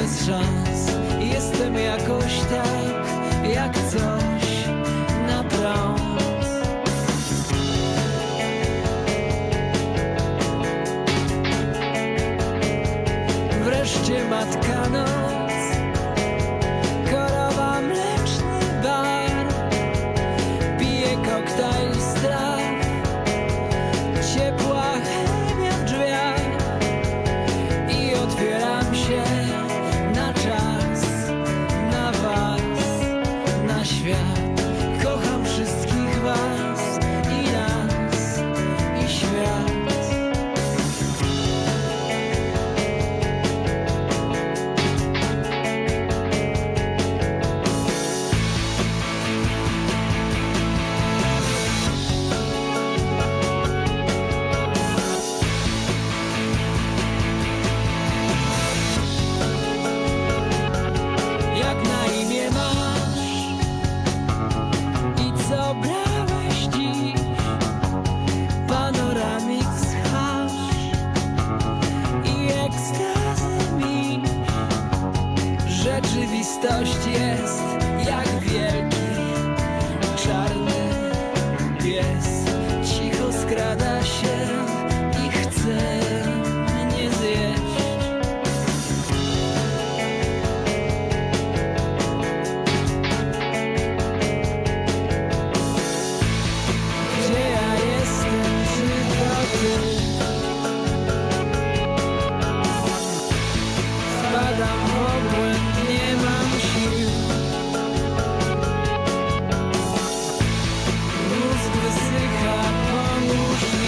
bez szans. Jestem jakoś tak, jak coś na prąd. Wreszcie matka noc, korowa mleczny bar, pije koktajl z traw, ciepła chemia w drzwiach i otwieram się na czas, na was, na świat. Kocham wszystkich was i nas, i świat. Jak na imię masz i co brałeś dziś? Panoramix hasz i ekstazy miś. Rzeczywistość jest jak wielki czarny pies. Cicho skrada się i chce mnie zjeść. Gdzie ja jestem, czy to ty? Spadam w obłęd, nie mam sił. Mózg wysycha, pomóż mi.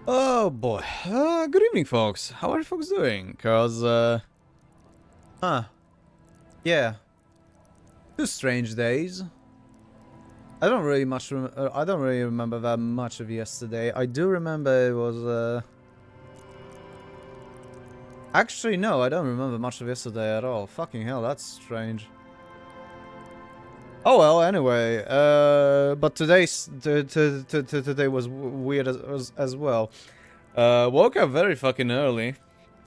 Oh boy. Good evening, folks. How are you folks doing? Yeah. 2 strange days. I don't really remember that much of yesterday. I do remember it was, Actually, no, I don't remember much of yesterday at all. Fucking hell, that's strange. Oh well, anyway, but today was weird as well. Woke up very fucking early.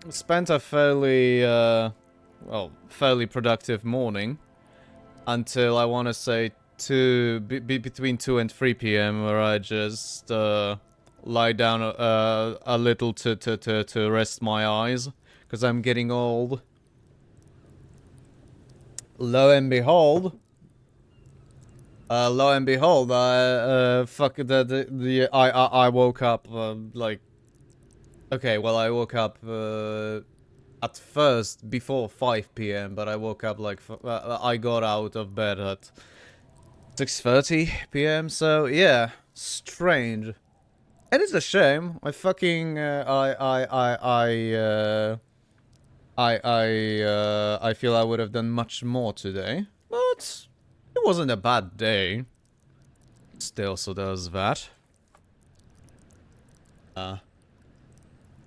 Spent a fairly productive morning until I want to say between 2 and 3 p.m. where I just lie down a little to rest my eyes because I'm getting old. Lo and behold, I woke up like. Okay, well, I woke up at first before 5 p.m., but I woke up like I got out of bed at 6:30 p.m. So yeah, strange, and it's a shame. I fucking I feel I would have done much more today, but it wasn't a bad day. Still, so there's that.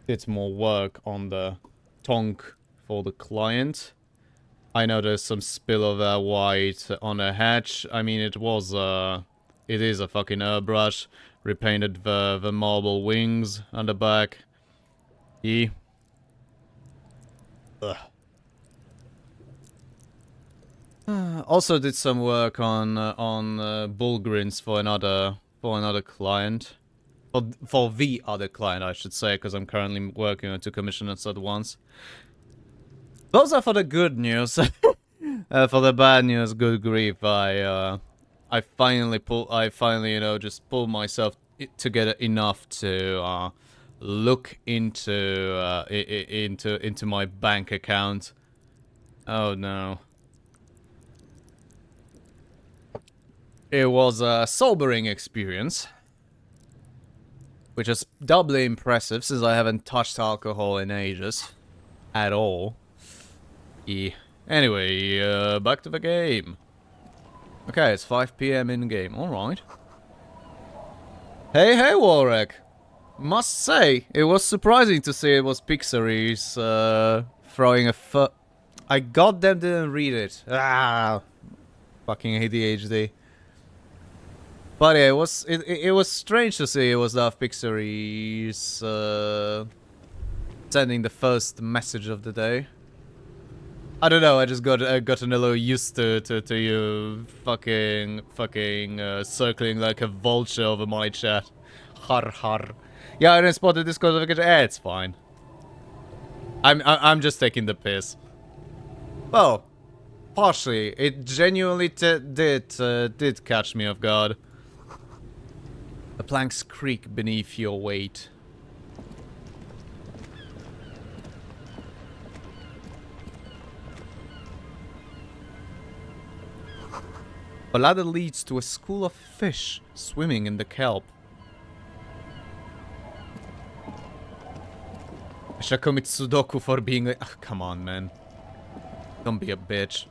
Bit more work on the tonk for the client. I know there's some spill of white on the hatch. I mean, it is a fucking airbrush. Repainted the marble wings on the back. Ugh. Also did some work on bull grins for another client. For the other client, I should say, because I'm currently working on 2 commissions at once. Those are for the good news. For the bad news, good grief, I finally, just pulled myself together enough to look into into my bank account. Oh no. It was a sobering experience, which is doubly impressive since I haven't touched alcohol in ages. At all. Yeah. Anyway, back to the game. Okay, it's 5 PM in game. Alright. Hey, Warwick. Must say, it was surprising to see it was Pixaries throwing a I goddamn didn't read it. Ah, fucking ADHD. But yeah, it was strange to see it was Daft Pixaries sending the first message of the day. I don't know. I just gotten a little used to you fucking circling like a vulture over my chat. Har har. Yeah, I didn't spot the Discord notification. It's fine. I'm just taking the piss. Well, partially, it genuinely did catch me off guard. The planks creak beneath your weight. A ladder leads to a school of fish swimming in the kelp. I shall commit Sudoku for being a... Ugh, come on, man. Don't be a bitch.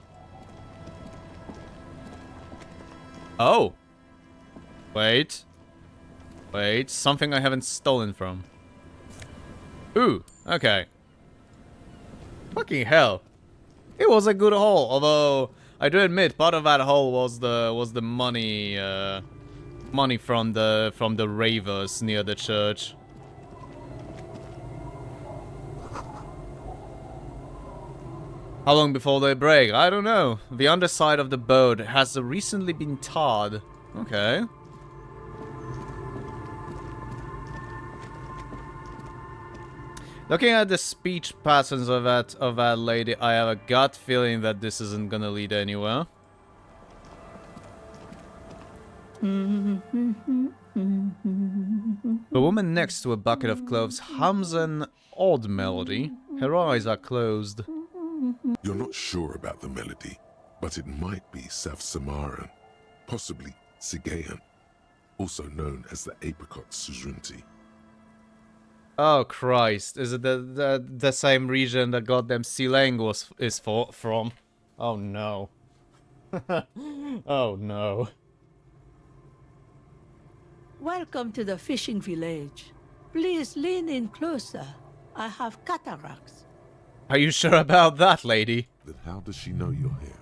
Oh. Wait. Wait, something I haven't stolen from. Ooh, okay. Fucking hell. It was a good haul, although I do admit part of that haul was the money money from the ravers near the church. How long before they break? I don't know. The underside of the boat has recently been tarred. Okay. Looking at the speech patterns of that lady, I have a gut feeling that this isn't gonna lead anywhere. The woman next to a bucket of cloves hums an odd melody. Her eyes are closed. You're not sure about the melody, but it might be South Samaran, possibly Sigayan, also known as the apricot Sujunti. Oh Christ! Is it the same region that goddamn Silang is from? Oh no! Oh no! Welcome to the fishing village. Please lean in closer. I have cataracts. Are you sure about that, lady? Then how does she know you're here?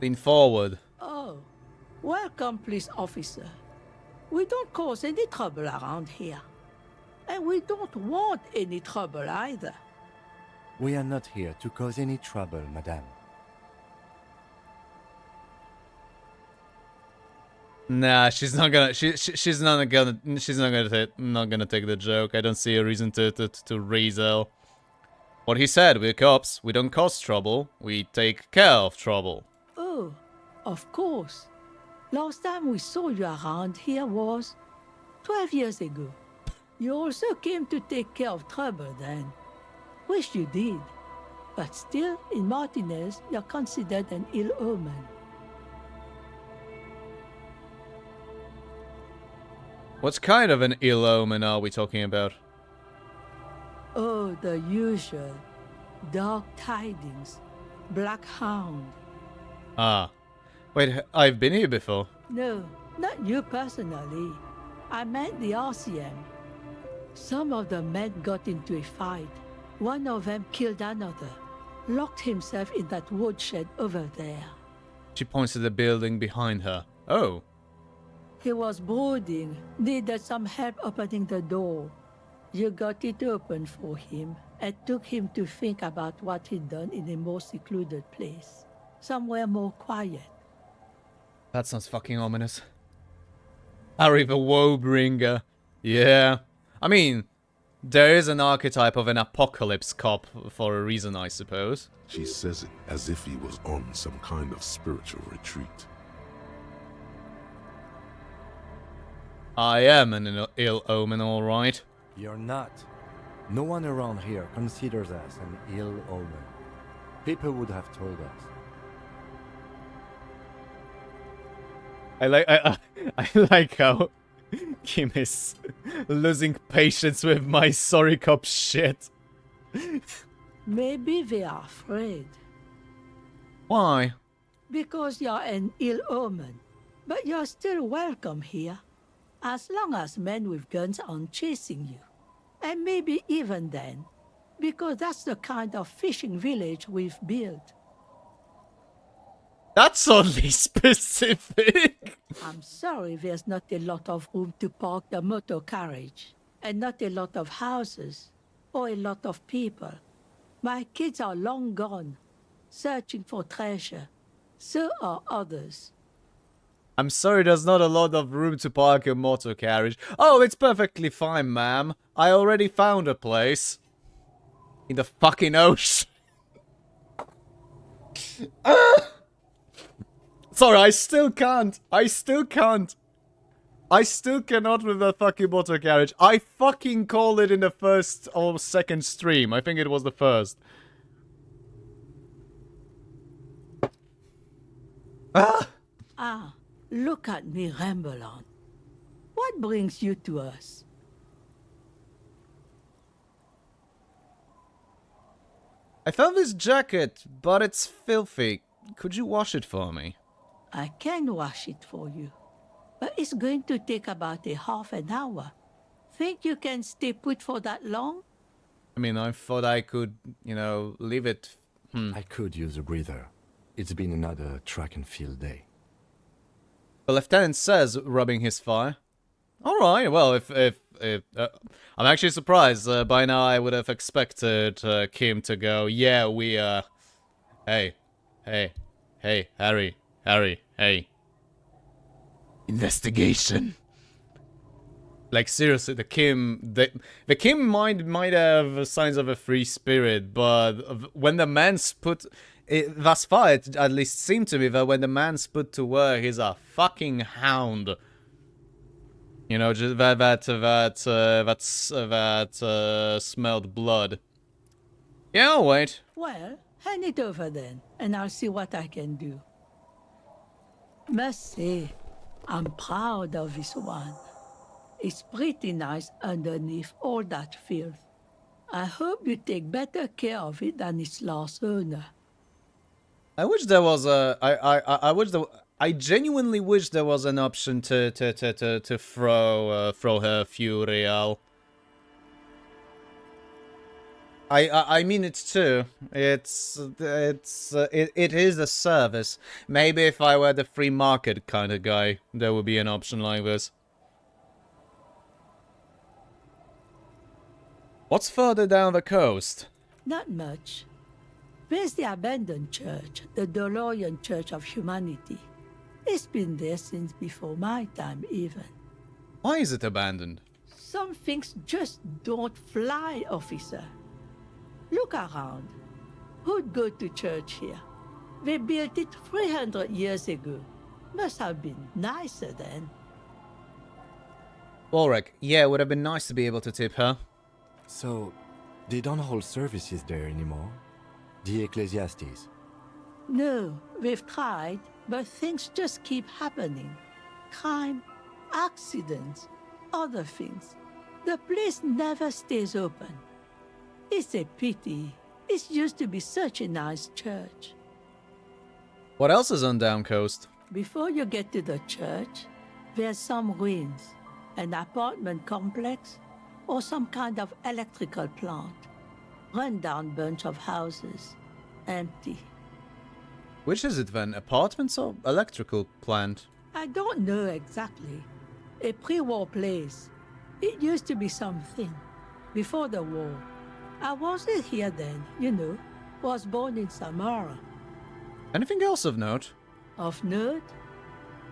Lean forward. Oh, welcome, police officer. We don't cause any trouble around here. And we don't want any trouble either. We are not here to cause any trouble, madame. Nah, she's not gonna. She's not gonna take the joke. I don't see a reason to raise hell. What he said, we're cops. We don't cause trouble. We take care of trouble. Oh, of course. Last time we saw you around here was 12 years ago. You also came to take care of trouble then. Wish you did. But still, in Martinez, you're considered an ill omen. What kind of an ill omen are we talking about? Oh, the usual. Dark tidings. Black hound. Ah. Wait, I've been here before. No, not you personally. I meant the RCM. Some of the men got into a fight. One of them killed another. Locked himself in that woodshed over there. She points to the building behind her. Oh. He was brooding, needed some help opening the door. You got it open for him. It took him to think about what he'd done in a more secluded place. Somewhere more quiet. That sounds fucking ominous. Harry the Woebringer. Yeah. I mean, there is an archetype of an apocalypse cop for a reason, I suppose. She says it as if he was on some kind of spiritual retreat. I am an ill omen, alright. You're not. No one around here considers us an ill omen. People would have told us. I like how Kim is losing patience with my sorry cop shit. Maybe they are afraid. Why? Because you're an ill omen. But you're still welcome here. As long as men with guns aren't chasing you. And maybe even then. Because that's the kind of fishing village we've built. That's oddly specific. I'm sorry there's not a lot of room to park the motor carriage. And not a lot of houses. Or a lot of people. My kids are long gone. Searching for treasure. So are others. I'm sorry, there's not a lot of room to park a motor carriage. Oh, it's perfectly fine, ma'am. I already found a place. In the fucking ocean. Sorry, I still can't. I still cannot with the fucking motor carriage. I fucking called it in the first or second stream. I think it was the first. Ah, look at me ramble on. What brings you to us? I found this jacket, but it's filthy. Could you wash it for me? I can wash it for you. But it's going to take about a half an hour. Think you can stay put for that long? I mean, I thought I could, you know, leave it. I could use a breather. It's been another track and field day. The lieutenant says, rubbing his thigh. Alright, well, if I'm actually surprised. By now I would have expected Kim to go, yeah, we, hey, Harry, hey. Investigation. Like, seriously, the Kim might have signs of a free spirit, but when the man's put... thus far, it at least seemed to me that when the man's put to work, he's a fucking hound. You know, just that smelled blood. Yeah, I'll wait. Well, hand it over then, and I'll see what I can do. Must say, I'm proud of this one. It's pretty nice underneath all that filth. I hope you take better care of it than its last owner. I wish there was a. I genuinely wish there was an option to throw her a few real. I mean it too. It is a service. Maybe if I were the free market kind of guy, there would be an option like this. What's further down the coast? Not much. There's the abandoned church, the Doloyan Church of Humanity. It's been there since before my time, even. Why is it abandoned? Some things just don't fly, officer. Look around. Who'd go to church here? They built it 300 years ago. Must have been nicer then. Ulrich, yeah, it would have been nice to be able to tip her. So, they don't hold services there anymore? The Ecclesiastes? No, we've tried, but things just keep happening. Crime, accidents, other things. The place never stays open. It's a pity. It used to be such a nice church. What else is on Down Coast? Before you get to the church, there's some ruins, an apartment complex, or some kind of electrical plant. Run-down bunch of houses, empty. Which is it then, apartments or electrical plant? I don't know exactly. A pre-war place. It used to be something. Before the war. I wasn't here then, you know. Was born in Samara. Anything else of note? Of note?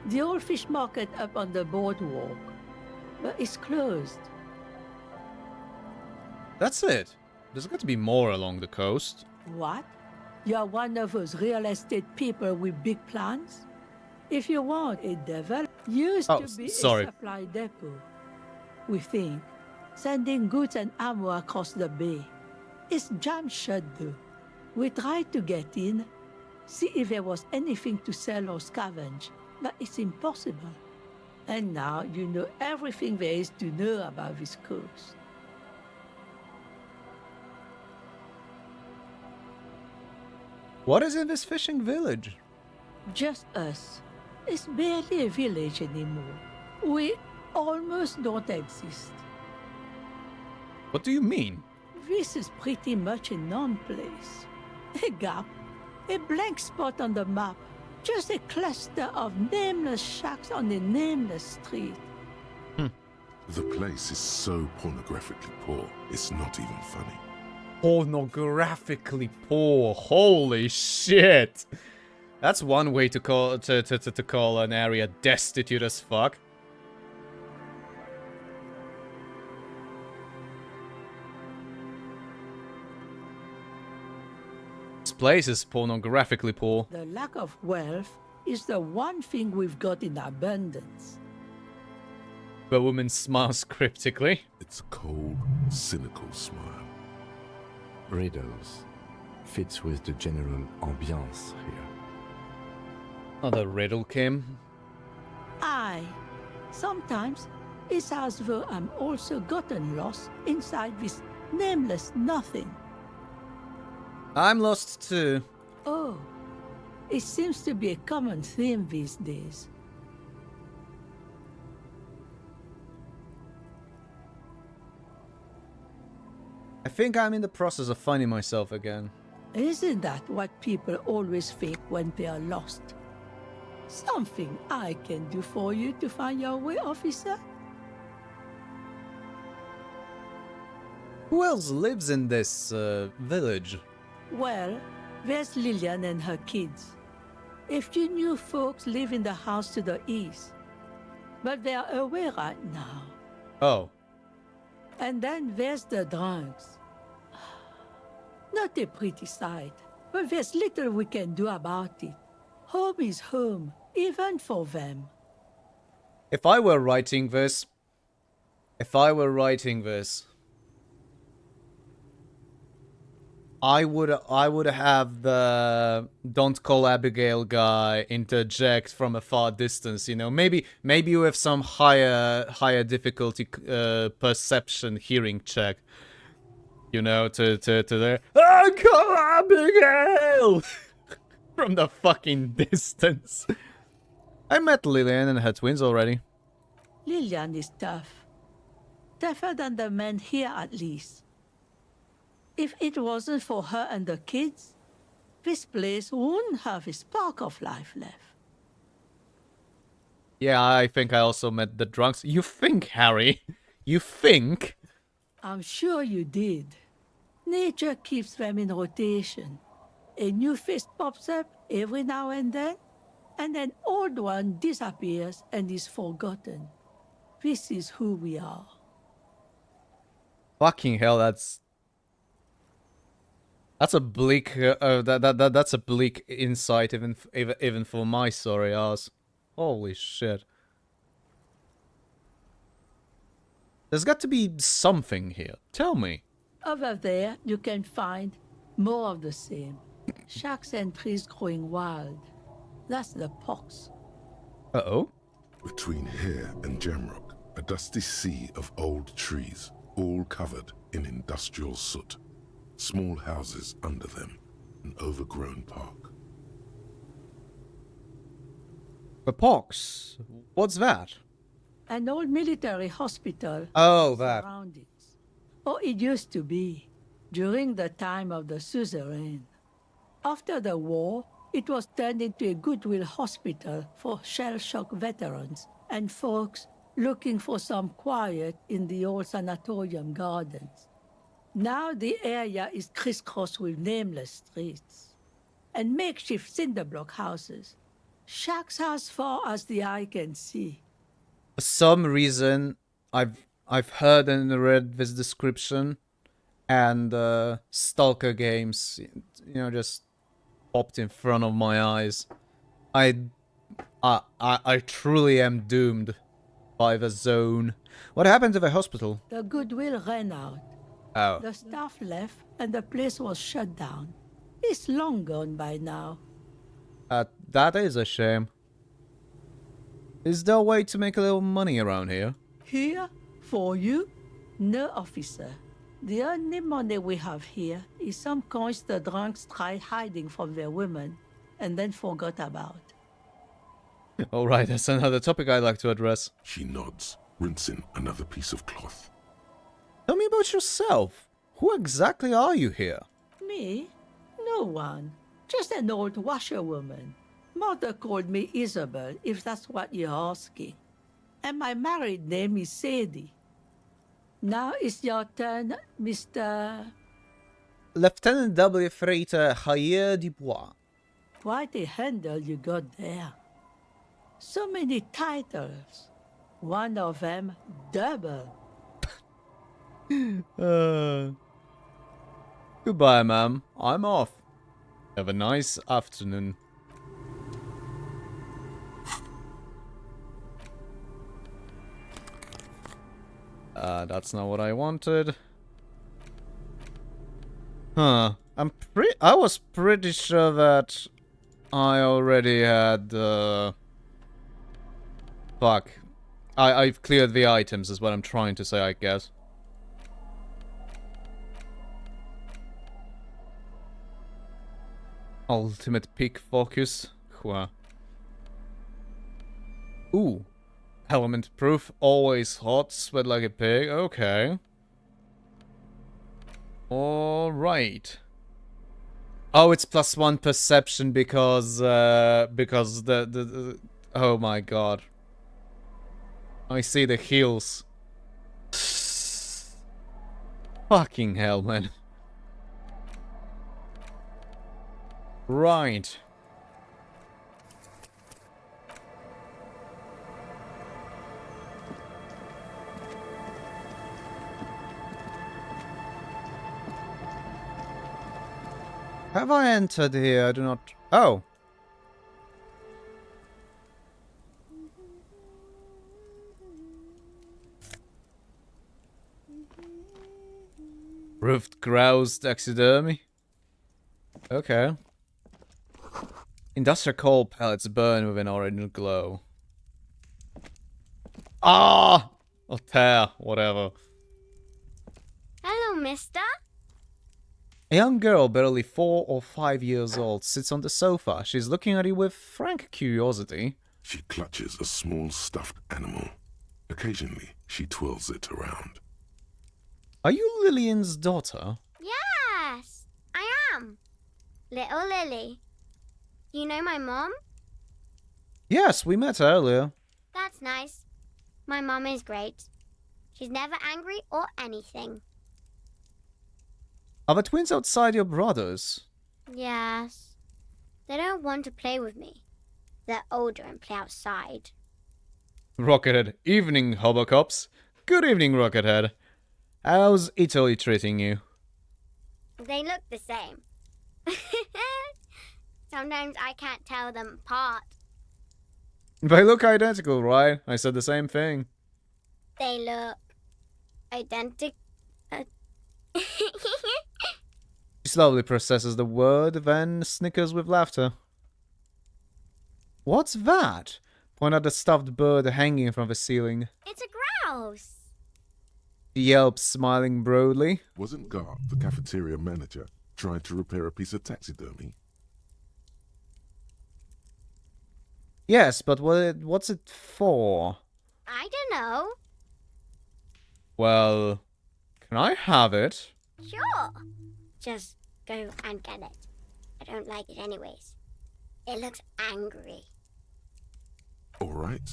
The old fish market up on the boardwalk. But it's closed. That's it. There's got to be more along the coast. What? You're one of those real estate people with big plans? If you want a developer... Used Oh, to be sorry. a supply depot. We think sending goods and ammo across the bay. It's jammed shut though. We tried to get in, see if there was anything to sell or scavenge, but it's impossible. And now you know everything there is to know about this coast. What is in this fishing village? Just us. It's barely a village anymore. We almost don't exist. What do you mean? This is pretty much a non-place. A gap, a blank spot on the map, just a cluster of nameless shacks on a nameless street. The place is so pornographically poor, it's not even funny. Pornographically poor. Holy shit. That's one way to call an area destitute as fuck. This place is pornographically poor. The lack of wealth is the one thing we've got in abundance. The woman smiles cryptically. It's a cold, cynical smile. Riddles. Fits with the general ambiance here. Another riddle, Kim. Aye. Sometimes it's as though I'm also gotten lost inside this nameless nothing. I'm lost too. Oh, it seems to be a common theme these days. I think I'm in the process of finding myself again. Isn't that what people always think when they are lost? Something I can do for you to find your way, officer? Who else lives in this village? Well, there's Lillian and her kids. A few new folks live in the house to the east, but they're away right now. Oh. And then there's the drunks. Not a pretty sight, but there's little we can do about it. Home is home, even for them. If I were writing this, I would have the "Don't call Abigail" guy interject from a far distance. You know, maybe with some higher difficulty perception hearing check. You know, to there. "Oh, call Abigail!" from the fucking distance. I met Lillian and her twins already. Lillian is tough. Tougher than the men here, at least. If it wasn't for her and the kids, this place wouldn't have a spark of life left. Yeah, I think I also met the drunks. You think, Harry? You think? I'm sure you did. Nature keeps them in rotation. A new face pops up every now and then, and an old one disappears and is forgotten. This is who we are. Fucking hell, that's a bleak that's a bleak insight even for my sorry ass. Holy shit. There's got to be something here. Tell me. Over there, you can find more of the same. Shacks and trees growing wild. That's the pox. Uh-oh. Between here and Jamrock, a dusty sea of old trees, all covered in industrial soot. Small houses under them, an overgrown park. The pox. What's that? An old military hospital. Oh, that. Surroundings. Or it used to be, during the time of the suzerain. After the war, it was turned into a goodwill hospital for shell-shock veterans and folks looking for some quiet in the old sanatorium gardens. Now the area is crisscrossed with nameless streets and makeshift cinderblock houses. Shacks as far as the eye can see. For some reason, I've heard and read this description, and Stalker games, you know, just popped in front of my eyes. I I truly am doomed by the zone. What happened to the hospital? The goodwill ran out. Oh. The staff left and the place was shut down. It's long gone by now. That is a shame. Is there a way to make a little money around here? Here? For you? No, officer. The only money we have here is some coins the drunks tried hiding from their women and then forgot about. Alright, that's another topic I'd like to address. She nods, rinsing another piece of cloth. Tell me about yourself. Who exactly are you here? Me? No one. Just an old washerwoman. Mother called me Isabel, if that's what you're asking. And my married name is Sadie. Now it's your turn, Mr. Lieutenant W. Freighter Javier Dubois. Quite a handle you got there. So many titles. One of them double. Goodbye, ma'am. I'm off. Have a nice afternoon. That's not what I wanted. Huh. I was pretty sure that I already had, Fuck. I've cleared the items is what I'm trying to say, I guess. Ultimate peak focus. Wow. Ooh. Element proof. Always hot. Sweat like a pig. Okay. Alright. Oh, it's +1 perception because the oh my god. I see the heals. Fucking hell, man. Right. Have I entered here? I do not... Oh. Roofed grouse taxidermy? Okay. Industrial coal pellets burn with an orange glow. Ah! Or tear, whatever. Hello, mister. A young girl, barely 4 or 5 years old, sits on the sofa. She's looking at you with frank curiosity. She clutches a small stuffed animal. Occasionally, she twirls it around. Are you Lillian's daughter? Yes, I am. Little Lily. You know my mom? Yes, we met earlier. That's nice. My mom is great. She's never angry or anything. Are the twins outside your brothers? Yes. They don't want to play with me. They're older and play outside. Rockethead. Evening, Hobocops. Good evening, Rockethead. How's Italy treating you? They look the same. Sometimes I can't tell them apart. They look identical, right? I said the same thing. They look identical. She slowly processes the word, then snickers with laughter. What's that? Point at the stuffed bird hanging from the ceiling. It's a grouse. She yelps, smiling broadly. Wasn't Gar, the cafeteria manager, trying to repair a piece of taxidermy? Yes, but what's it for? I don't know. Well, can I have it? Sure. Just go and get it. I don't like it anyways. It looks angry. All right.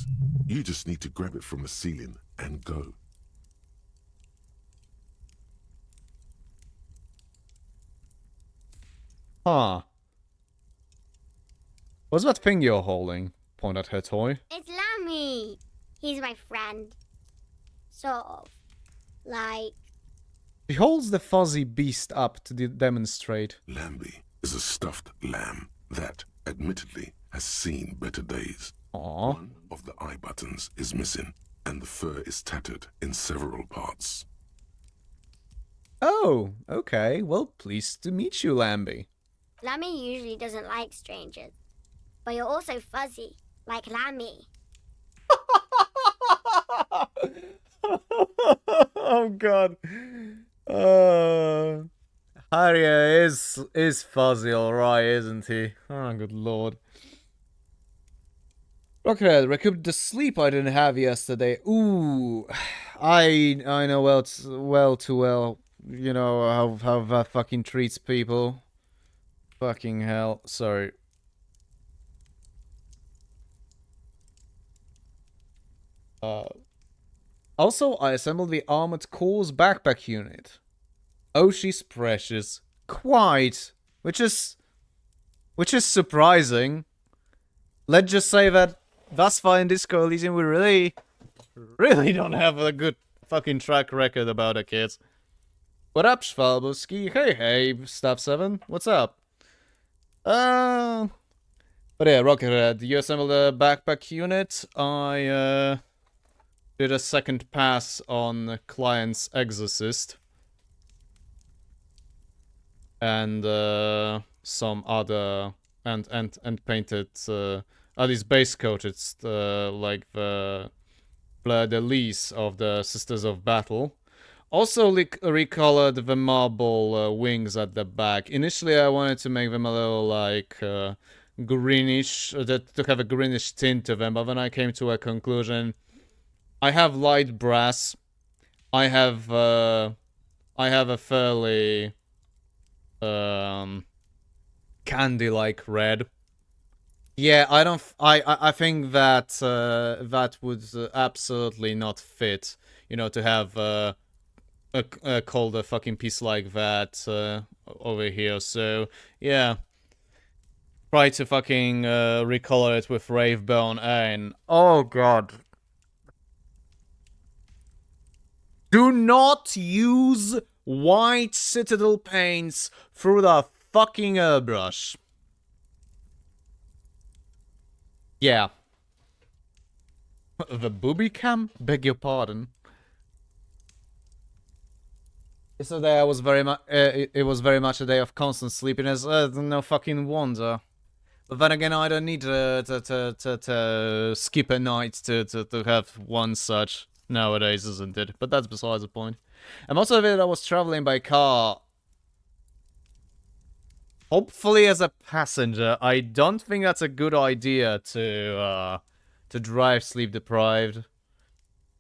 You just need to grab it from the ceiling and go. Huh. What's that thing you're holding? Point at her toy. It's Lammy. He's my friend. Sort of. Like... She holds the fuzzy beast up to demonstrate. Lambie is a stuffed lamb that, admittedly, has seen better days. Aww. One of the eye buttons is missing, and the fur is tattered in several parts. Oh, okay. Well, pleased to meet you, Lambie. Lammy usually doesn't like strangers. But you're also fuzzy, like Lammy. Oh god. Harrier is fuzzy, alright, isn't he? Oh, good lord. Rockhead, recouped the sleep I didn't have yesterday. Ooh, I know well too well. You know how that fucking treats people. Fucking hell. Sorry. Also, I assembled the Armored Core's backpack unit. Oh, she's precious. Quite. Which is surprising. Let's just say that thus far in Disco Elysium we really don't have a good fucking track record about our kids. What up, Schwalbuski? Hey, Staff 7. What's up? But yeah, Rockhead, you assembled a backpack unit. I, did a second pass on Client's Exorcist. And, some other... And painted, at least base coated, like the fleur-de-lis of the Sisters of Battle. Also recolored the marble wings at the back. Initially I wanted to make them a little like greenish, to have a greenish tint to them, but then I came to a conclusion. I have light brass. I have a fairly candy-like red. Yeah, I think that that would absolutely not fit. You know, to have called a fucking piece like that over here. So yeah, try to fucking recolor it with Ravebone and oh god. Do not use white Citadel paints through the fucking airbrush. Yeah. The booby cam? Beg your pardon. Yesterday I was very much. It was very much a day of constant sleepiness. No fucking wonder. But then again, I don't need to skip a night to have one such nowadays, isn't it? But that's besides the point. And most of it, I was traveling by car. Hopefully as a passenger. I don't think that's a good idea to drive sleep deprived.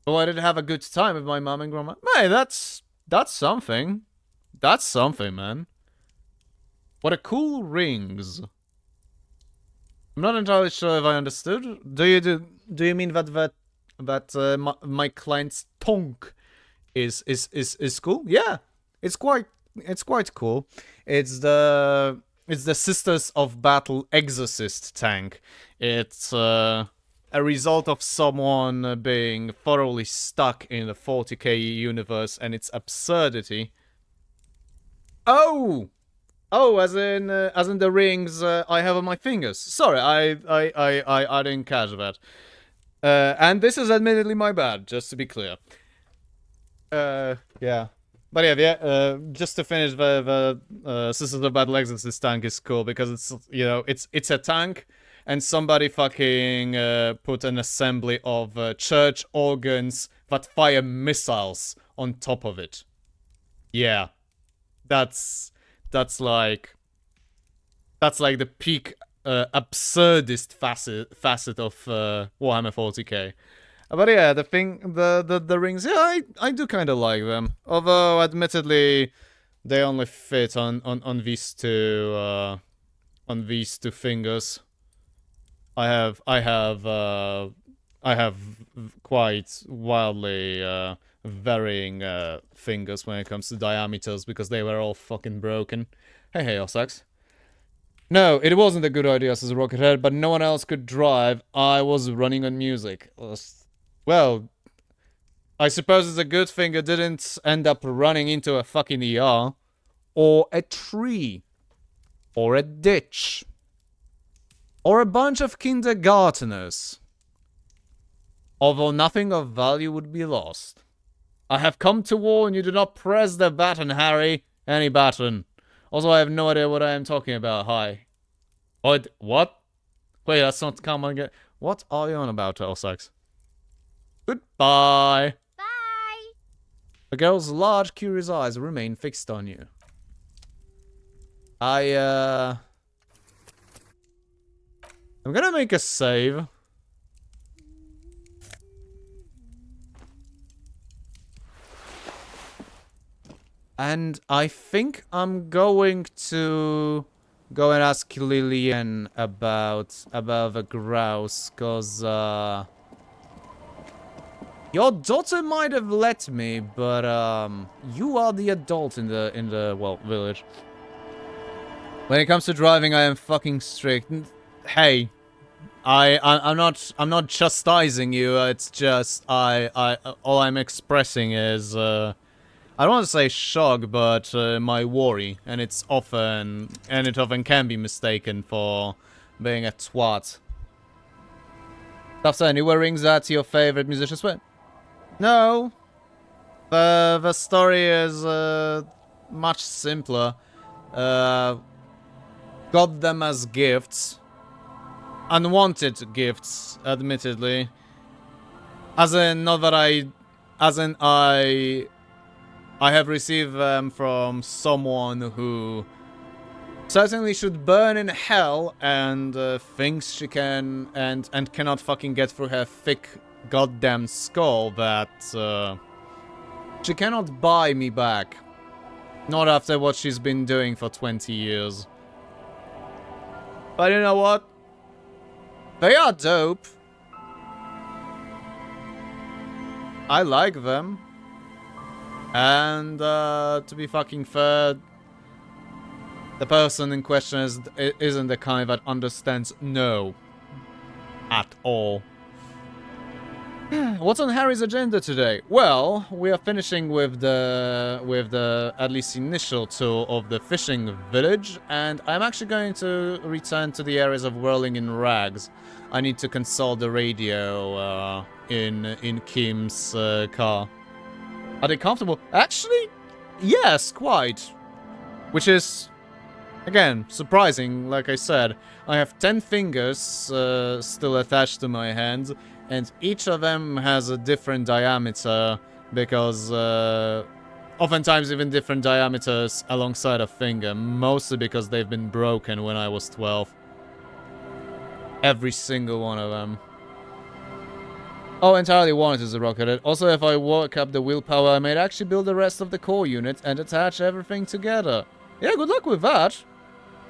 But I did have a good time with my mom and grandma. Hey, that's something. That's something, man. What a cool rings. I'm not entirely sure if I understood. Do you mean that my client's tonk is cool? Yeah, it's quite cool. It's the Sisters of Battle Exorcist tank. It's a result of someone being thoroughly stuck in the 40k universe and its absurdity. Oh, as in the rings I have on my fingers. Sorry, I didn't catch that. And this is admittedly my bad, just to be clear. Yeah. But yeah, just to finish, the Sisters of Battle Exorcist tank is cool because it's, you know, it's a tank and somebody fucking put an assembly of church organs that fire missiles on top of it. Yeah. That's like the peak absurdist facet of Warhammer 40k. But yeah, the rings, yeah, I do kind of like them. Although, admittedly, they only fit on these two fingers. I have quite wildly varying fingers when it comes to diameters because they were all fucking broken. Hey, Ossax. No, it wasn't a good idea as a Rockhead, but no one else could drive. I was running on music. Well, I suppose it's a good thing I didn't end up running into a fucking ER. Or a tree. Or a ditch. Or a bunch of kindergarteners. although nothing of value would be lost. I have come to warn you, do not press the button, Harry. Any button. Also, I have no idea what I am talking about. Hi. What? Wait, that's not common again. What are you on about, Elsax? Goodbye. Bye. The girl's large, curious eyes remain fixed on you. I'm gonna make a save. And I think I'm going to go and ask Lillian about the grouse, cause your daughter might have let me, but you are the adult in the well, village. When it comes to driving, I am fucking strict. Hey, I'm not chastising you. It's just all I'm expressing is I don't want to say shock, but my worry, and it often can be mistaken for being a twat. Stuff saying, new rings that your favorite musicians wear? No. The story is much simpler. Got them as gifts. Unwanted gifts, admittedly. As in I have received them from someone who certainly should burn in hell and thinks she can and cannot fucking get through her thick goddamn skull that she cannot buy me back. Not after what she's been doing for 20 years. But you know what? They are dope. I like them. And to be fucking fair, the person in question isn't the kind that understands no at all. What's on Harry's agenda today? Well, we are finishing with the at least initial tour of the fishing village, and I'm actually going to return to the areas of Whirling in Rags. I need to consult the radio in Kim's car. Are they comfortable? Actually, yes, quite. Which is, again, surprising. Like I said, I have 10 fingers still attached to my hands, and each of them has a different diameter, because oftentimes even different diameters alongside a finger, mostly because they've been broken when I was 12. Every single one of them. Oh, entirely warranted as a rocket. Also, if I work up the willpower, I might actually build the rest of the core unit and attach everything together. Yeah, good luck with that.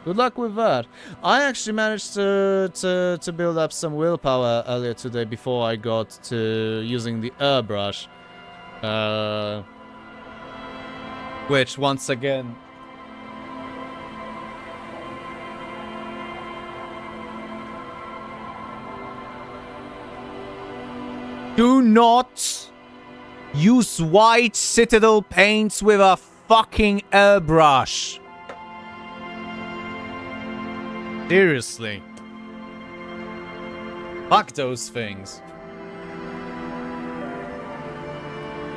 Good luck with that. I actually managed to build up some willpower earlier today before I got to using the airbrush. Which, once again... Do not use white Citadel paints with a fucking airbrush. Seriously. Fuck those things.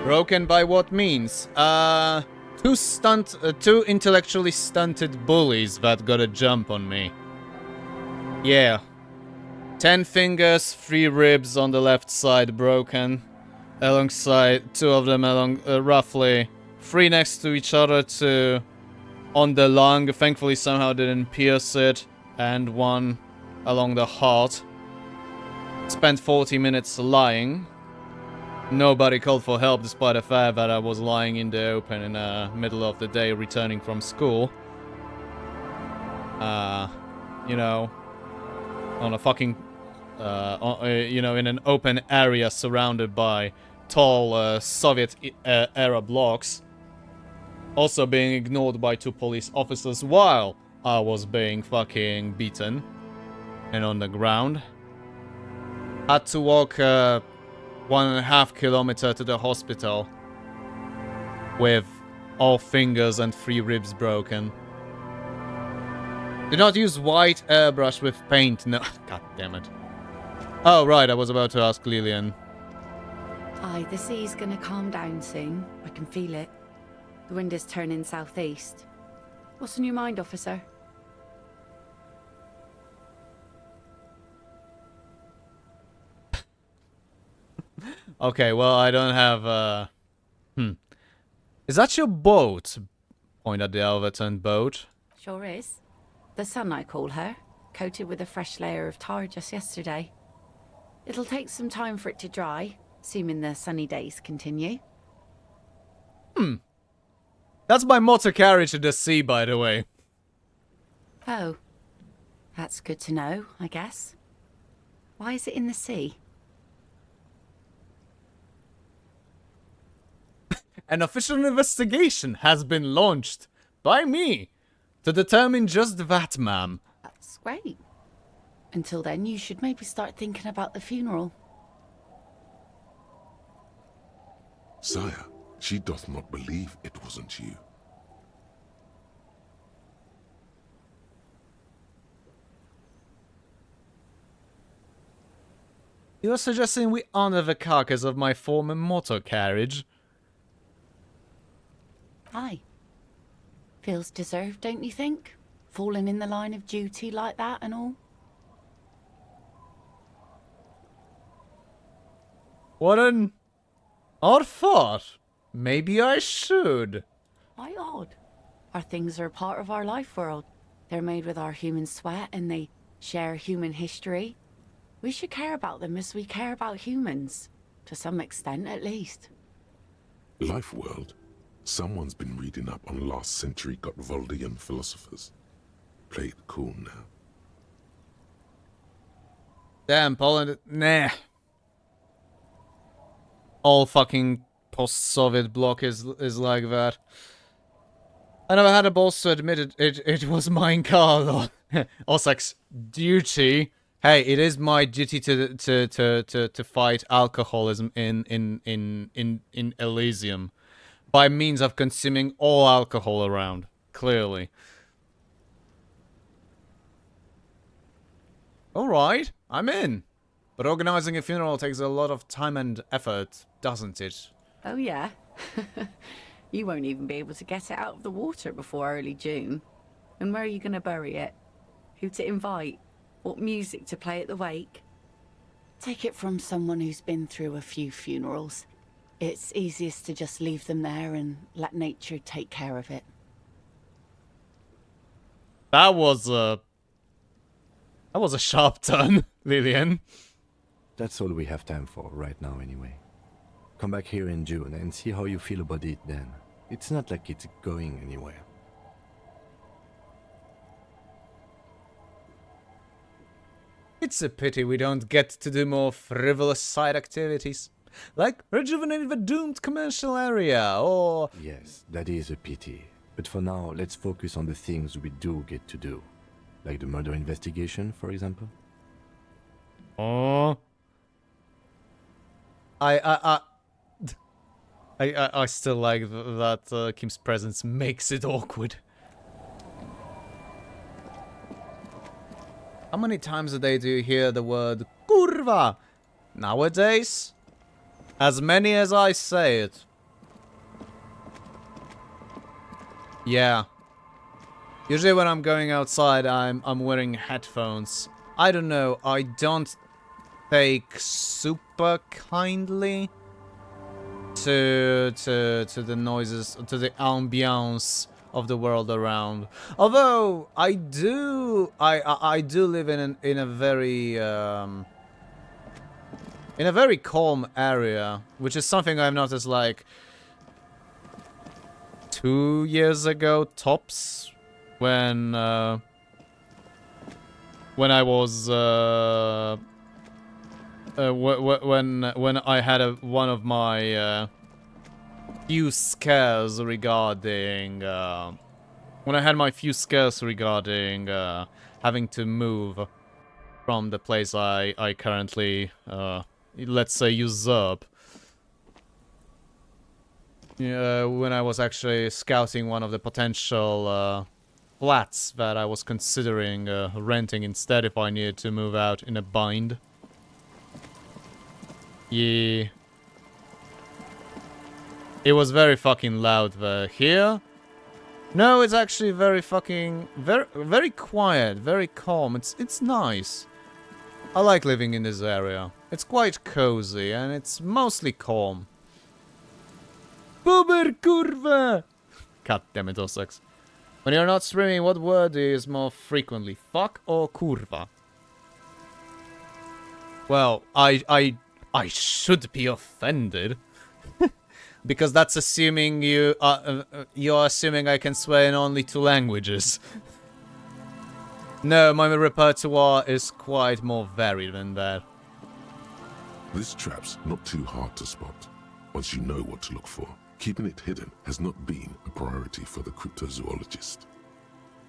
Broken by what means? Two intellectually stunted bullies that got a jump on me. Yeah. 10 fingers, 3 ribs on the left side broken. Alongside, 2 of them along roughly 3 next to each other, 2 on the lung. Thankfully somehow didn't pierce it. And 1 along the heart. Spent 40 minutes lying. Nobody called for help despite the fact that I was lying in the open in the middle of the day returning from school. You know, on a fucking... you know, in an open area surrounded by tall Soviet-era blocks. Also being ignored by 2 police officers while I was being fucking beaten. And on the ground. Had to walk 1.5 kilometers to the hospital. With all fingers and 3 ribs broken. Do not use white airbrush with paint. No, god damn it. Oh, right, I was about to ask Lillian. Aye, the sea's gonna calm down soon. I can feel it. The wind is turning southeast. What's on your mind, officer? Okay, well, I don't have, Is that your boat? Point at the overturned boat. Sure is. The Sun, I call her. Coated with a fresh layer of tar just yesterday. It'll take some time for it to dry, assuming the sunny days continue. That's my motor carriage to the sea, by the way. Oh. That's good to know, I guess. Why is it in the sea? An official investigation has been launched by me to determine just that, ma'am. That's great. Until then, you should maybe start thinking about the funeral. Sire, she doth not believe it wasn't you. You're suggesting we honor the carcass of my former motor carriage? Aye. Feels deserved, don't you think? Falling in the line of duty like that and all. What an odd thought. Maybe I should. Why odd? Our things are a part of our life world. They're made with our human sweat and they share human history. We should care about them as we care about humans. To some extent, at least. Life world? Someone's been reading up on last century Gottwaldian philosophers. Play it cool now. Damn, Poland. Nah. All fucking post-Soviet bloc is like that. I never had a balls to admit it was mine, Carlo. Ossac's duty. Hey, it is my duty to fight alcoholism in Elysium. By means of consuming all alcohol around. Clearly. Alright, I'm in. But organizing a funeral takes a lot of time and effort, doesn't it? Oh, yeah? You won't even be able to get it out of the water before early June. And where are you going to bury it? Who to invite? What music to play at the wake? Take it from someone who's been through a few funerals. It's easiest to just leave them there and let nature take care of it. That was a sharp turn, Lillian. That's all we have time for right now anyway. Come back here in June and see how you feel about it then. It's not like it's going anywhere. It's a pity we don't get to do more frivolous side activities. Like rejuvenate the doomed commercial area, or... Yes, that is a pity. But for now, let's focus on the things we do get to do. Like the murder investigation, for example. Oh... I still like that Kim's presence makes it awkward. How many times a day do you hear the word kurva? Nowadays? As many as I say it. Yeah. Usually when I'm going outside, I'm wearing headphones. I don't know, I don't take super kindly to the noises, to the ambiance of the world around. Although I do live in a very calm area, which is something I've noticed like 2 years ago tops, when I was when I had one of my few scares regarding having to move from the place I currently let's say usurp. When I was actually scouting one of the potential flats that I was considering renting instead if I needed to move out in a bind. Yeah. It was very fucking loud there. Here? No, it's actually very fucking... Very quiet, very calm. It's nice. I like living in this area. It's quite cozy and it's mostly calm. Boober kurwa! God damn it, Ossex. When you're not streaming, what word do you use more frequently? Fuck or kurwa? Well, I should be offended. Because that's assuming you're assuming I can swear in only 2 languages. No, my repertoire is quite more varied than that. This trap's not too hard to spot, once you know what to look for. Keeping it hidden has not been a priority for the cryptozoologist.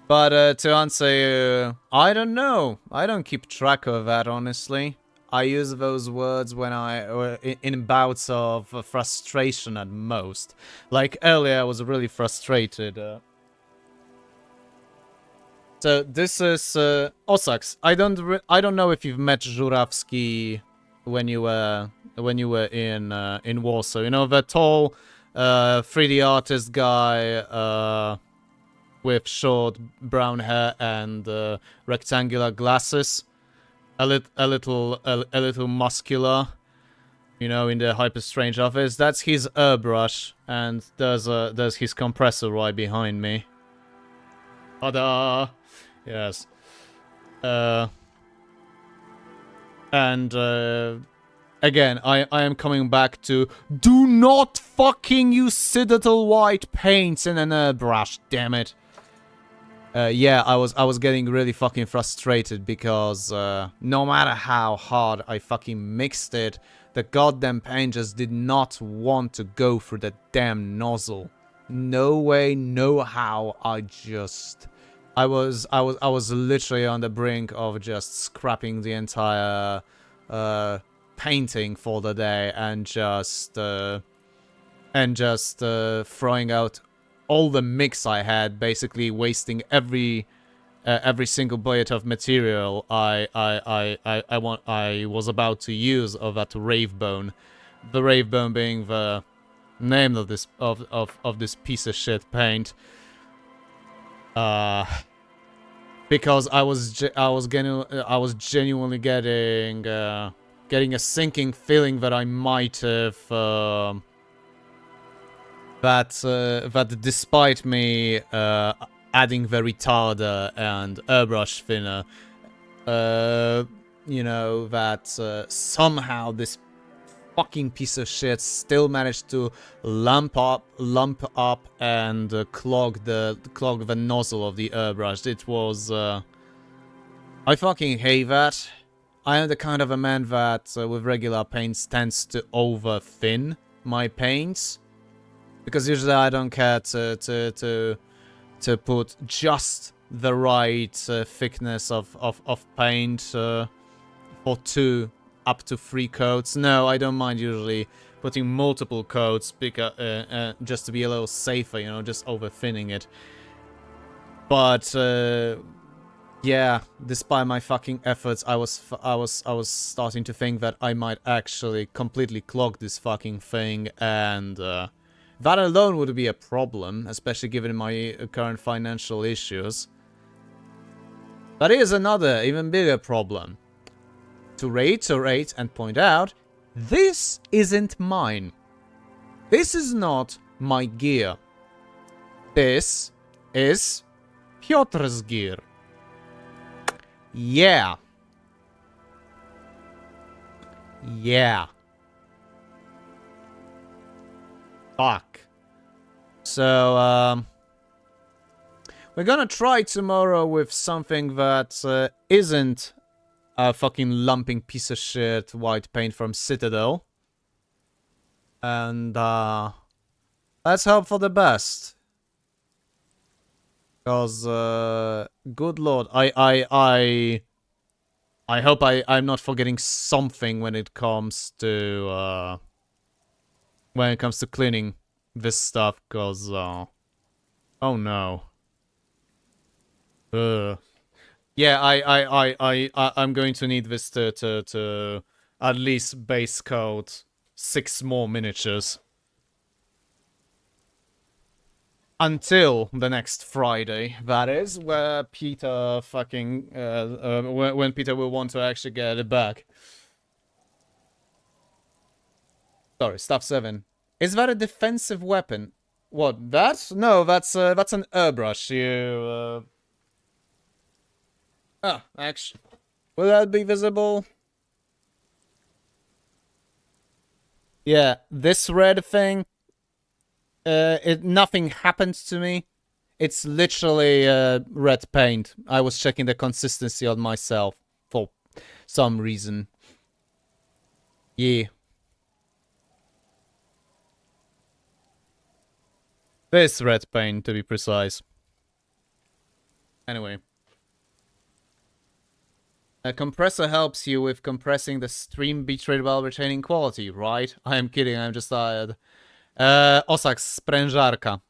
But to answer you, I don't know. I don't keep track of that, honestly. I use those words when in bouts of frustration at most. Like earlier, I was really frustrated. So this is Osax. I don't know if you've met Żurawski when you were in Warsaw. You know, the tall 3D artist guy with short brown hair and rectangular glasses. A little muscular, you know, in the Hyper Strange office. That's his airbrush, and there's his compressor right behind me. Ta-da! Yes. And again, I am coming back to do not fucking use Citadel white paints in an airbrush, damn it. Yeah, I was getting really fucking frustrated because no matter how hard I fucking mixed it, the goddamn paint just did not want to go through the damn nozzle. No way, no how. I was literally on the brink of just scrapping the entire painting for the day and just throwing out all the mix I had, basically wasting every single bit of material I was about to use of that Ravebone. The Ravebone being the name of this of this piece of shit paint. Because I was genuinely getting a sinking feeling that I might have. That despite me adding the retarder and airbrush thinner, you know, that somehow this fucking piece of shit still managed to lump up and clog the nozzle of the airbrush. It was I fucking hate that. I am the kind of a man that with regular paints tends to over thin my paints. Because usually I don't care to put just the right thickness of paint for 2 up to 3 coats. No, I don't mind usually putting multiple coats because just to be a little safer, you know, just over thinning it. But yeah, despite my fucking efforts, I was starting to think that I might actually completely clog this fucking thing, and that alone would be a problem, especially given my current financial issues. But here's another, even bigger problem. To reiterate and point out, this isn't mine. This is not my gear. This is Piotr's gear. Yeah. Yeah. Fuck. So, we're gonna try tomorrow with something that isn't a fucking lumping piece of shit white paint from Citadel. And, let's hope for the best. Because, good lord, I hope I'm not forgetting something when it comes to, cleaning this stuff, because, oh no. Yeah, I'm going to need this to at least base coat 6 more miniatures. Until the next Friday, that is, where Peter fucking, when Peter will want to actually get it back. Sorry, Staff 7. Is that a defensive weapon? What, that? No, that's an airbrush. You, actually, will that be visible? Yeah, this red thing, nothing happens to me. It's literally red paint. I was checking the consistency on myself for some reason. Yeah. This red paint, to be precise. Anyway. A compressor helps you with compressing the stream bitrate while retaining quality, right? I am kidding, I'm just tired. Osak, sprężarka.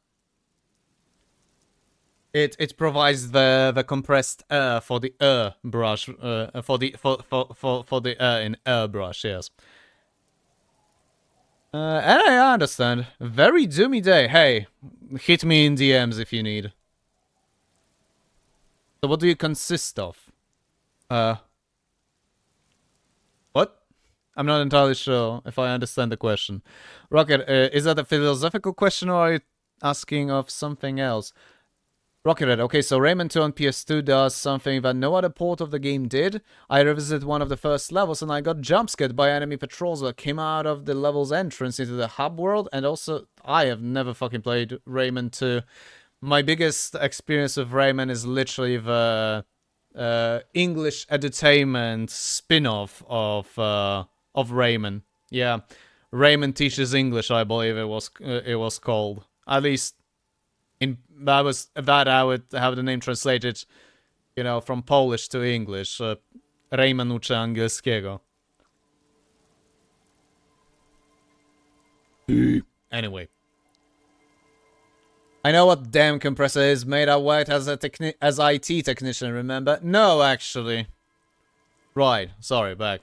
It provides the compressed air for the air brush, for the air in airbrush, yes. And I understand. Very doomy day. Hey, hit me in DMs if you need. So what do you consist of? What? I'm not entirely sure if I understand the question. Rocket, is that a philosophical question or are you asking of something else? Rocket, okay, so Rayman 2 on PS2 does something that no other port of the game did. I revisited one of the first levels and I got jumpscared by enemy patrols that came out of the level's entrance into the hub world. And also, I have never fucking played Rayman 2. My biggest experience of Rayman is literally the English edutainment spin-off of Rayman. Yeah, Rayman Teaches English, I believe it was called. At least that I would have the name translated, you know, from Polish to English. Rayman uczy angielskiego. Anyway. I know what damn compressor is made. I worked as IT technician, remember? No, actually. Right, sorry, back.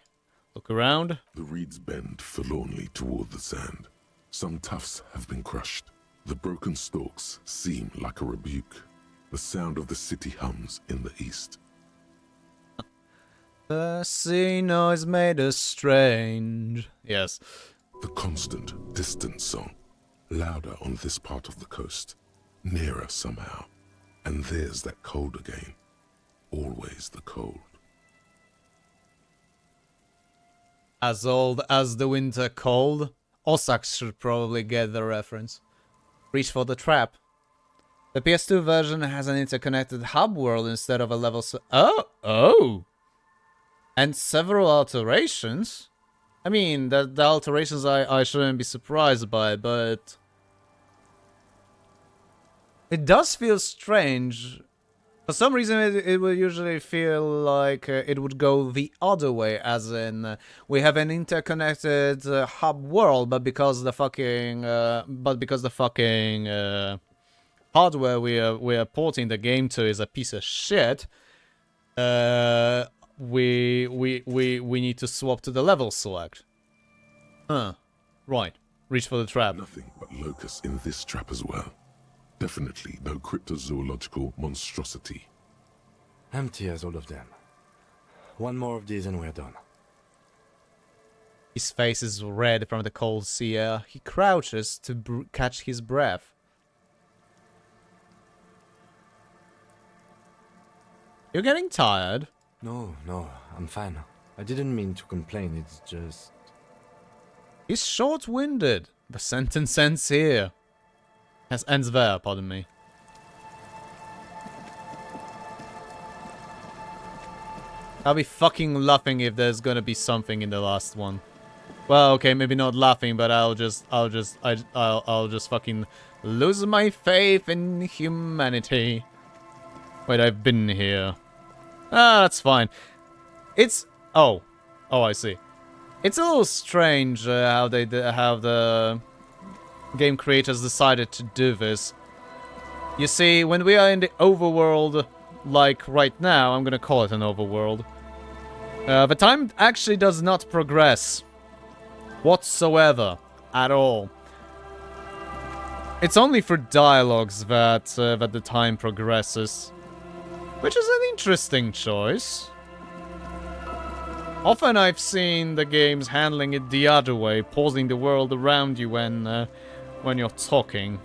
Look around. The reeds bend forlornly toward the sand. Some tufts have been crushed. The broken stalks seem like a rebuke. The sound of the city hums in the east. The sea noise made us strange. Yes. The constant, distant song. Louder on this part of the coast. Nearer somehow. And there's that cold again. Always the cold. As old as the winter cold? Osak should probably get the reference. Reach for the trap. The PS2 version has an interconnected hub world instead of a level Oh! And several alterations? I mean, the alterations I shouldn't be surprised by, but... It does feel strange. For some reason, it will usually feel like it would go the other way, as in we have an interconnected hub world, but because the fucking hardware we are porting the game to is a piece of shit, we need to swap to the level select. Huh. Right. Reach for the trap. Nothing but locusts in this trap as well. Definitely no cryptozoological monstrosity. Empty as all of them. One more of these and we're done. His face is red from the cold sea air. He crouches to catch his breath. You're getting tired? No, I'm fine. I didn't mean to complain, it's just... He's short-winded. The sentence ends here. Ends there, pardon me. I'll be fucking laughing if there's gonna be something in the last one. Well, okay, maybe not laughing, but I'll just fucking lose my faith in humanity. Wait, I've been here. Ah, that's fine. It's... Oh, I see. It's a little strange how the game creators decided to do this. You see, when we are in the overworld, like right now, I'm gonna call it an overworld, the time actually does not progress whatsoever at all. It's only for dialogues that that the time progresses, which is an interesting choice. Often I've seen the games handling it the other way, pausing the world around you when you're talking.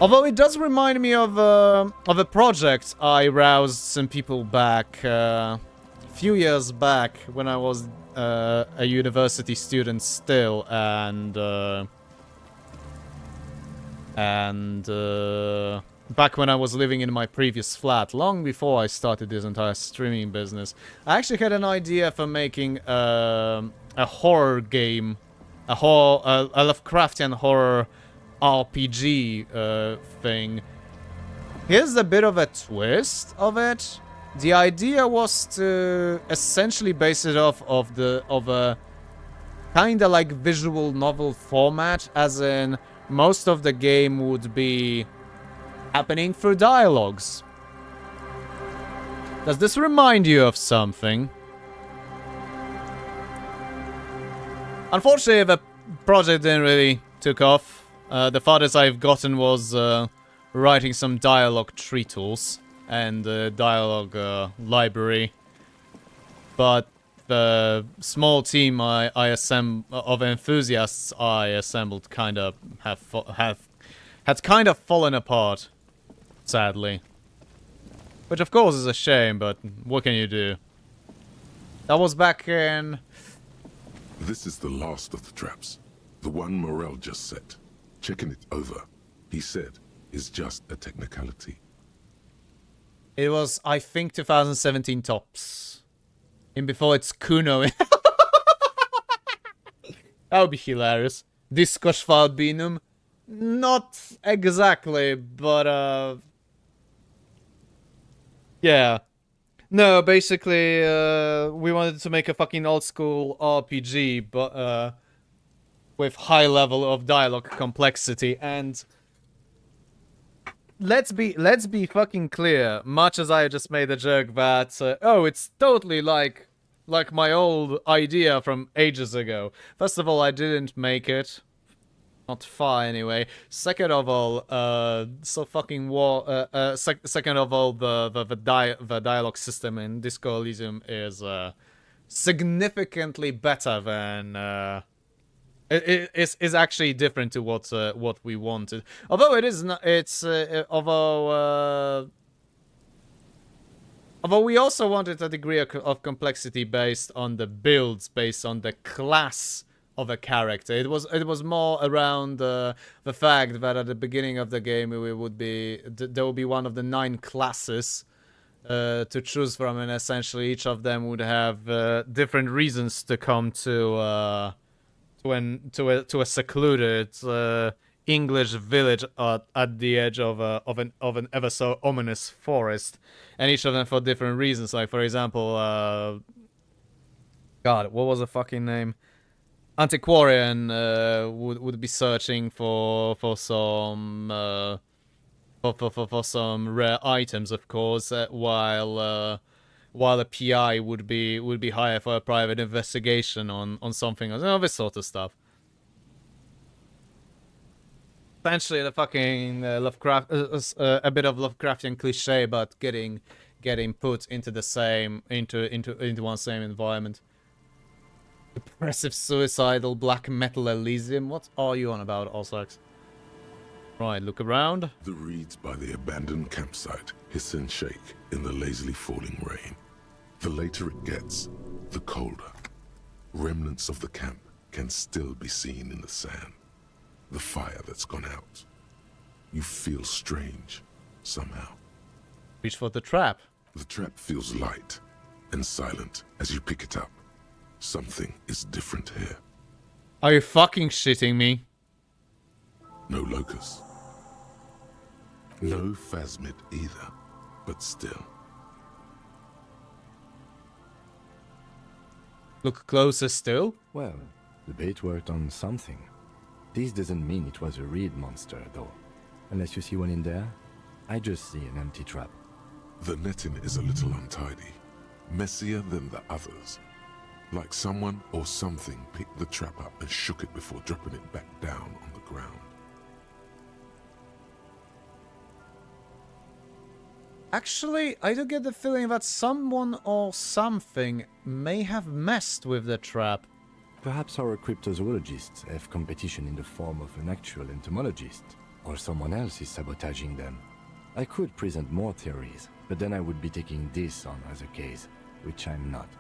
Although it does remind me of a project I roused some people back a few years back when I was a university student still, and back when I was living in my previous flat, long before I started this entire streaming business. I actually had an idea for making a horror game, a Lovecraftian horror RPG thing. Here's a bit of a twist of it. The idea was to essentially base it off of a kinda like visual novel format, as in most of the game would be happening through dialogues. Does this remind you of something? Unfortunately, the project didn't really took off. The farthest I've gotten was writing some dialogue tree tools and dialogue library. But the small team of enthusiasts I assembled kind of had kind of fallen apart, sadly. Which of course is a shame, but what can you do? That was back in... This is the last of the traps. The one Morel just set. Checking it over, he said, is just a technicality. It was, I think, 2017 tops. And before it's Kuno. That would be hilarious. Discos Falbinum. Not exactly, but yeah. No, basically, we wanted to make a fucking old school RPG, but with high level of dialogue complexity, and let's be fucking clear. Much as I just made a joke that oh, it's totally like my old idea from ages ago. First of all, I didn't make it. Not far, anyway. Second of all, second of all, the dialogue system in Disco Elysium is significantly better than. It is actually different to what we wanted. Although it is not. It's although we also wanted a degree of complexity based on the builds, based on the class of a character. It was more around the fact that at the beginning of the game there would be one of the 9 classes to choose from, and essentially each of them would have different reasons to come to a secluded English village at the edge of an ever so ominous forest, and each of them for different reasons. Like, for example, God, what was the fucking name? Antiquarian would be searching for some rare items, of course, while a PI would be hired for a private investigation on something, this sort of stuff. Essentially, the fucking Lovecraft, a bit of Lovecraftian cliche, but getting put into the same into one same environment. Depressive, suicidal, black metal Elysium. What are you on about, Ossax? Right, look around. The reeds by the abandoned campsite hiss and shake in the lazily falling rain. The later it gets, the colder. Remnants of the camp can still be seen in the sand. The fire that's gone out. You feel strange, somehow. Reach for the trap. The trap feels light and silent as you pick it up. Something is different here. Are you fucking shitting me? No locust. No phasmid either, but still. Look closer still. Well, the bait worked on something. This doesn't mean it was a reed monster, though. Unless you see one in there, I just see an empty trap. The netting is a little untidy, messier than the others. Like someone or something picked the trap up and shook it before dropping it back down on the ground. Actually, I do get the feeling that someone or something may have messed with the trap. Perhaps our cryptozoologists have competition in the form of an actual entomologist, or someone else is sabotaging them. I could present more theories, but then I would be taking this on as a case, which I'm not.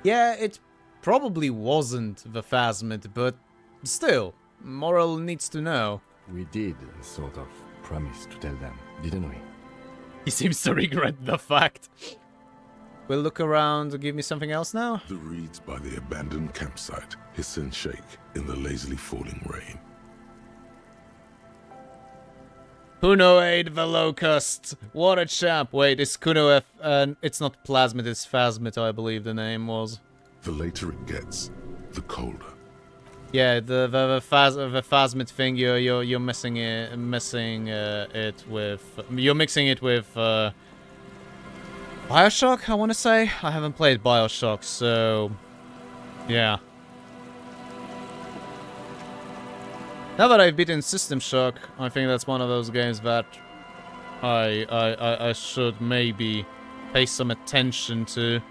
Yeah, it probably wasn't the Phasmid, but still, Moral needs to know. We did sort of promise to tell them, didn't we? He seems to regret the fact. We'll look around. Give me something else now. The reeds by the abandoned campsite hiss and shake in the lazily falling rain. Kunoaid the Locust. What a chap. Wait, it's Kunoaid. It's not Plasmid, it's Phasmid, I believe the name was. The later it gets, the colder. Yeah, the Phasmid thing. You're missing it with. You're mixing it with Bioshock. I want to say I haven't played Bioshock, so yeah. Now that I've beaten System Shock, I think that's one of those games that I should maybe pay some attention to.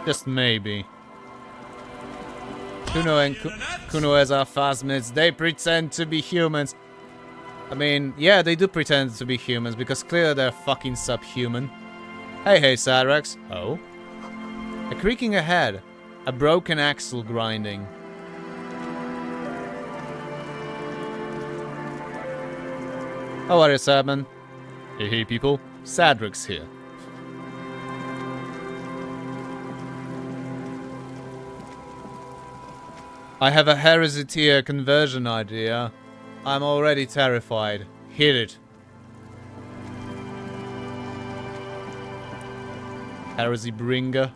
Just maybe. Kuno and Kunoes are Phasmids. They pretend to be humans. I mean, yeah, they do pretend to be humans because clearly they're fucking subhuman. Hey, Cyrax. Oh? A creaking ahead. A broken axle grinding. How are you, Sadman? Hey, people. Sadrix here. I have a heresy tier conversion idea. I'm already terrified. Hit it. Heresy bringer.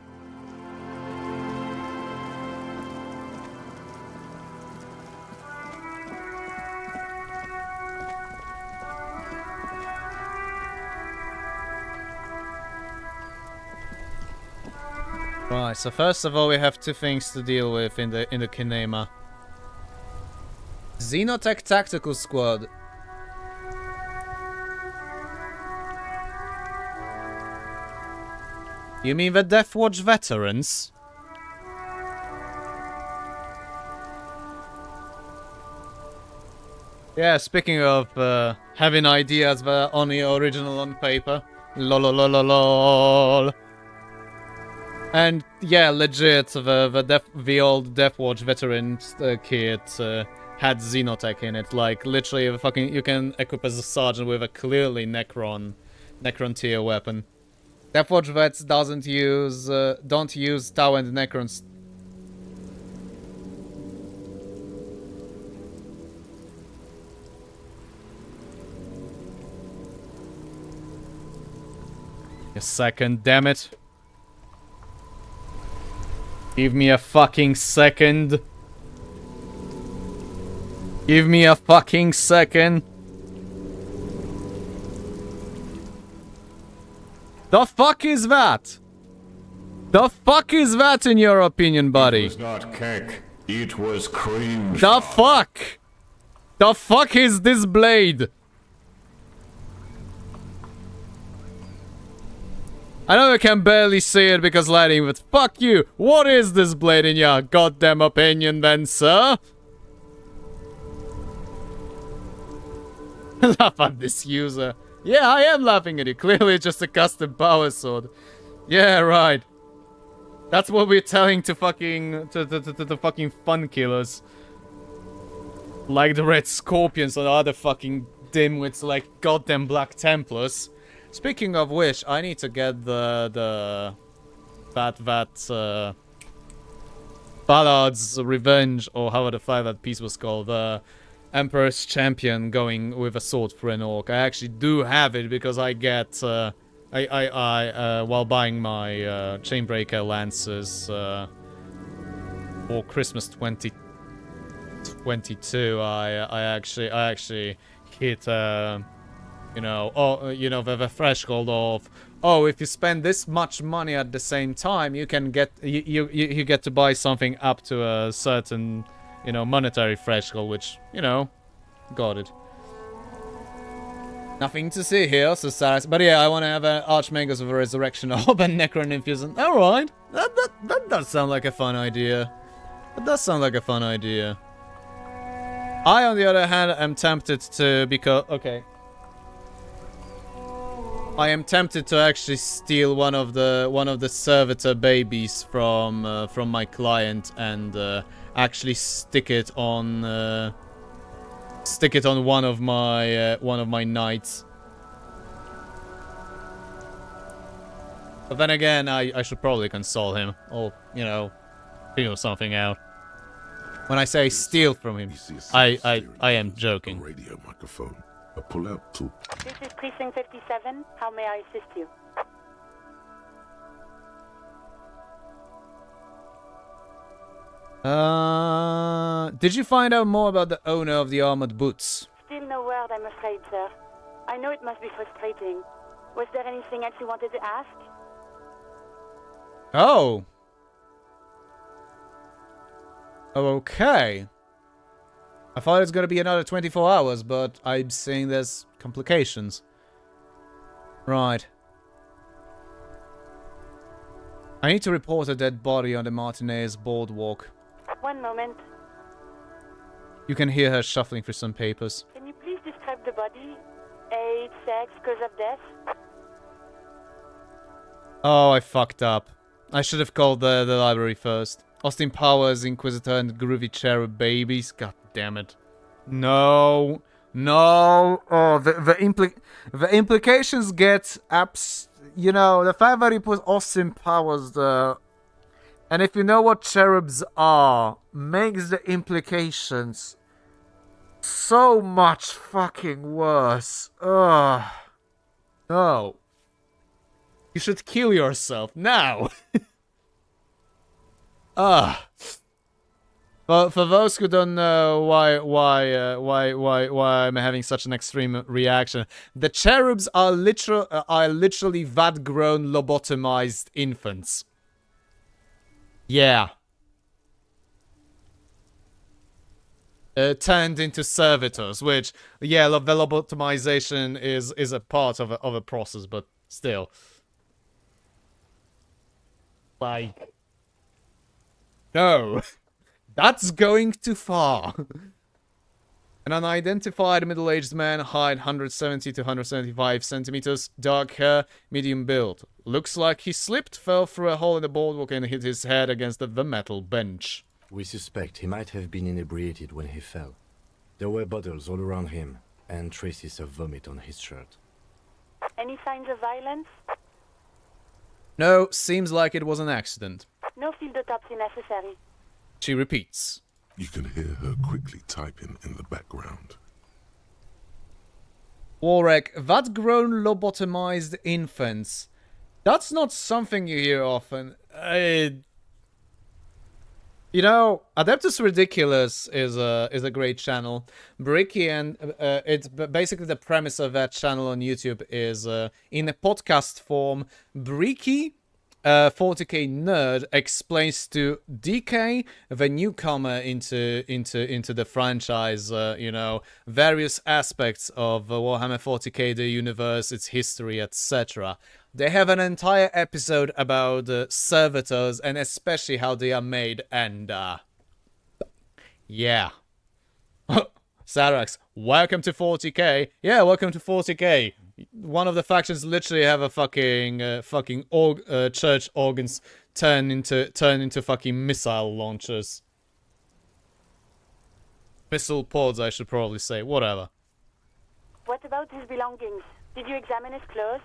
Right, so first of all we have two things to deal with in the kinema. Xenotech Tactical Squad. You mean the Deathwatch veterans? Yeah, speaking of having ideas that are only original on paper. Lol. And yeah, legit, the old Deathwatch veteran kit had Xenotech in it. Like literally, you can equip as a sergeant with a clearly Necron tier weapon. Deathwatch vets don't use Tau and Necrons. A second, damn it. Give me a fucking second. Give me a fucking second. The fuck is that? The fuck is that in your opinion, buddy? It was not cake. It was cream. The fuck? The fuck is this blade? I know I can barely see it because lighting, but fuck you! What is this blade in your goddamn opinion then, sir? Laugh at this user. Yeah, I am laughing at you. Clearly it's just a custom power sword. Yeah, right. That's what we're telling to fucking... to the fucking fun killers. Like the Red Scorpions or other fucking dimwits like goddamn Black Templars. Speaking of which, I need to get that Ballard's Revenge, or however the fuck that piece was called, Emperor's Champion going with a sword for an orc. I actually do have it because I get, while buying my Chainbreaker Lancers for Christmas 2022, I actually hit You know, or you know, the threshold of, oh, if you spend this much money at the same time, you can get you get to buy something up to a certain, you know, monetary threshold, which, you know, got it. Nothing to see here, so sad. But yeah, I want to have an Archmagos of a Resurrection Orb and Necroninfusion. Alright, that does sound like a fun idea. That does sound like a fun idea. I, on the other hand, am tempted to, because, okay. I am tempted to actually steal one of the servitor babies from my client and actually stick it on one of my knights. But then again, I should probably console him, or, you know, figure something out. When I say steal from him, You see a I steering am wheel, a joking. radio microphone, a pull-out tool. This is Precinct 57. How may I assist you? Did you find out more about the owner of the armored boots? Still no word, I'm afraid, sir. I know it must be frustrating. Was there anything else you wanted to ask? Oh. Okay. I thought it was gonna be another 24 hours, but I'm seeing there's complications. Right. I need to report a dead body on the Martinez boardwalk. One moment. You can hear her shuffling through some papers. Can you please describe the body? Age, sex, cause of death? Oh, I fucked up. I should have called the library first. Austin Powers, Inquisitor, and Groovy Cherub babies. God damn it. No. No. Oh, the implications get you know, the fact that he put Austin Powers there, and if you know what cherubs are, makes the implications so much fucking worse. Ugh. No. You should kill yourself now. Well, for those who don't know why I'm having such an extreme reaction, the cherubs are literally vat-grown lobotomized infants. Yeah. Turned into servitors, which, yeah, the lobotomization is a part of a process, but still. Like, no, that's going too far. An unidentified middle-aged man, height 170 to 175 centimeters, dark hair, medium build. Looks like he slipped, fell through a hole in the boardwalk and hit his head against the metal bench. We suspect he might have been inebriated when he fell. There were bottles all around him, and traces of vomit on his shirt. Any signs of violence? No, seems like it was an accident. No field autopsy necessary. She repeats. You can hear her quickly typing in the background. Warwick, vat-grown lobotomized infants. That's not something you hear often. You know, Adeptus Ridiculous is a great channel. Bricky, and it's basically the premise of that channel on YouTube is in a podcast form. Bricky, 40k nerd, explains to DK, the newcomer into the franchise, you know, various aspects of Warhammer 40k, the universe, its history, etc. They have an entire episode about servitors and especially how they are made, and yeah. Sarax, welcome to 40k. Yeah, welcome to 40k. One of the factions literally have a fucking church organs turn into fucking missile launchers. Missile pods, I should probably say. Whatever. What about his belongings? Did you examine his clothes?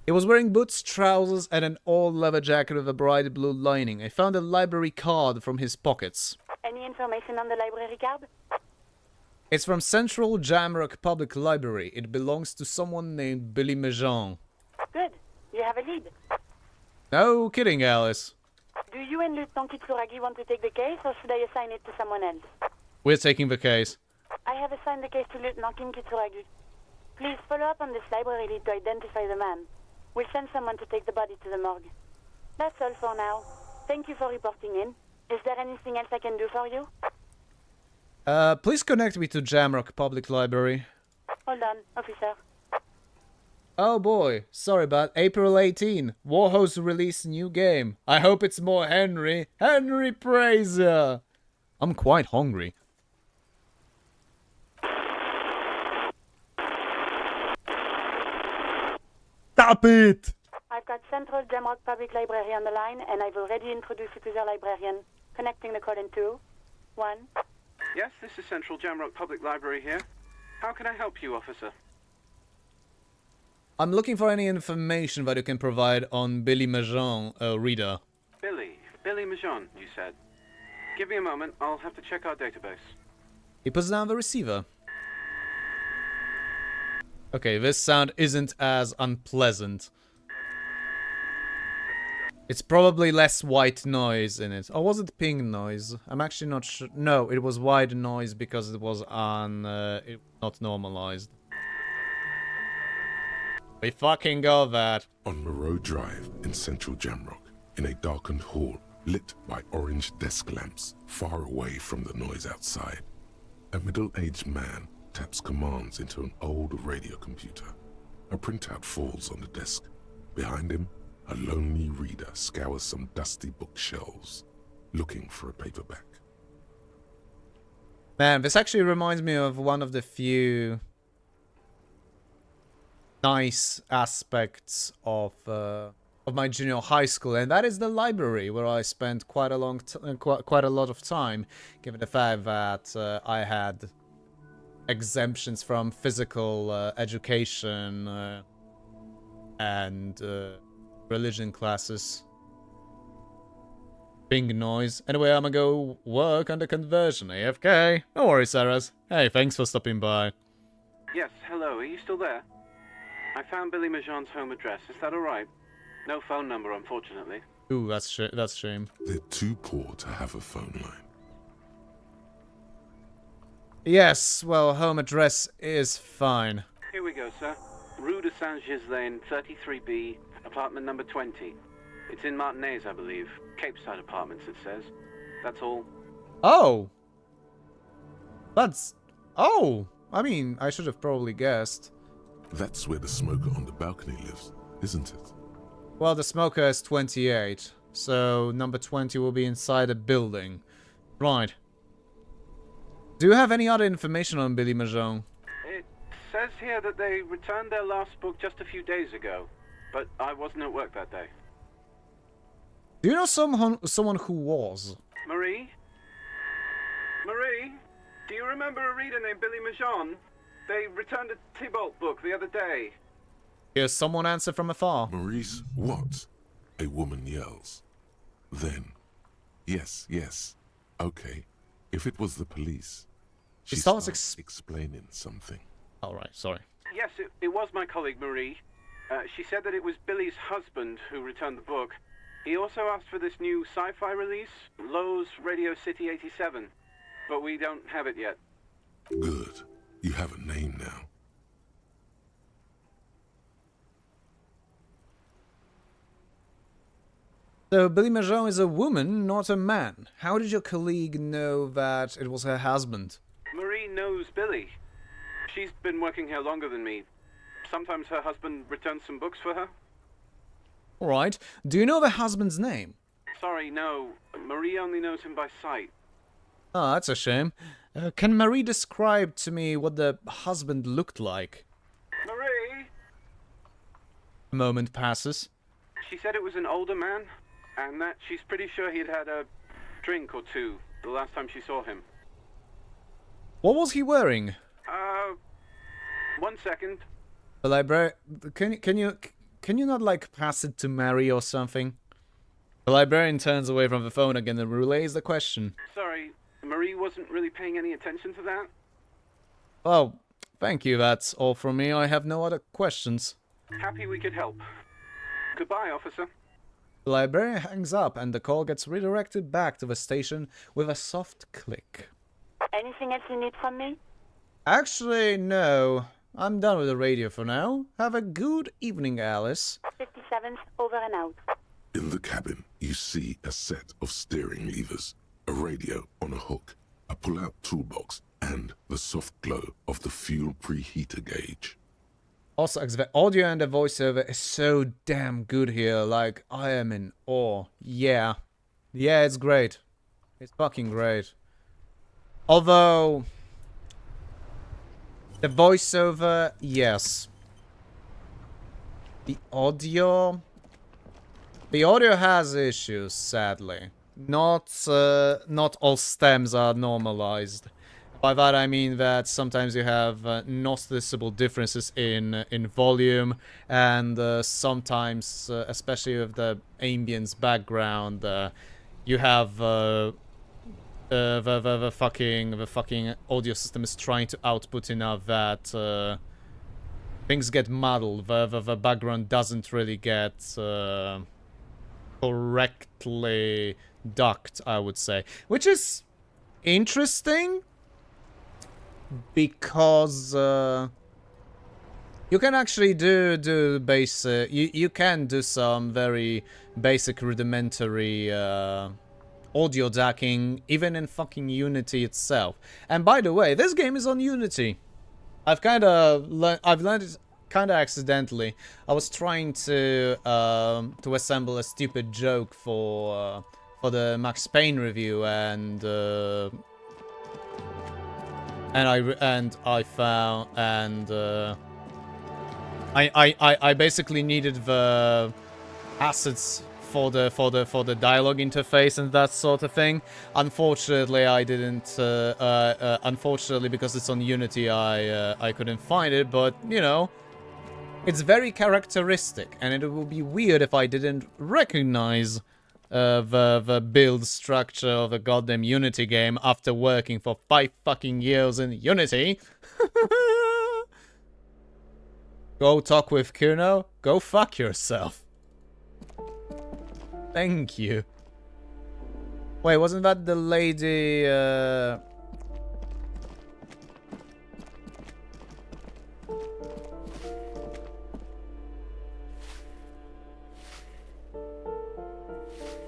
He was wearing boots, trousers, and an all-leather jacket with a bright blue lining. I found a library card from his pockets. Any information on the library card? It's from Central Jamrock Public Library. It belongs to someone named Billy Mejean. Good. You have a lead. No kidding, Alice. Do you and Lieutenant Kitsuragi want to take the case, or should I assign it to someone else? We're taking the case. I have assigned the case to Lieutenant Kim Kitsuragi. Please follow up on this library lead to identify the man. We'll send someone to take the body to the morgue. That's all for now. Thank you for reporting in. Is there anything else I can do for you? Please connect me to Jamrock Public Library. Hold on, officer. Oh boy, sorry about April 18. Warhorse released new game. I hope it's more Henry. Henry Praiser! I'm quite hungry. Stop it! I've got Central Jamrock Public Library on the line, and I've already introduced you to their librarian. Connecting the call in 2, 1. Yes, this is Central Jamrock Public Library here. How can I help you, officer? I'm looking for any information that you can provide on Billy Majon, reader. Billy Majon, you said. Give me a moment, I'll have to check our database. He puts down the receiver. Okay, this sound isn't as unpleasant. It's probably less white noise in it. Or was it pink noise? I'm actually not sure. No, it was white noise because it was not normalized. We fucking got that. On Moreau Drive in central Jamrock, in a darkened hall lit by orange desk lamps far away from the noise outside, a middle-aged man taps commands into an old radio computer. A printout falls on the desk. Behind him, a lonely reader scours some dusty bookshelves, looking for a paperback. Man, this actually reminds me of one of the few nice aspects of my junior high school, and that is the library, where I spent quite a lot of time, given the fact that I had exemptions from physical education and religion classes. Ping noise. Anyway, I'm gonna go work on the conversion, AFK. No worries, Sarahs. Hey, thanks for stopping by. Yes, hello, are you still there? I found Billy Majon's home address, is that alright? No phone number, unfortunately. Ooh, that's shame. They're too poor to have a phone line. Yes, well, home address is fine. Here we go, sir. Rue de Saint-Ghislain, 33B, apartment number 20. It's in Martinez, I believe. Capeside Apartments, it says. That's all. Oh! Oh! I mean, I should have probably guessed. That's where the smoker on the balcony lives, isn't it? Well, the smoker is 28, so number 20 will be inside a building. Right. Do you have any other information on Billy Majon? It says here that they returned their last book just a few days ago, but I wasn't at work that day. Do you know someone who was? Marie? Marie? Do you remember a reader named Billy Majon? They returned a Tybalt book the other day. Here's someone answer from afar. Maurice, what? A woman yells. Then, yes, okay. If it was the police, she starts explaining something. Alright, sorry. Yes, it was my colleague Marie. She said that it was Billy's husband who returned the book. He also asked for this new sci-fi release, Lowe's Radio City 87, but we don't have it yet. Good. You have a name now. So, Billy Majon is a woman, not a man. How did your colleague know that it was her husband? Marie knows Billy. She's been working here longer than me. Sometimes her husband returns some books for her. Alright. Do you know the husband's name? Sorry, no. Marie only knows him by sight. Oh, that's a shame. Can Marie describe to me what the husband looked like? Marie? A moment passes. She said it was an older man, and that she's pretty sure he'd had a drink or two the last time she saw him. What was he wearing? 1 second. The library. Can you not like pass it to Mary or something? The librarian turns away from the phone again and relays the question. Sorry, Marie wasn't really paying any attention to that. Oh, thank you. That's all from me. I have no other questions. Happy we could help. Goodbye, officer. The librarian hangs up and the call gets redirected back to the station with a soft click. Anything else you need from me? Actually, no. I'm done with the radio for now. Have a good evening, Alice. 57th, over and out. In the cabin, you see a set of steering levers, a radio on a hook, a pull-out toolbox, and the soft glow of the fuel preheater gauge. Also, the audio and the voiceover is so damn good here. Like, I am in awe. Yeah. Yeah, it's great. It's fucking great. Although, the voiceover, yes. The audio has issues, sadly. Not all stems are normalized. By that I mean that sometimes you have noticeable differences in volume, and sometimes, especially with the ambience background, you have the fucking audio system is trying to output enough that things get muddled. The background doesn't really get correctly ducked, I would say, which is interesting. Because you can actually do basic. You can do some very basic rudimentary audio ducking even in fucking Unity itself. And by the way, this game is on Unity. I've learned it kind of accidentally. I was trying to assemble a stupid joke for the Max Payne review, and I found, and I basically needed the assets for the dialogue interface and that sort of thing. Unfortunately, I didn't. Unfortunately, because it's on Unity, I couldn't find it. But you know, it's very characteristic, and it would be weird if I didn't recognize the build structure of a goddamn Unity game after working for 5 fucking years in Unity. Go talk with Kuno? Go fuck yourself. Thank you. Wait, wasn't that the lady,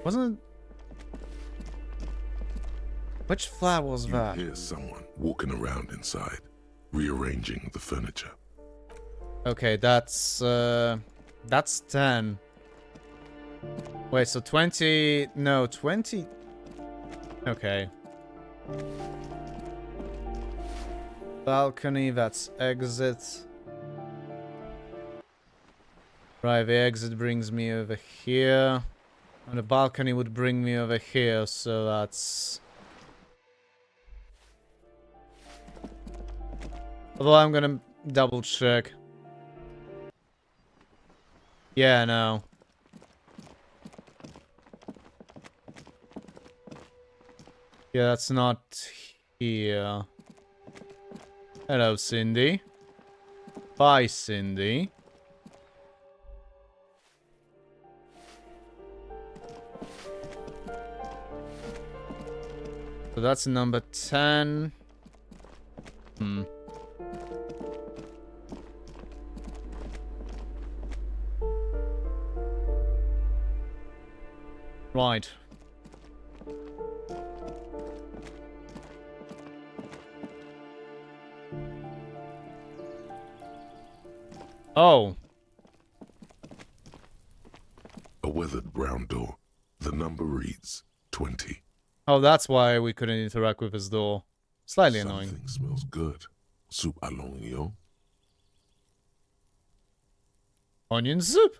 Wasn't... Which flat was that? You hear someone walking around inside, rearranging the furniture. Okay, that's 10. Wait, so 20... No, 20... Okay. Balcony, that's exit. Right, the exit brings me over here. And the balcony would bring me over here, so that's... Although I'm gonna double check. Yeah, no. Yeah, that's not here. Hello, Cindy. Bye, Cindy. So that's number 10. Right. Oh. A weathered brown door. The number reads 20. Oh, that's why we couldn't interact with his door. Slightly annoying. Something smells good. Soup à l'oignon. Onion soup?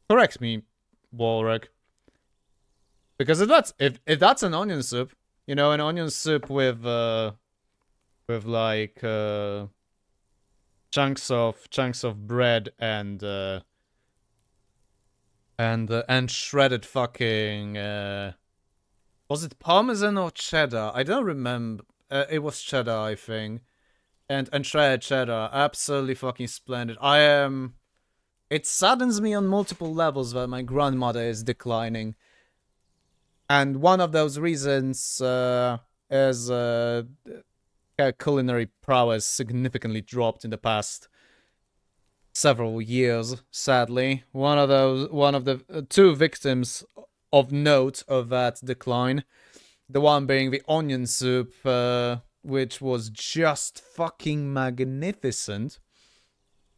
Correct me, Walrek. Because if that's an onion soup, you know, an onion soup with like chunks of bread and shredded fucking was it Parmesan or cheddar? I don't remember. It was cheddar, I think. And shredded cheddar. Absolutely fucking splendid. It saddens me on multiple levels that my grandmother is declining. And one of those reasons is her culinary prowess significantly dropped in the past several years, sadly. One of the two victims of note of that decline. The one being the onion soup, which was just fucking magnificent.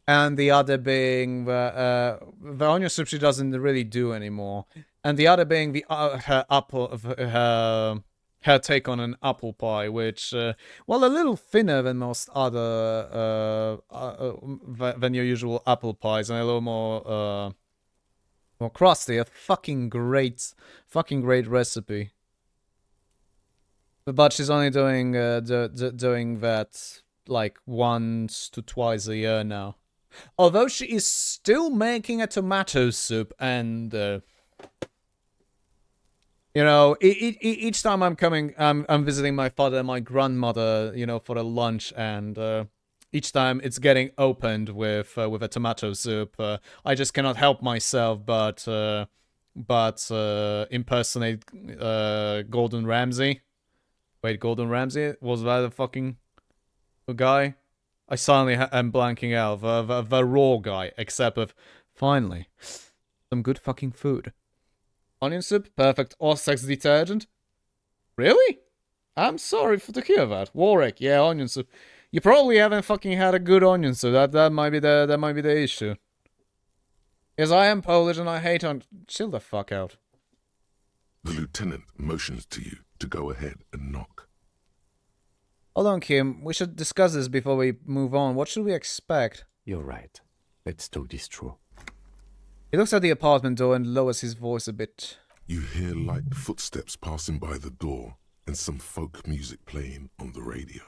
And the other being the onion soup she doesn't really do anymore. And the other being the her take on an apple pie, which, well, a little thinner than most other, than your usual apple pies, and a little more crusty. A fucking great recipe. But she's only doing doing that like once to twice a year now. Although she is still making a tomato soup, and you know, each time I'm visiting my father and my grandmother, you know, for a lunch, and each time it's getting opened with a tomato soup, I just cannot help myself but impersonate Gordon Ramsay. Wait, Gordon Ramsay? Was that the fucking guy? I suddenly am blanking out. The raw guy, except with, finally, some good fucking food. Onion soup, perfect. Or sex detergent? Really? I'm sorry to hear that. Warwick, yeah, onion soup. You probably haven't fucking had a good onion soup. That might be the issue. Yes, I am Polish and I hate chill the fuck out. The lieutenant motions to you to go ahead and knock. Hold on, Kim. We should discuss this before we move on. What should we expect? You're right. Let's talk this through. He looks at the apartment door and lowers his voice a bit. You hear light footsteps passing by the door and some folk music playing on the radio.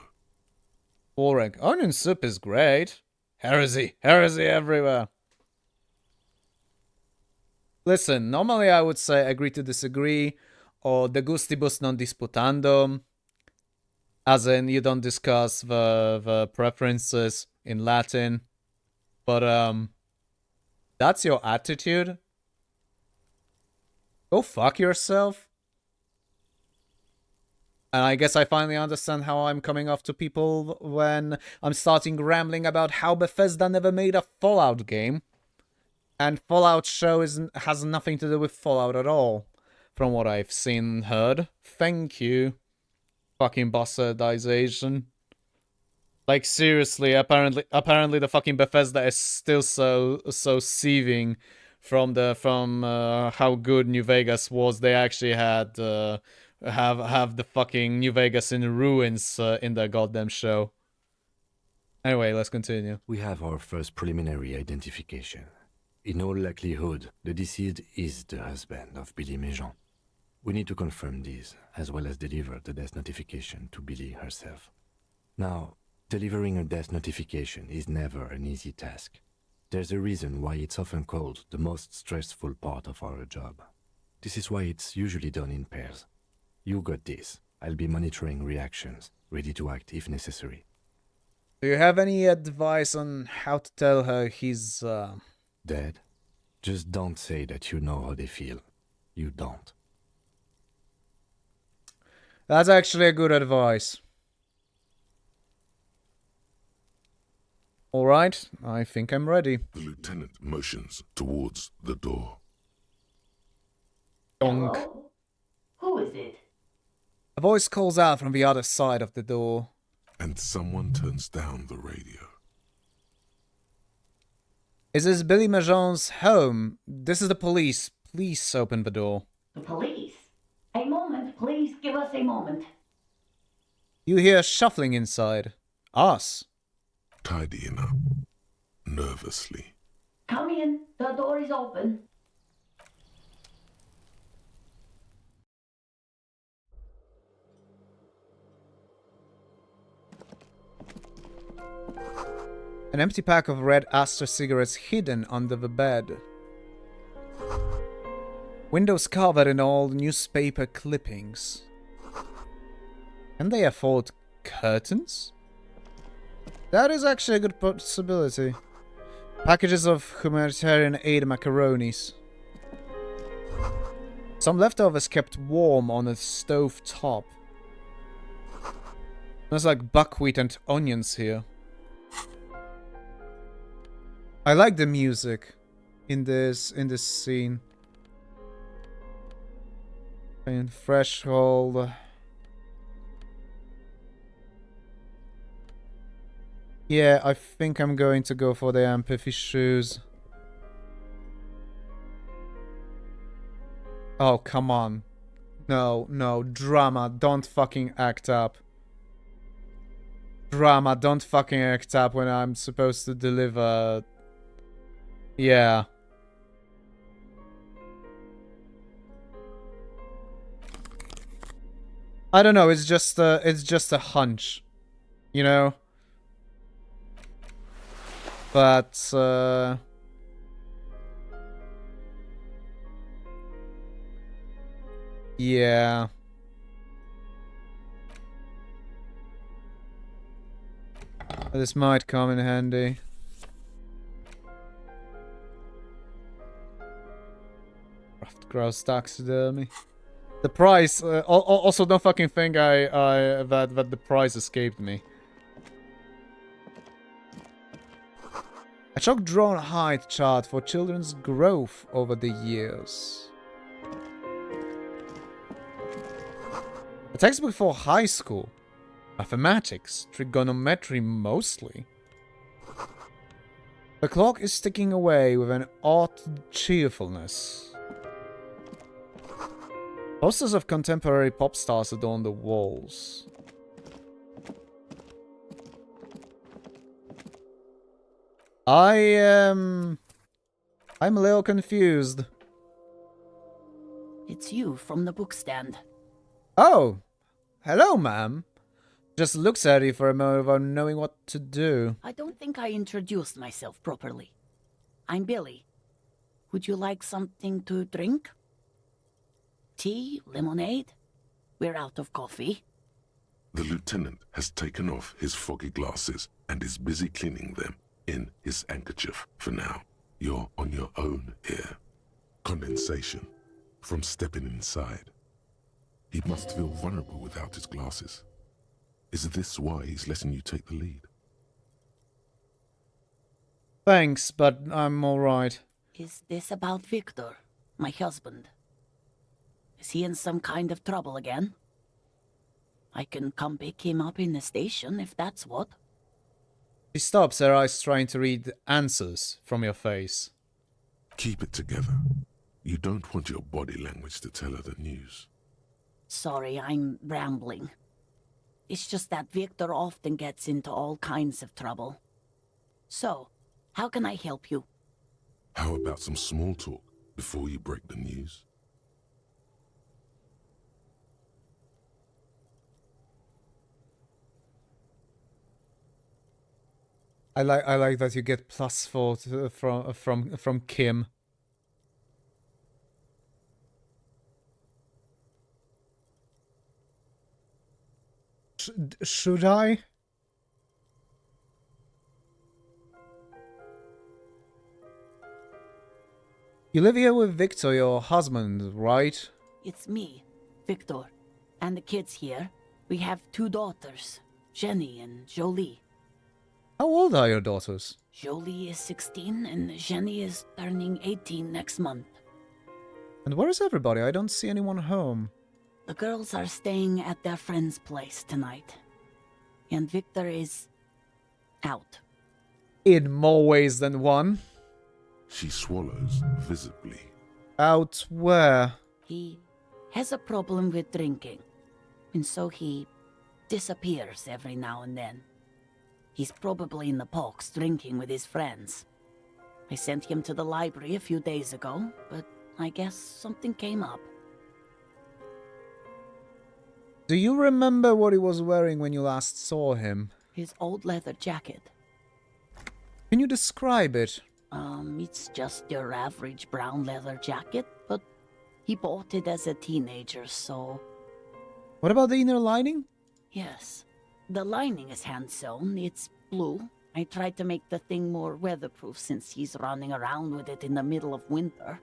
Warwick, onion soup is great. Heresy everywhere. Listen, normally I would say agree to disagree, or de gustibus non disputandum, as in you don't discuss the preferences in Latin, but that's your attitude? Go fuck yourself. And I guess I finally understand how I'm coming off to people when I'm starting rambling about how Bethesda never made a Fallout game. And Fallout show has nothing to do with Fallout at all, from what I've seen and heard. Thank you, fucking bastardization. Like, seriously, apparently the fucking Bethesda is still so seething from how good New Vegas was. They actually had have the fucking New Vegas in ruins in their goddamn show. Anyway, let's continue. We have our first preliminary identification. In all likelihood, the deceased is the husband of Billy Méjean. We need to confirm this, as well as deliver the death notification to Billy herself. Now, delivering a death notification is never an easy task. There's a reason why it's often called the most stressful part of our job. This is why it's usually done in pairs. You got this. I'll be monitoring reactions, ready to act if necessary. Do you have any advice on how to tell her he's, Dead? Just don't say that you know how they feel. You don't. That's actually a good advice. Alright, I think I'm ready. The lieutenant motions towards the door. Donk. Hello? Who is it? A voice calls out from the other side of the door. And someone turns down the radio. Is this Billy Méjean's home? This is the police. Please open the door. The police? A moment, please. Give us a moment. You hear shuffling inside. Us. Tidying up. Nervously. Come in. The door is open. An empty pack of red Astor cigarettes hidden under the bed. Windows covered in old newspaper clippings. Can they afford curtains? That is actually a good possibility. Packages of humanitarian aid macaronis. Some leftovers kept warm on a stove top. There's like buckwheat and onions here. I like the music in this scene. And threshold. Yeah, I think I'm going to go for the empathy shoes. Oh, come on. No, no, drama, don't fucking act up. Drama, don't fucking act up when I'm supposed to deliver. Yeah. I don't know, it's just a hunch. You know? But, yeah. This might come in handy. Ruffed grouse taxidermy. The price, also don't fucking think that the price escaped me. A chalk-drawn height chart for children's growth over the years. A textbook for high school. Mathematics, trigonometry mostly. The clock is ticking away with an odd cheerfulness. Posters of contemporary pop stars adorn the walls. I'm a little confused. It's you from the bookstand. Oh, hello, ma'am. Just looks at you for a moment without knowing what to do. I don't think I introduced myself properly. I'm Billy. Would you like something to drink? Tea? Lemonade? We're out of coffee. The lieutenant has taken off his foggy glasses and is busy cleaning them in his handkerchief for now. You're on your own here. Condensation from stepping inside. He must feel vulnerable without his glasses. Is this why he's letting you take the lead? Thanks, but I'm alright. Is this about Victor, my husband? Is he in some kind of trouble again? I can come pick him up in the station if that's what. She stops, her eyes trying to read answers from your face. Keep it together. You don't want your body language to tell her the news. Sorry, I'm rambling. It's just that Victor often gets into all kinds of trouble. So, how can I help you? How about some small talk before you break the news? I like that you get +4 from Kim. Should I? You live here with Victor, your husband, right? It's me, Victor, and the kids here. We have 2 daughters, Jenny and Jolie. How old are your daughters? Jolie is 16 and Jenny is turning 18 next month. And where is everybody? I don't see anyone home. The girls are staying at their friend's place tonight. And Victor is out. In more ways than one. She swallows visibly. Out where? He has a problem with drinking. And so he disappears every now and then. He's probably in the parks drinking with his friends. I sent him to the library a few days ago, but I guess something came up. Do you remember what he was wearing when you last saw him? His old leather jacket. Can you describe it? It's just your average brown leather jacket, but he bought it as a teenager, so... What about the inner lining? Yes. The lining is hand-sewn. It's blue. I tried to make the thing more weatherproof since he's running around with it in the middle of winter.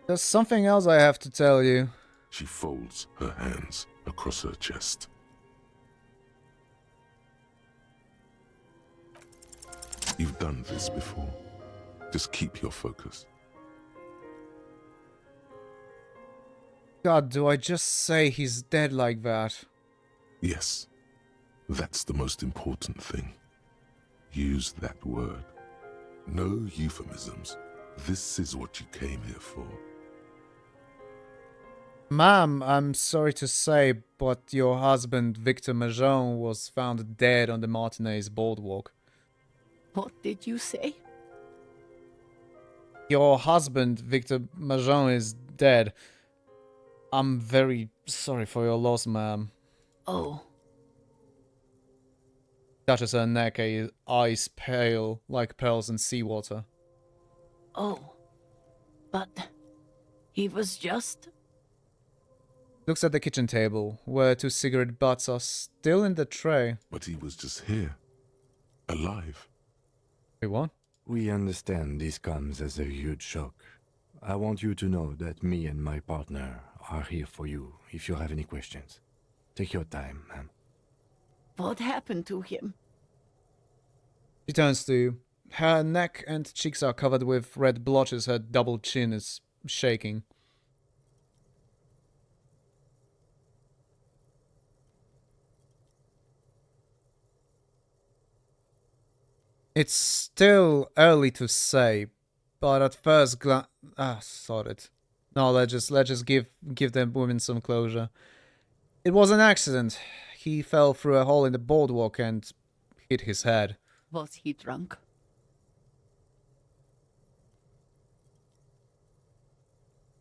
There's something else I have to tell you. She folds her hands across her chest. You've done this before. Just keep your focus. God, do I just say he's dead like that? Yes, that's the most important thing. Use that word. No euphemisms. This is what you came here for. Ma'am, I'm sorry to say, but your husband, Victor Majon, was found dead on the Martinez boardwalk. What did you say? Your husband, Victor Majon, is dead. I'm very sorry for your loss, ma'am. Oh, Touches her neck, eyes pale like pearls in seawater. oh. But he was just... Looks at the kitchen table, where 2 cigarette butts are still in the tray. But he was just here. Alive. Wait, what? We understand this comes as a huge shock. I want you to know that me and my partner are here for you if you have any questions. Take your time, ma'am. What happened to him? She turns to you. Her neck and cheeks are covered with red blotches, her double chin is shaking. It's still early to say, but at first sod it. No, let's just give the women some closure. It was an accident. He fell through a hole in the boardwalk and hit his head. Was he drunk?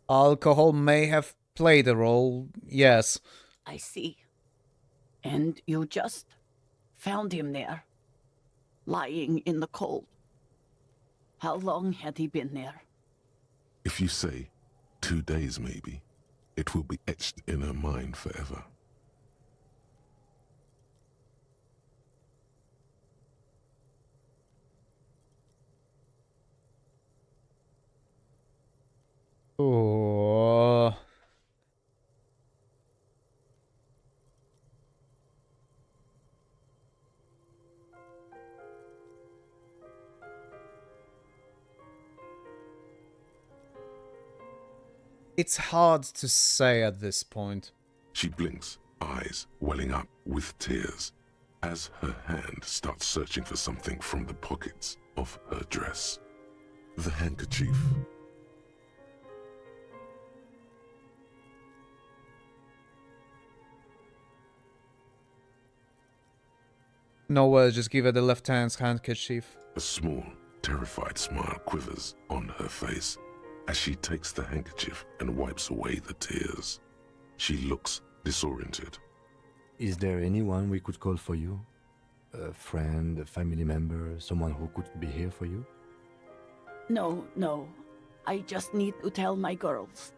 Alcohol may have played a role, yes. I see. And you just found him there, lying in the cold. How long had he been there? If you say 2 days maybe, it will be etched in her mind forever. Oh. It's hard to say at this point. She blinks, eyes welling up with tears, as her hand starts searching for something from the pockets of her dress. The handkerchief. No words, just give her the left hand's handkerchief. A small, terrified smile quivers on her face as she takes the handkerchief and wipes away the tears. She looks disoriented. Is there anyone we could call for you? A friend, a family member, someone who could be here for you? No. I just need to tell my girls.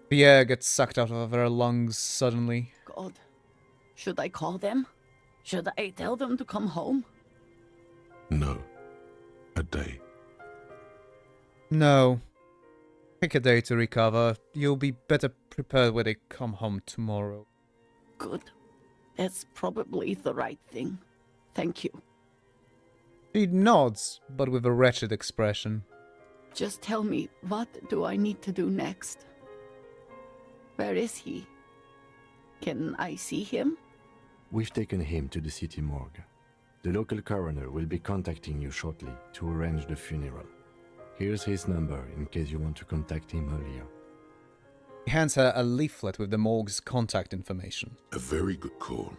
The air gets sucked out of her lungs suddenly. God. Should I call them? Should I tell them to come home? No. A day. No. Take a day to recover. You'll be better prepared when they come home tomorrow. Good. That's probably the right thing. Thank you. She nods, but with a wretched expression. Just tell me, what do I need to do next? Where is he? Can I see him? We've taken him to the city morgue. The local coroner will be contacting you shortly to arrange the funeral. Here's his number in case you want to contact him earlier. He hands her a leaflet with the morgue's contact information. A very good call.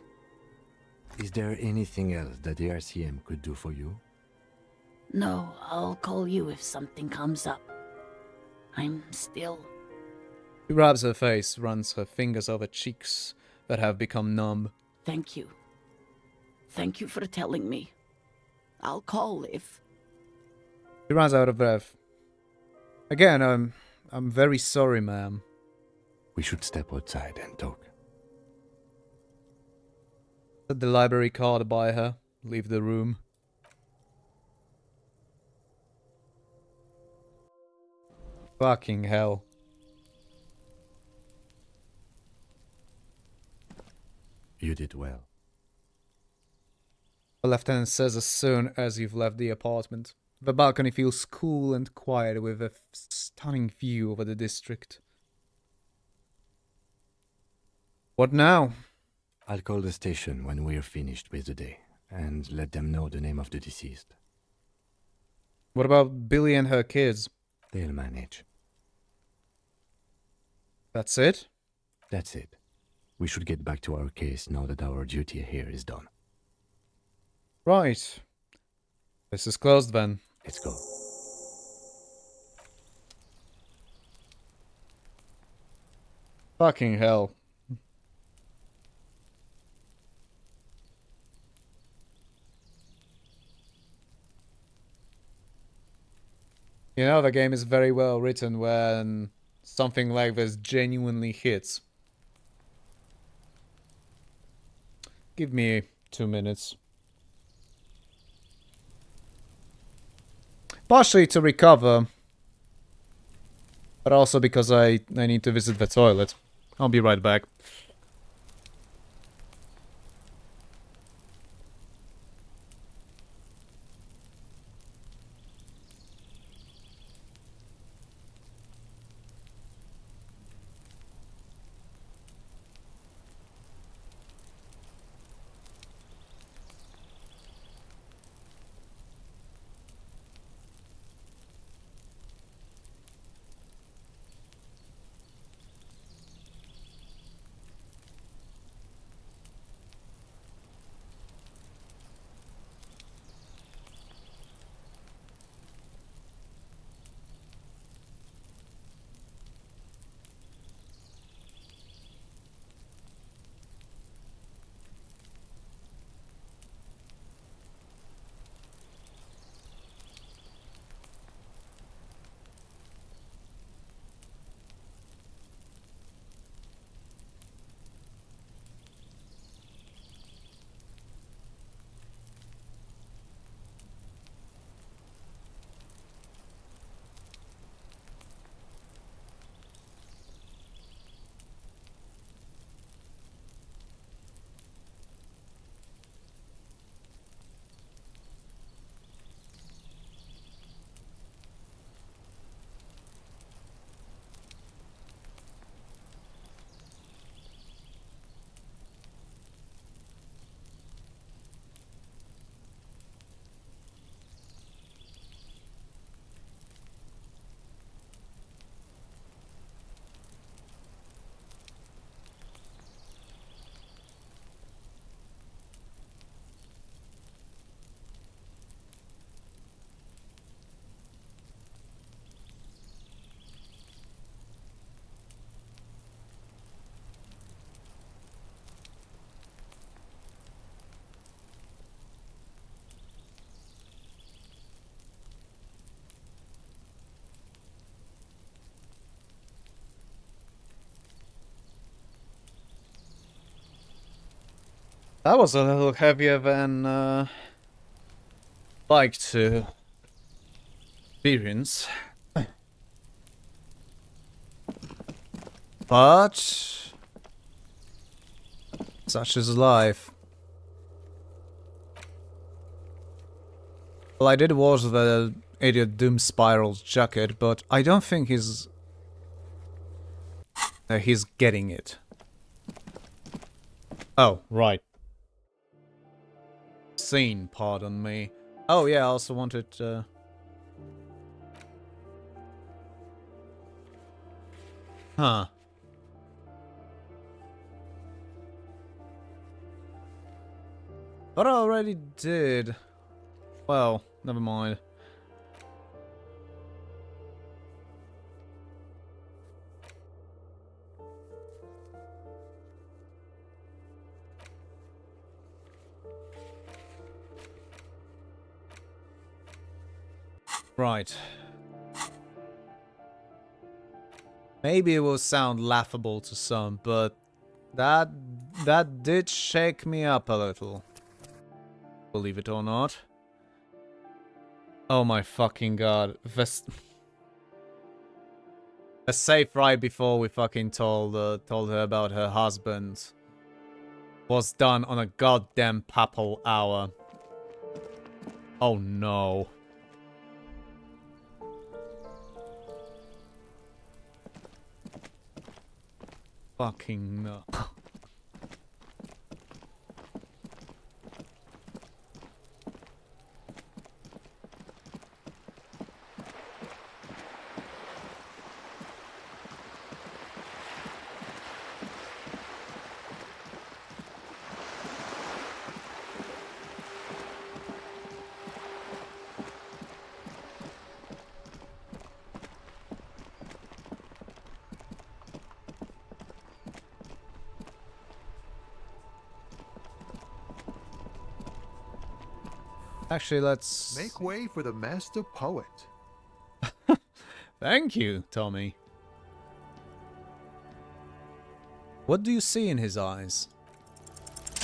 Is there anything else that the RCM could do for you? No, I'll call you if something comes up. I'm still... She rubs her face, runs her fingers over cheeks that have become numb. Thank you. Thank you for telling me. I'll call if... She runs out of breath. Again, I'm very sorry, ma'am. We should step outside and talk. Set the library card by her. Leave the room. Fucking hell. You did well. The lieutenant says as soon as you've left the apartment. The balcony feels cool and quiet with a stunning view over the district. What now? I'll call the station when we're finished with the day, and let them know the name of the deceased. What about Billy and her kids? They'll manage. That's it? That's it. We should get back to our case now that our duty here is done. Right. This is closed then. Let's go. Fucking hell. You know, the game is very well written when something like this genuinely hits. Give me 2 minutes. Partially to recover, but also because I need to visit the toilet. I'll be right back. That was a little heavier than like to experience. But such is life. Well, I did watch the Idiot Doom Spiral's jacket, but I don't think he's getting it. Oh, right. Scene, pardon me. Oh yeah, I also wanted Huh. But I already did. Well, never mind. Right. Maybe it will sound laughable to some, but that did shake me up a little. Believe it or not. Oh my fucking god. A safe right before we fucking told her about her husband. was done on a goddamn papal hour. Oh no. Fucking no. Actually, let's... Make way for the master poet. Thank you, Tommy. What do you see in his eyes?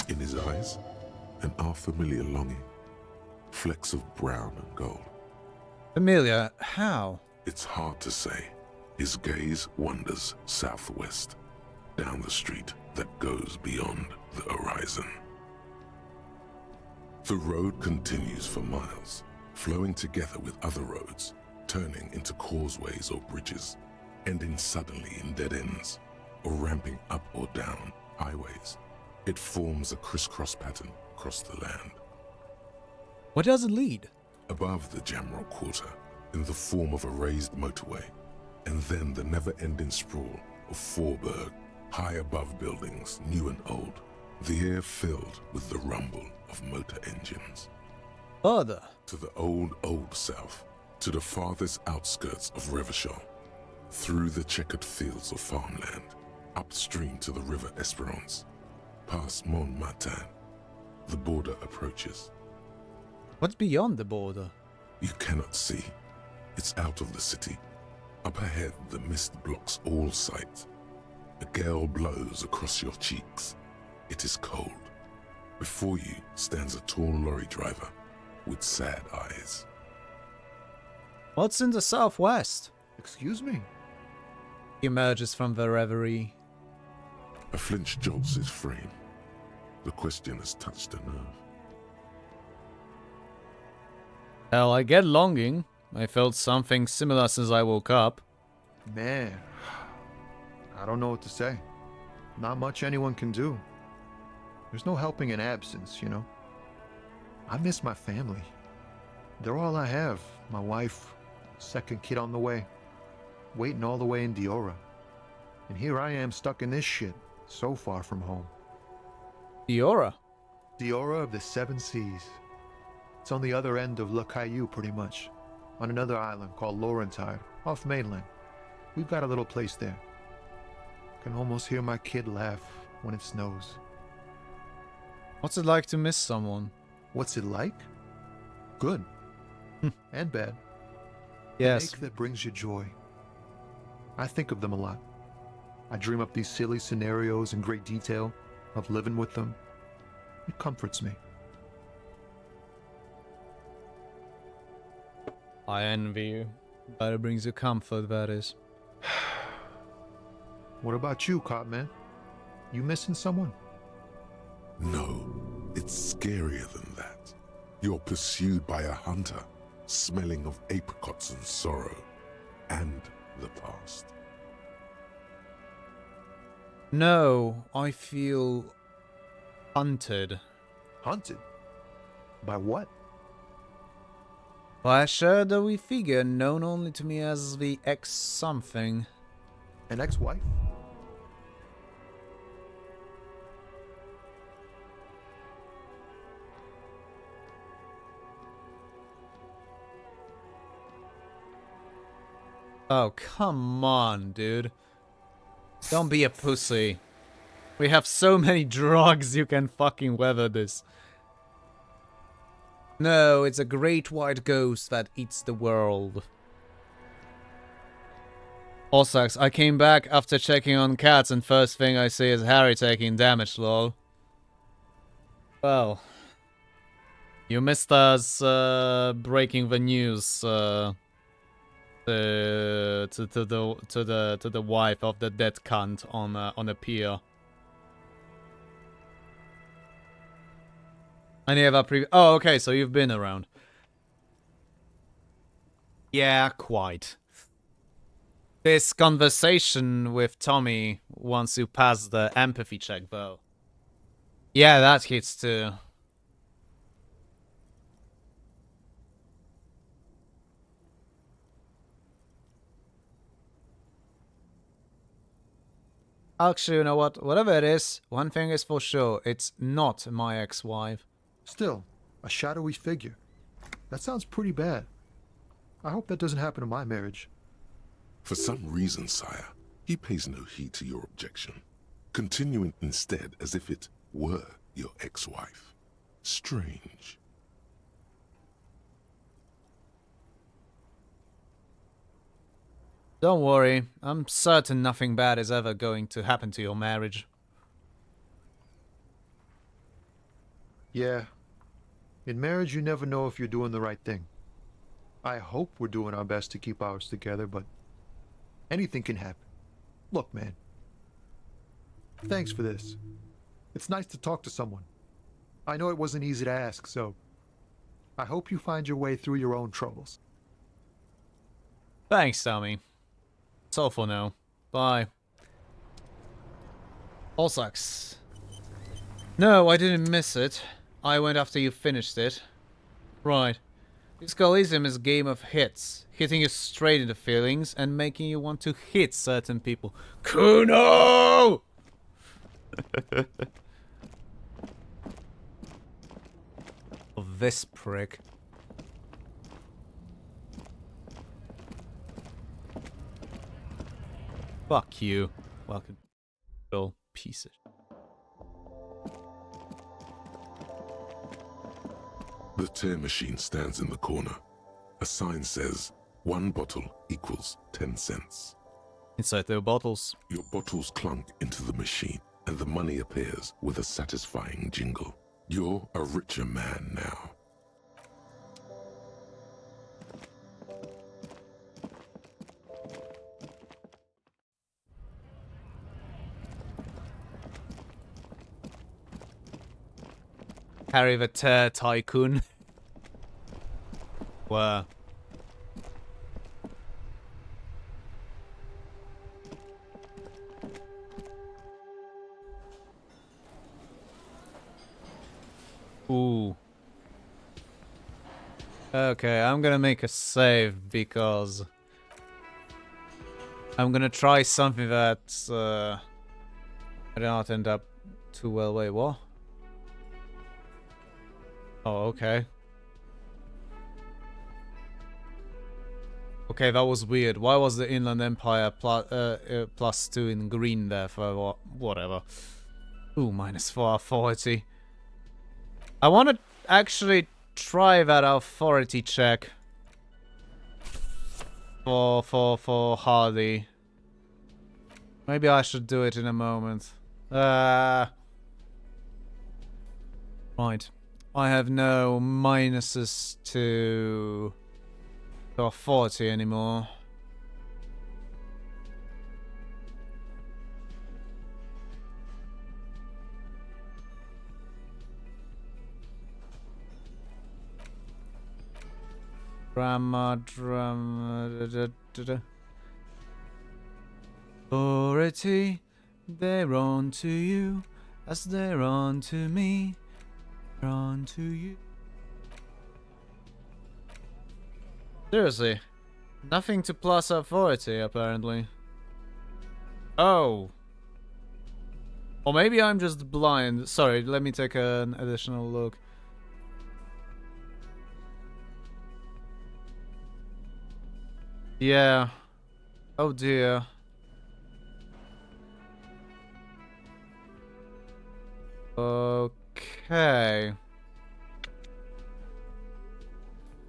In his eyes, an unfamiliar longing. Flecks of brown and gold. Familiar? How? It's hard to say. His gaze wanders southwest, down the street that goes beyond the horizon. The road continues for miles, flowing together with other roads, turning into causeways or bridges, ending suddenly in dead ends, or ramping up or down highways. It forms a crisscross pattern across the land. Where does it lead? Above the Jamrock Quarter, in the form of a raised motorway, and then the never-ending sprawl of Forburg, high above buildings, new and old, the air filled with the rumble of motor engines. Further. To the old south, to the farthest outskirts of Revachol, through the checkered fields of farmland, upstream to the river Esperance, past Montmartin, the border approaches. What's beyond the border? You cannot see. It's out of the city. Up ahead, the mist blocks all sight. A gale blows across your cheeks. It is cold. Before you stands a tall lorry driver with sad eyes. What's in the southwest? Excuse me? He emerges from the reverie. A flinch jolts his frame. The question has touched a nerve. Hell, I get longing. I felt something similar since I woke up. Man, I don't know what to say. Not much anyone can do. There's no helping in absence, you know. I miss my family. They're all I have. My wife, second kid on the way, waiting all the way in Diora. And here I am stuck in this shit, so far from home. Diora? Diora of the Seven Seas. It's on the other end of Le Caillou, pretty much. On another island called Laurentide, off mainland. We've got a little place there. Can almost hear my kid laugh when it snows. What's it like to miss someone? What's it like? Good. And bad. Yes. An ache that brings you joy. I think of them a lot. I dream up these silly scenarios in great detail of living with them. It comforts me. I envy you. But it brings you comfort, that is. What about you, Copman? You missing someone? No, it's scarier than that. You're pursued by a hunter, smelling of apricots and sorrow, and the past. No, I feel hunted. Hunted? By what? By a shadowy figure known only to me as the ex-something. An ex-wife? Oh, come on, dude. Don't be a pussy. We have so many drugs you can fucking weather this. No, it's a great white ghost that eats the world. Osax, I came back after checking on cats and first thing I see is Harry taking damage, lol. Well. You missed us breaking the news to the wife of the dead cunt on a pier. Any of our previous... Oh, okay, so you've been around. Yeah, quite. This conversation with Tommy once you pass the empathy check, though. Yeah, that hits too. Actually, you know what? Whatever it is, one thing is for sure. It's not my ex-wife. Still, a shadowy figure. That sounds pretty bad. I hope that doesn't happen to my marriage. For some reason, sire, he pays no heed to your objection, continuing instead as if it were your ex-wife. Strange. Don't worry, I'm certain nothing bad is ever going to happen to your marriage. Yeah. In marriage, you never know if you're doing the right thing. I hope we're doing our best to keep ours together, but anything can happen. Look, man. Thanks for this. It's nice to talk to someone. I know it wasn't easy to ask, so I hope you find your way through your own troubles. Thanks, Tommy. That's all for now. Bye. All sucks. No, I didn't miss it. I went after you finished it. Right. Disco Elysium is a game of hits. Hitting you straight into feelings and making you want to hit certain people. Kuno! Of this prick. Fuck you. Welcome. Little piece of... The tear machine stands in the corner. A sign says, 1 bottle equals 10 cents. Inside their bottles. Your bottles clunk into the machine, and the money appears with a satisfying jingle. You're a richer man now. Harry the Tear Tycoon. Where? Ooh. Okay, I'm gonna make a save because I'm gonna try something that I did not end up too well. Wait, what? Oh, okay. Okay, that was weird. Why was the Inland Empire +2 in green there for whatever? Ooh, -4 authority. I want to actually try that authority check for Hardy. Maybe I should do it in a moment. Right. I have no minuses to authority anymore. Drama. Authority, they're on to you as they're on to me. On to you. Seriously, nothing to plus authority apparently. Oh. Or maybe I'm just blind. Sorry, let me take an additional look. Yeah. Oh dear. Okay.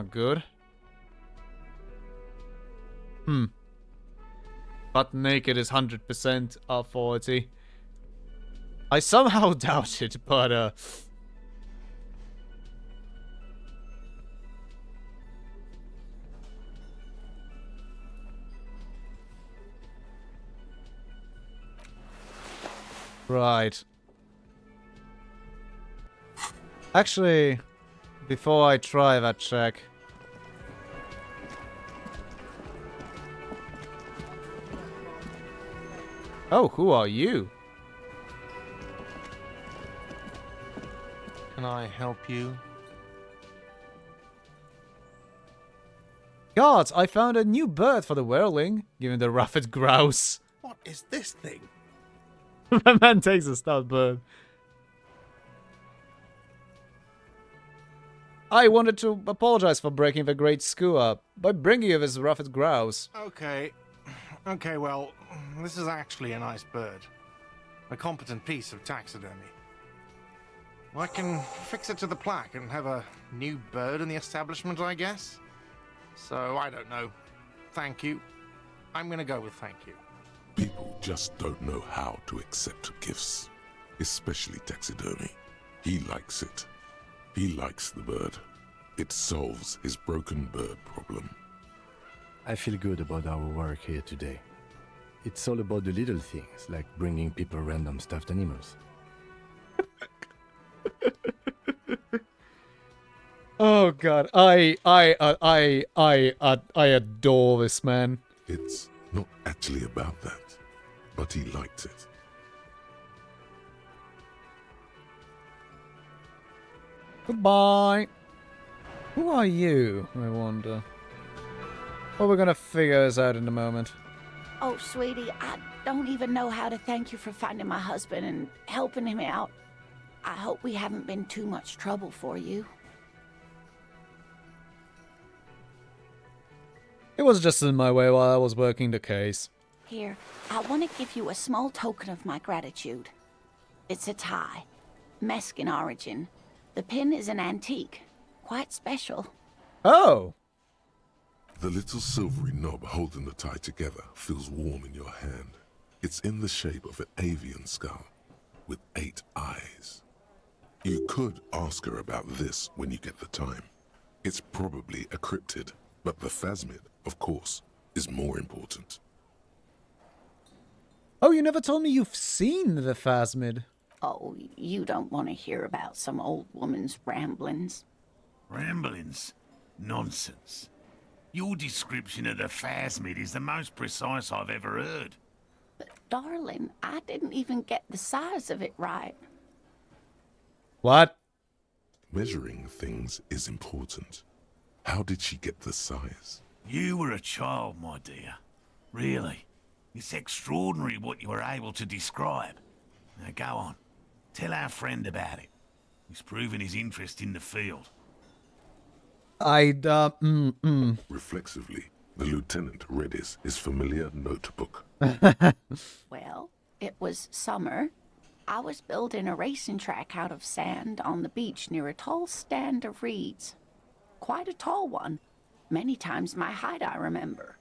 Good. But naked is 100% authority. I somehow doubt it, but right. Actually, before I try that check... Oh, who are you? Can I help you? Guards, I found a new bird for the whirling. Give me the ruffed grouse. What is this thing? The man takes a stout bird. I wanted to apologize for breaking the great skua by bringing you this ruffed grouse. Okay. Okay, well, this is actually a nice bird. A competent piece of taxidermy. I can fix it to the plaque and have a new bird in the establishment, I guess. So, I don't know. Thank you. I'm gonna go with thank you. People just don't know how to accept gifts, especially taxidermy. He likes it. He likes the bird. It solves his broken bird problem. I feel good about our work here today. It's all about the little things, like bringing people random stuffed animals. Oh god, I adore this man. It's not actually about that, but he likes it. Goodbye. Who are you, I wonder? Well, we're gonna figure this out in a moment. Oh, sweetie, I don't even know how to thank you for finding my husband and helping him out. I hope we haven't been too much trouble for you. It was just in my way while I was working the case. Here, I want to give you a small token of my gratitude. It's a tie, Meskin origin. The pin is an antique, quite special. Oh! The little silvery knob holding the tie together feels warm in your hand. It's in the shape of an avian skull, with 8 eyes. You could ask her about this when you get the time. It's probably a cryptid, but the phasmid, of course, is more important. Oh, you never told me you've seen the phasmid. Oh, you don't want to hear about some old woman's ramblings. Ramblings? Nonsense. Your description of the phasmid is the most precise I've ever heard. But, darling, I didn't even get the size of it right. What? Measuring things is important. How did she get the size? You were a child, my dear. Really. It's extraordinary what you were able to describe. Now go on. Tell our friend about it. He's proven his interest in the field. Reflexively, the lieutenant read his familiar notebook. Well, it was summer. I was building a racing track out of sand on the beach near a tall stand of reeds. Quite a tall one. Many times my height, I remember.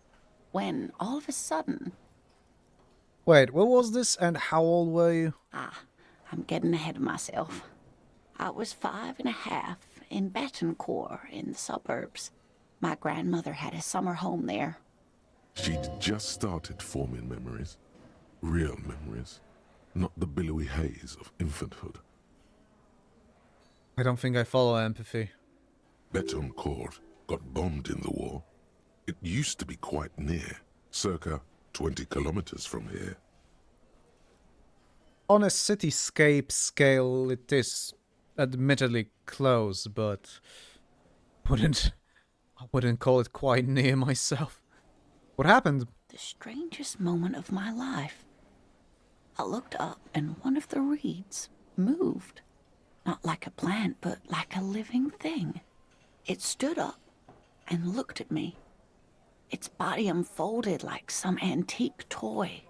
When, all of a sudden... Wait, what was this and how old were you? I'm getting ahead of myself. I was 5 and a half in Betancourt in the suburbs. My grandmother had a summer home there. She'd just started forming memories. Real memories. Not the billowy haze of infanthood. I don't think I follow empathy. Betancourt got bombed in the war. It used to be quite near, circa 20 kilometers from here. On a cityscape scale, it is admittedly close, but I wouldn't call it quite near myself. What happened? The strangest moment of my life. I looked up and one of the reeds moved. Not like a plant, but like a living thing. It stood up and looked at me. Its body unfolded like some antique toy.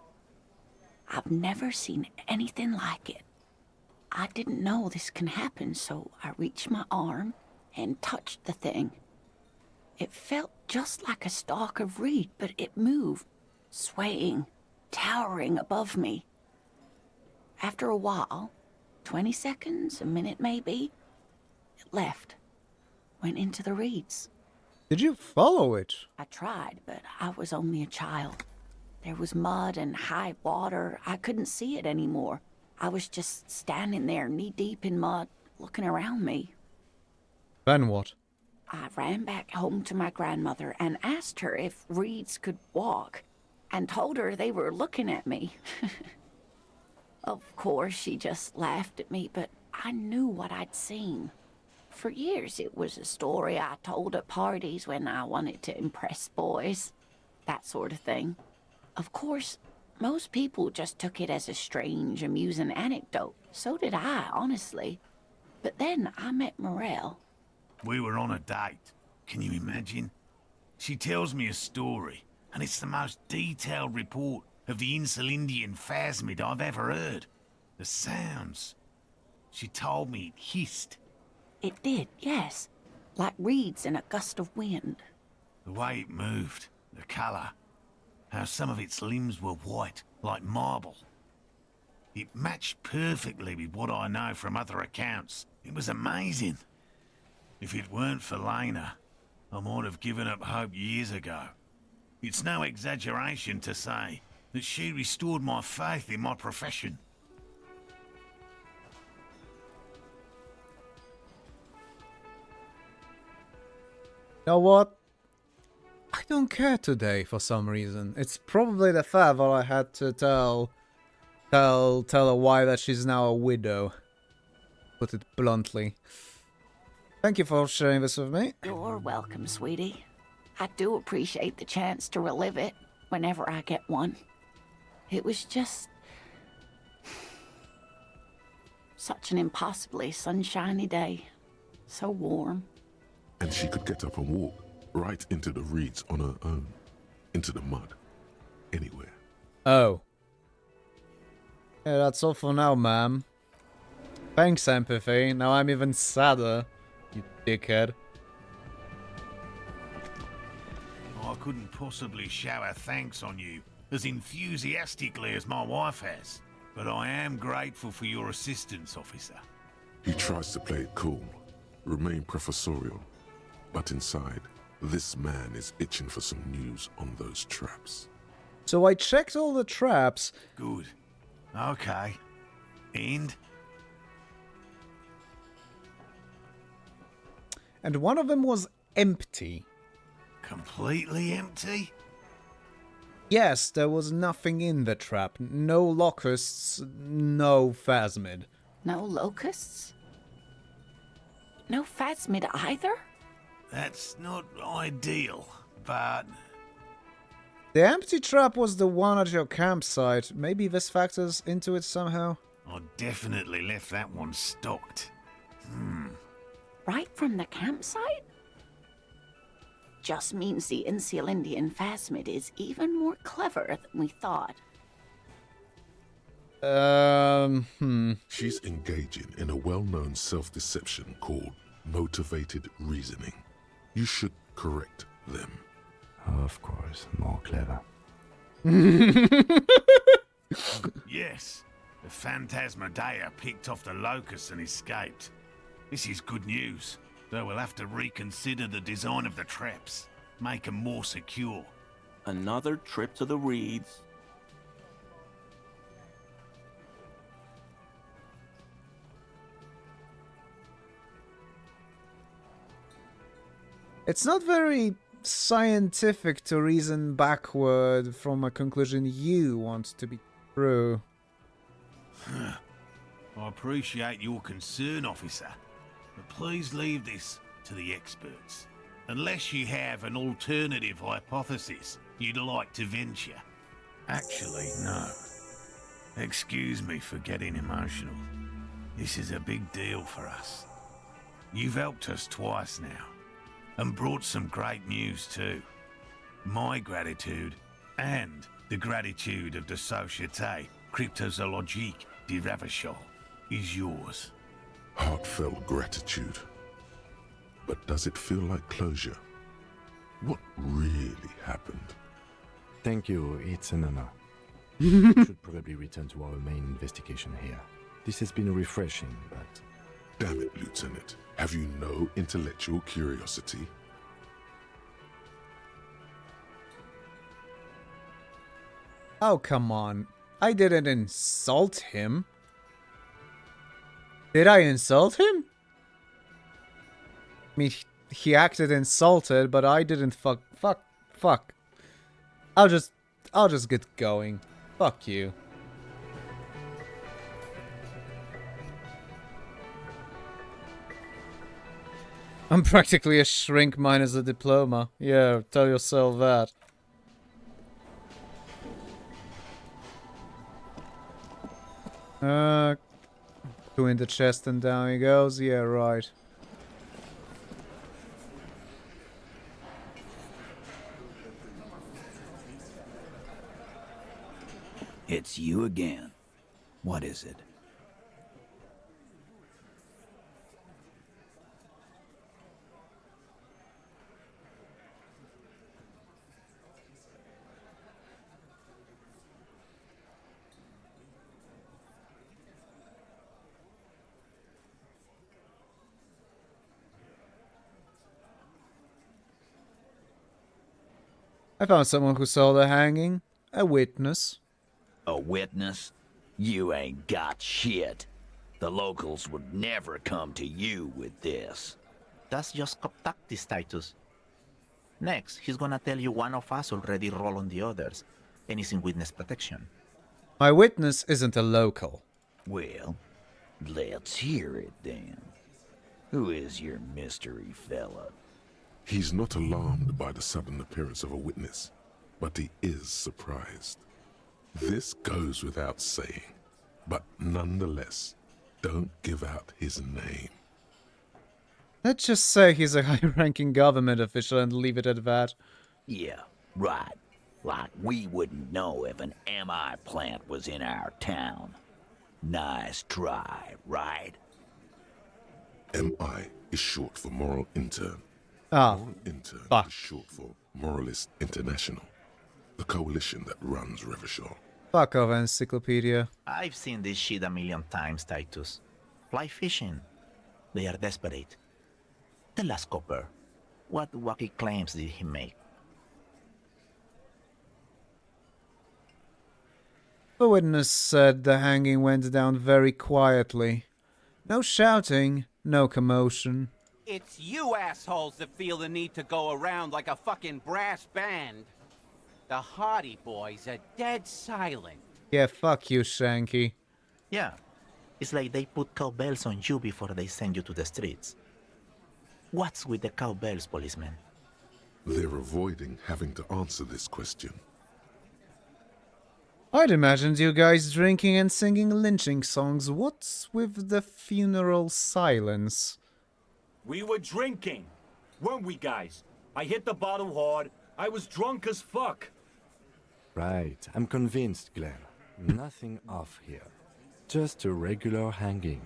I've never seen anything like it. I didn't know this can happen, so I reached my arm and touched the thing. It felt just like a stalk of reed, but it moved, swaying, towering above me. After a while, 20 seconds, a minute maybe, it left, went into the reeds. Did you follow it? I tried, but I was only a child. There was mud and high water. I couldn't see it anymore. I was just standing there knee-deep in mud, looking around me. Then what? I ran back home to my grandmother and asked her if reeds could walk, and told her they were looking at me. Of course, she just laughed at me, but I knew what I'd seen. For years, it was a story I told at parties when I wanted to impress boys. That sort of thing. Of course, most people just took it as a strange, amusing anecdote. So did I, honestly. But then I met Morel. We were on a date. Can you imagine? She tells me a story, and it's the most detailed report of the Insulindian phasmid I've ever heard. The sounds. She told me it hissed. It did, yes. Like reeds in a gust of wind. The way it moved, the colour. How some of its limbs were white, like marble. It matched perfectly with what I know from other accounts. It was amazing. If it weren't for Lena, I might have given up hope years ago. It's no exaggeration to say that she restored my faith in my profession. You know what? I don't care today for some reason. It's probably the fact that I had to tell her wife that she's now a widow. Put it bluntly. Thank you for sharing this with me. You're welcome, sweetie. I do appreciate the chance to relive it whenever I get one. It was just such an impossibly sunshiny day. So warm. And she could get up and walk right into the reeds on her own. Into the mud. Anywhere. Oh. Yeah, that's all for now, ma'am. Thanks, empathy. Now I'm even sadder, you dickhead. I couldn't possibly shower thanks on you as enthusiastically as my wife has. But I am grateful for your assistance, officer. He tries to play it cool, remain professorial, but inside, this man is itching for some news on those traps. So I checked all the traps. Good. Okay. And? And one of them was empty. Completely empty? Yes, there was nothing in the trap. No locusts, no phasmid. No locusts? No phasmid either? That's not ideal, but... The empty trap was the one at your campsite. Maybe this factors into it somehow? I definitely left that one stocked. Right from the campsite? Just means the Insulindian phasmid is even more clever than we thought. She's engaging in a well-known self-deception called motivated reasoning. You should correct them. Of course, more clever. Yes, the Phantasmadeia picked off the locusts and escaped. This is good news, though we'll have to reconsider the design of the traps, make them more secure. Another trip to the reeds. It's not very scientific to reason backward from a conclusion you want to be true. I appreciate your concern, officer, but please leave this to the experts. Unless you have an alternative hypothesis you'd like to venture. Actually, no. Excuse me for getting emotional. This is a big deal for us. You've helped us twice now, and brought some great news too. My gratitude, and the gratitude of the Société Cryptozoologique de Ravachol, is yours. Heartfelt gratitude. But does it feel like closure? What really happened? Thank you, it's an honor. We should probably return to our main investigation here. This has been refreshing, but... Damn it, Lieutenant. Have you no intellectual curiosity? Oh, come on. I didn't insult him. Did I insult him? mean, he acted insulted, but I didn't fuck. I'll just get going. Fuck you. I'm practically a shrink minus a diploma. Yeah, tell yourself that. Two in the chest and down he goes. Yeah, right. It's you again. What is it? I found someone who saw the hanging. A witness. A witness? You ain't got shit. The locals would never come to you with this. That's just tactics, Titus. Next, he's gonna tell you one of us already rolled on the others, and is in witness protection. My witness isn't a local. Well, let's hear it then. Who is your mystery fella? He's not alarmed by the sudden appearance of a witness, but he is surprised. This goes without saying, but nonetheless, don't give out his name. Let's just say he's a high-ranking government official and leave it at that. Yeah, right. Like we wouldn't know if an MI plant was in our town. Nice try, right? MI is short for Moral Intern. Ah, Moral Intern fuck. is short for Moralist International, the coalition that runs Revachol. Fuck off, Encyclopedia. I've seen this shit a million times, Titus. Fly fishing. They are desperate. Tell us, Copper, what wacky claims did he make? The witness said the hanging went down very quietly. No shouting, no commotion. It's you assholes that feel the need to go around like a fucking brass band. The Hardy Boys are dead silent. Yeah, fuck you, Shanky. Yeah, it's like they put cowbells on you before they send you to the streets. What's with the cowbells, policeman? They're avoiding having to answer this question. I'd imagined you guys drinking and singing lynching songs. What's with the funeral silence? We were drinking, weren't we, guys? I hit the bottle hard. I was drunk as fuck. Right, I'm convinced, Glenn. Nothing off here. Just a regular hanging.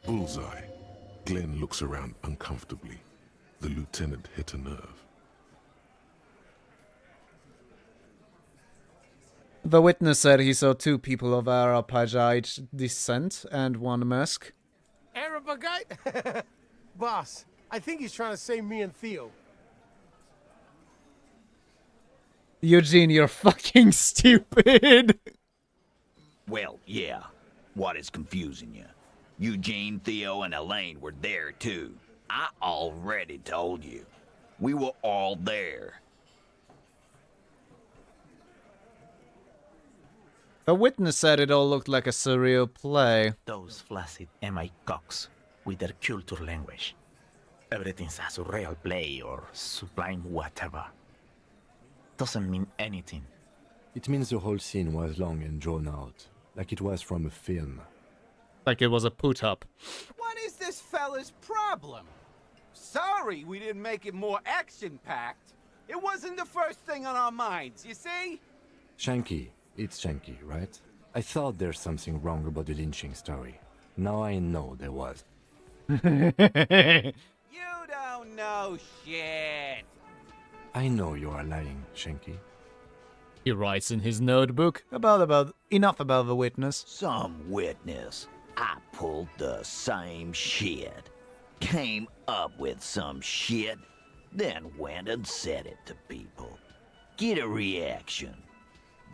Bullseye. Glenn looks around uncomfortably. The lieutenant hit a nerve. The witness said he saw two people of Arapajite descent and one mask. Arapagite? Boss, I think he's trying to say me and Theo. Eugene, you're fucking stupid. Well, yeah. What is confusing you? Eugene, Theo, and Elaine were there too. I already told you. We were all there. The witness said it all looked like a surreal play. Those flaccid MI cocks with their culture language. Everything's a surreal play or sublime whatever. Doesn't mean anything. It means the whole scene was long and drawn out, like it was from a film. Like it was a put-up. What is this fella's problem? Sorry we didn't make it more action-packed. It wasn't the first thing on our minds, you see? Shanky. It's Shanky, right? I thought there's something wrong about the lynching story. Now I know there was. You don't know shit. I know you are lying, Shanky. He writes in his notebook about enough about the witness. Some witness. I pulled the same shit. Came up with some shit, then went and said it to people. Get a reaction.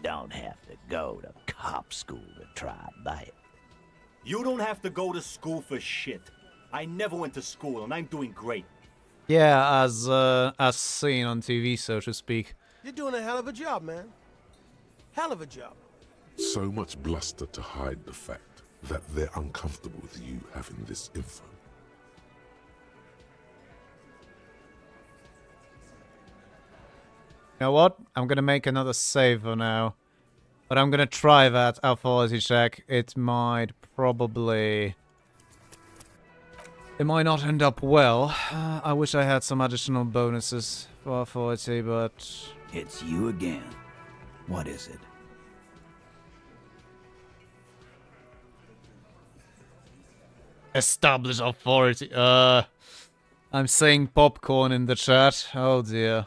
Don't have to go to cop school to try that. You don't have to go to school for shit. I never went to school, and I'm doing great. Yeah, as seen on TV, so to speak. You're doing a hell of a job, man. Hell of a job. So much bluster to hide the fact that they're uncomfortable with you having this info. You know what? I'm gonna make another save for now. But I'm gonna try that authority check. It might probably... It might not end up well. I wish I had some additional bonuses for authority, but... It's you again. What is it? Establish authority. I'm saying popcorn in the chat. Oh dear.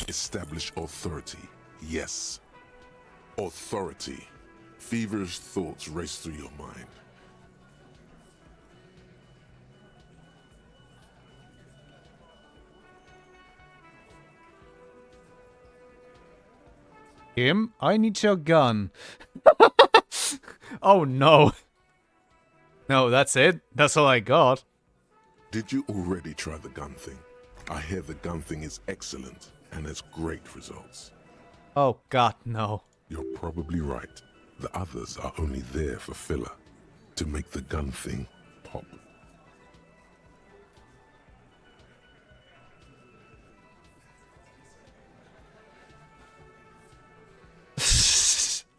Establish authority. Yes. Authority. Feverish thoughts race through your mind. Kim, I need your gun. Oh no. No, that's it? That's all I got? Did you already try the gun thing? I hear the gun thing is excellent and has great results. Oh god, no. You're probably right. The others are only there for filler, to make the gun thing pop.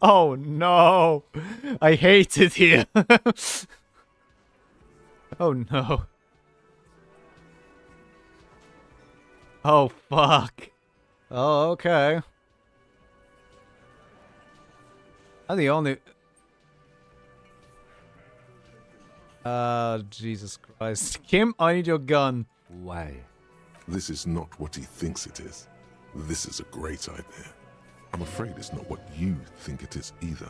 Oh no. I hate it here. Oh no. Oh fuck. Oh, okay. I'm the only... Jesus Christ. Kim, I need your gun. Why? This is not what he thinks it is. This is a great idea. I'm afraid it's not what you think it is either.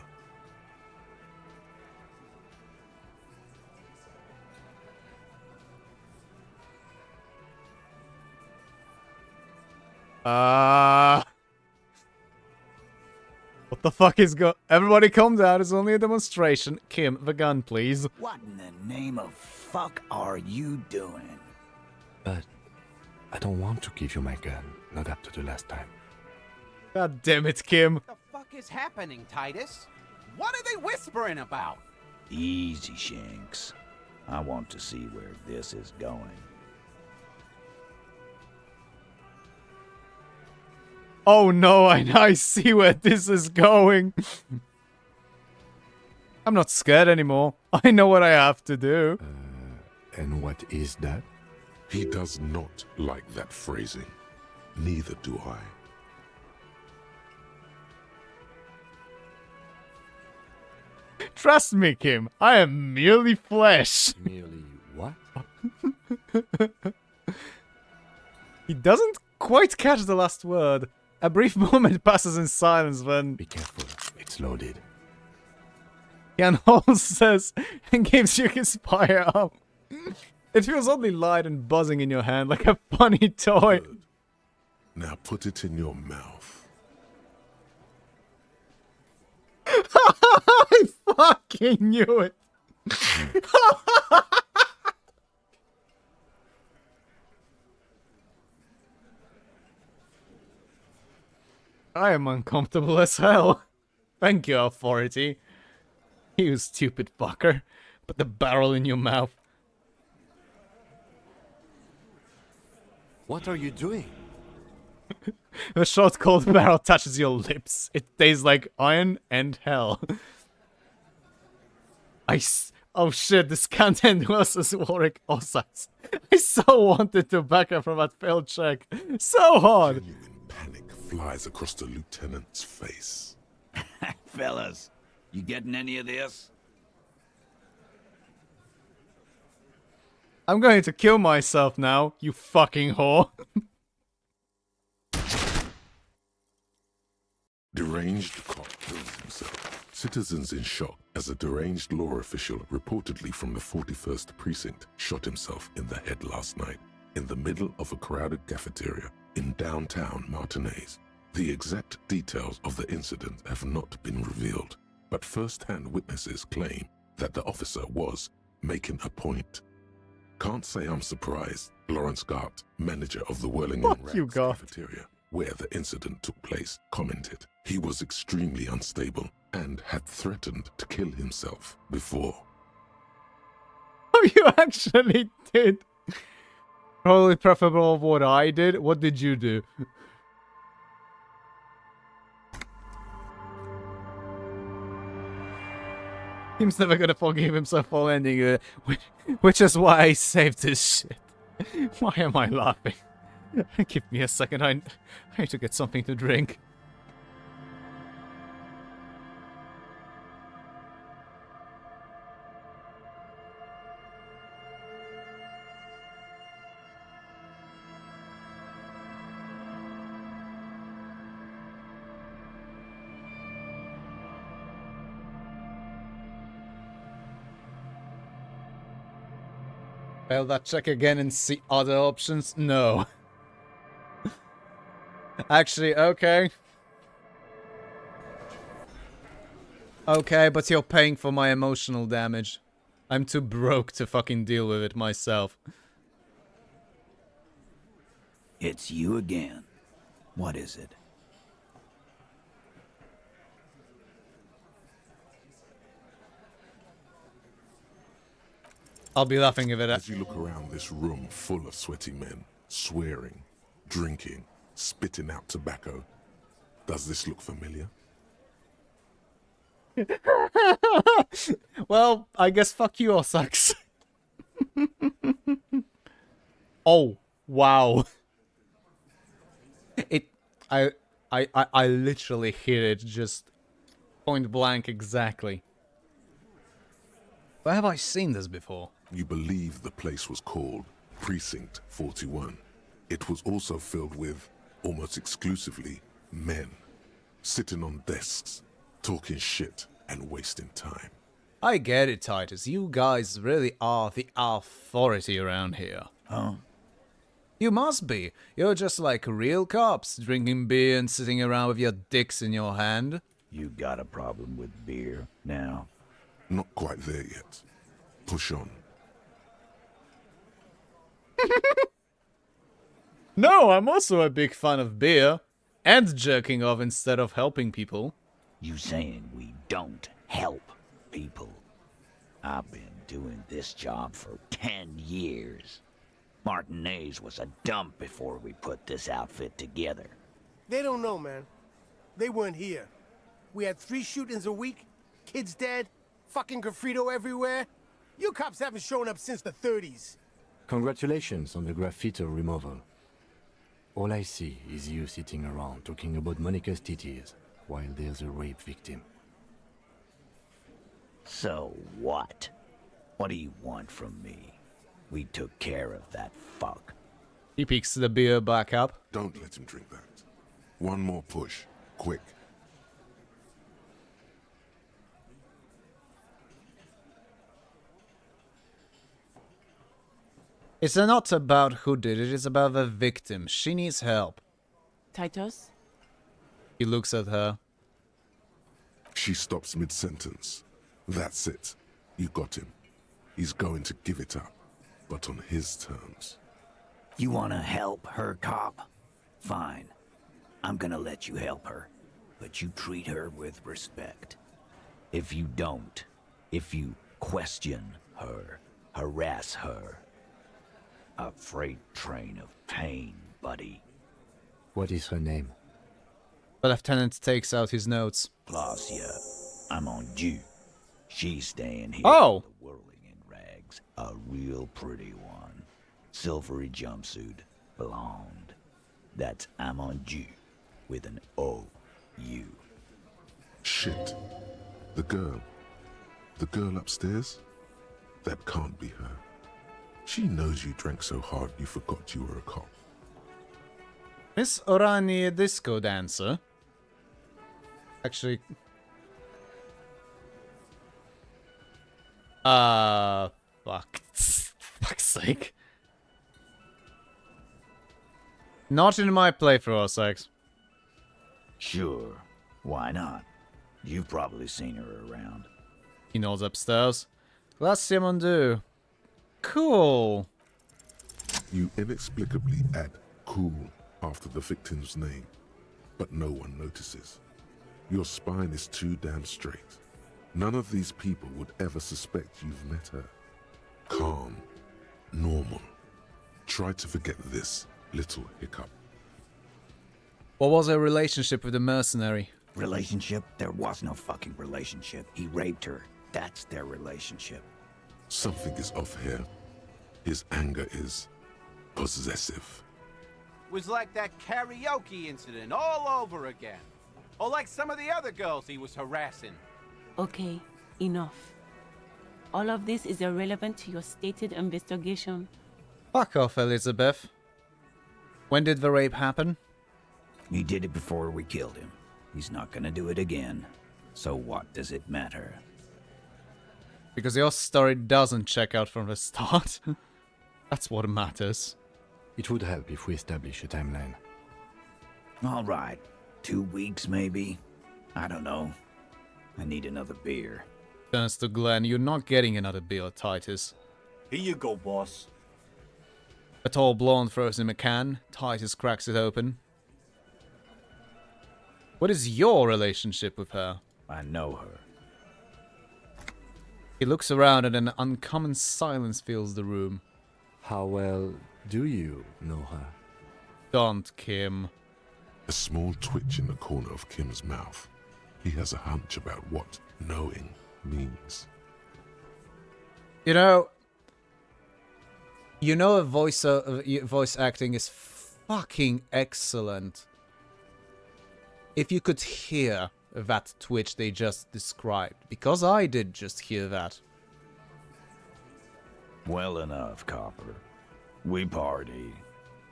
What the fuck is Everybody calm down, it's only a demonstration. Kim, the gun, please. What in the name of fuck are you doing? But I don't want to give you my gun, not after the last time. God damn it, Kim. What the fuck is happening, Titus? What are they whispering about? Easy, Shanks. I want to see where this is going. Oh no, I see where this is going. I'm not scared anymore. I know what I have to do. And what is that? He does not like that phrasing. Neither do I. Trust me, Kim. I am merely flesh. Merely what? He doesn't quite catch the last word. A brief moment passes in silence when... Be careful, it's loaded. Jan Hall says and gives you his firearm. It feels oddly light and buzzing in your hand like a funny toy. Good. Now put it in your mouth. I fucking knew it. I am uncomfortable as hell. Thank you, authority. You stupid fucker. Put the barrel in your mouth. What are you doing? The short cold barrel touches your lips. It tastes like iron and hell. Oh shit, this can't end worse as Warwick Ossax. I so wanted to back up from that failed check. So hard. Genuine panic flies across the lieutenant's face. Fellas, you getting any of this? I'm going to kill myself now, you fucking whore. Deranged cop kills himself. Citizens in shock as a deranged law official reportedly from the 41st precinct shot himself in the head last night in the middle of a crowded cafeteria in downtown Martinez. The exact details of the incident have not been revealed, but first-hand witnesses claim that the officer was making a point. Can't say I'm surprised. Lawrence Gart, manager of the Whirling in Rags cafeteria, where the incident took place, commented he was extremely unstable and had threatened to kill himself before. Oh, you actually did. Probably preferable of what I did. What did you do? He's never gonna forgive himself for ending which is why I saved this shit. Why am I laughing? Give me a second, I need to get something to drink. Fail that check again and see other options? No. Actually, okay. Okay, but you're paying for my emotional damage. I'm too broke to fucking deal with it myself. It's you again. What is it? I'll be laughing if it... As you look around this room full of sweaty men, swearing, drinking, spitting out tobacco, does this look familiar? Well, I guess fuck you or sucks. Oh, wow. I literally hit it just point blank exactly. Where have I seen this before? You believe the place was called Precinct 41. It was also filled with, almost exclusively, men. Sitting on desks, talking shit and wasting time. I get it, Titus. You guys really are the authority around here. Huh? You must be. You're just like real cops, drinking beer and sitting around with your dicks in your hand. You got a problem with beer now? Not quite there yet. Push on. No, I'm also a big fan of beer. And jerking off instead of helping people. You saying we don't help people? I've been doing this job for 10 years. Martinez was a dump before we put this outfit together. They don't know, man. They weren't here. We had 3 shootings a week, kids dead, fucking graffiti everywhere. You cops haven't shown up since the 30s. Congratulations on the graffiti removal. All I see is you sitting around talking about Monica's titties while there's a rape victim. So what? What do you want from me? We took care of that fuck. He picks the beer back up. Don't let him drink that. One more push. Quick. It's not about who did it, it's about the victim. She needs help. Titus? He looks at her. She stops mid-sentence. That's it. You got him. He's going to give it up, but on his terms. You wanna help her, cop? Fine. I'm gonna let you help her, but you treat her with respect. If you don't, if you question her, harass her, a freight train of pain, buddy. What is her name? The lieutenant takes out his notes. Placia. I'm on due. She's staying here. Oh! With the Whirling in Rags. A real pretty one. Silvery jumpsuit. Blonde. That's Amonju. With an O-U. Shit. The girl. The girl upstairs? That can't be her. She knows you drank so hard you forgot you were a cop. Miss Orani Disco Dancer. Actually... fuck. Fuck's sake. Not in my playthrough, sex. Sure. Why not? You've probably seen her around. He nods upstairs. Let's see him undo. Cool. You inexplicably add cool after the victim's name, but no one notices. Your spine is too damn straight. None of these people would ever suspect you've met her. Calm, normal. Try to forget this little hiccup. What was her relationship with the mercenary? Relationship? There was no fucking relationship. He raped her. That's their relationship. Something is off here. His anger is possessive. Was like that karaoke incident all over again. Or like some of the other girls he was harassing. Okay, enough. All of this is irrelevant to your stated investigation. Fuck off, Elizabeth. When did the rape happen? He did it before we killed him. He's not gonna do it again. So what does it matter? Because your story doesn't check out from the start. That's what matters. It would help if we establish a timeline. All right. 2 weeks, maybe? I don't know. I need another beer. Turns to Glenn. You're not getting another beer, Titus. Here you go, boss. A tall blonde throws him a can. Titus cracks it open. What is your relationship with her? I know her. He looks around and an uncommon silence fills the room. How well do you know her? Don't, Kim. A small twitch in the corner of Kim's mouth. He has a hunch about what knowing means. You know, voice acting is fucking excellent. If you could hear that twitch they just described, because I did just hear that. Well enough, Copper. We party.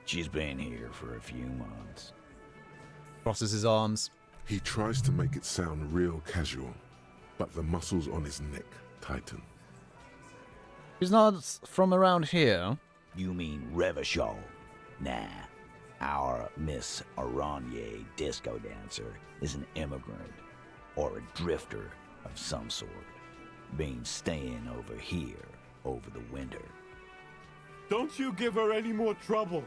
She's been here for a few months. Crosses his arms. He tries to make it sound real casual, but the muscles on his neck tighten. She's not from around here. You mean Revachol? Nah. Our Miss Aranye disco dancer is an immigrant or a drifter of some sort. Been staying over here over the winter. Don't you give her any more trouble.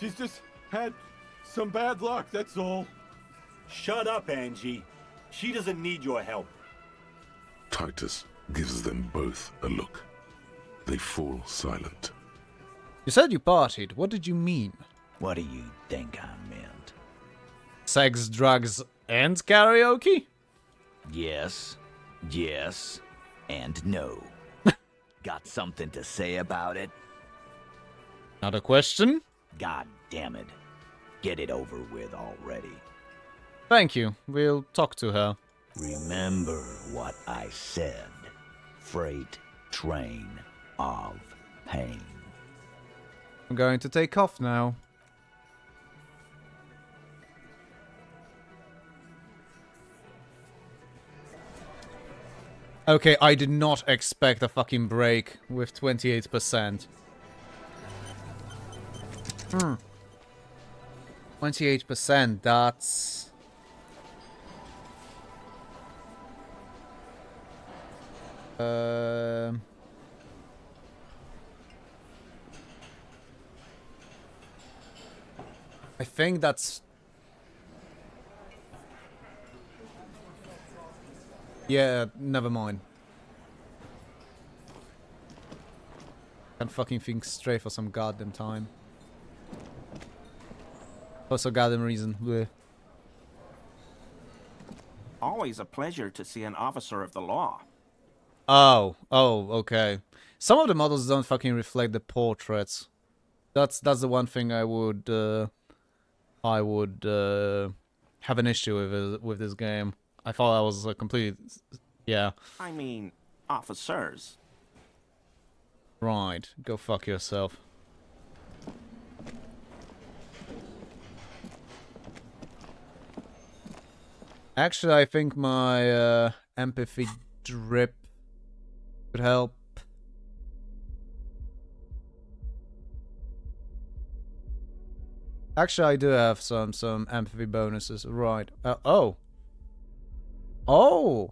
She's just had some bad luck, that's all. Shut up, Angie. She doesn't need your help. Titus gives them both a look. They fall silent. You said you partied. What did you mean? What do you think I meant? Sex, drugs, and karaoke? Yes, yes, and no. Got something to say about it? Not a question? God damn it. Get it over with already. Thank you. We'll talk to her. Remember what I said. Freight train of pain. I'm going to take off now. Okay, I did not expect a fucking break with 28%. 28%, that's... I think that's... Yeah, never mind. Can't fucking think straight for some goddamn time. For some goddamn reason. Blech. Always a pleasure to see an officer of the law. Oh, okay. Some of the models don't fucking reflect the portraits. That's the one thing I would have an issue with this game. I thought that was a complete... Yeah. I mean, officers. Right. Go fuck yourself. Actually, I think my empathy drip could help. Actually, I do have some empathy bonuses. Right. Oh. Oh!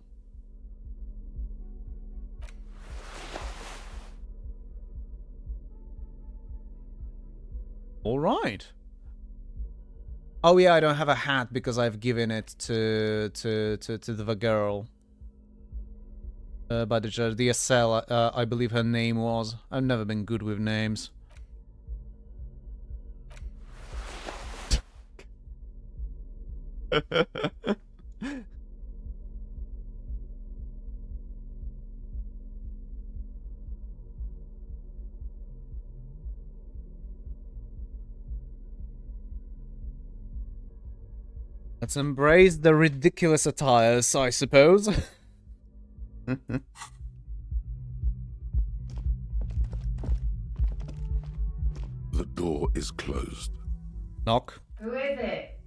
Alright. Oh yeah, I don't have a hat because I've given it to the girl. By the judge, DSL, I believe her name was. I've never been good with names. Let's embrace the ridiculous attires, I suppose. The door is closed. Knock. Who is it?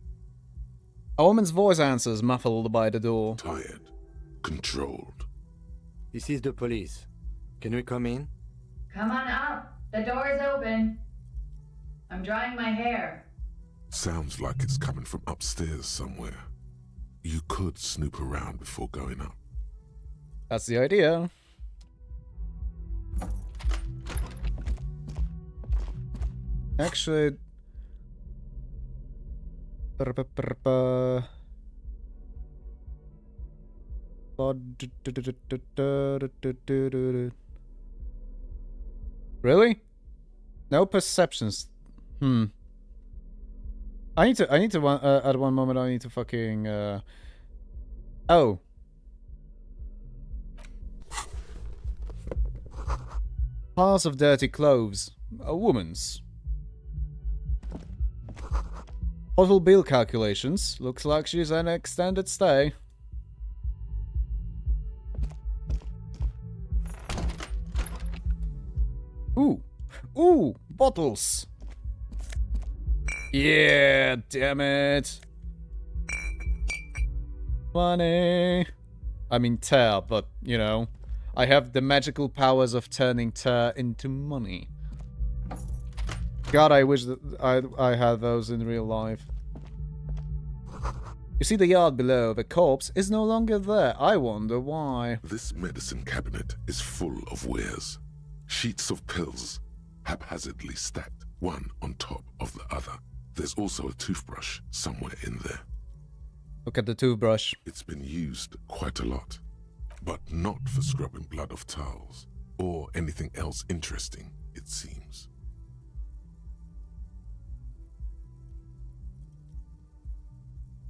A woman's voice answers, muffled by the door. Tired. Controlled. This is the police. Can we come in? Come on up. The door is open. I'm drying my hair. Sounds like it's coming from upstairs somewhere. You could snoop around before going up. That's the idea. Actually... Really? No perceptions. I need to at one moment I need to fucking oh. Piles of dirty clothes. A woman's. Hotel bill calculations. Looks like she's an extended stay. Ooh. Ooh, bottles. Yeah, damn it. Money. I mean tear, but, you know, I have the magical powers of turning tear into money. God, I wish that I had those in real life. You see the yard below, the corpse is no longer there. I wonder why. This medicine cabinet is full of wares. Sheets of pills, haphazardly stacked, one on top of the other. There's also a toothbrush somewhere in there. Look at the toothbrush. It's been used quite a lot, but not for scrubbing blood off towels, or anything else interesting, it seems.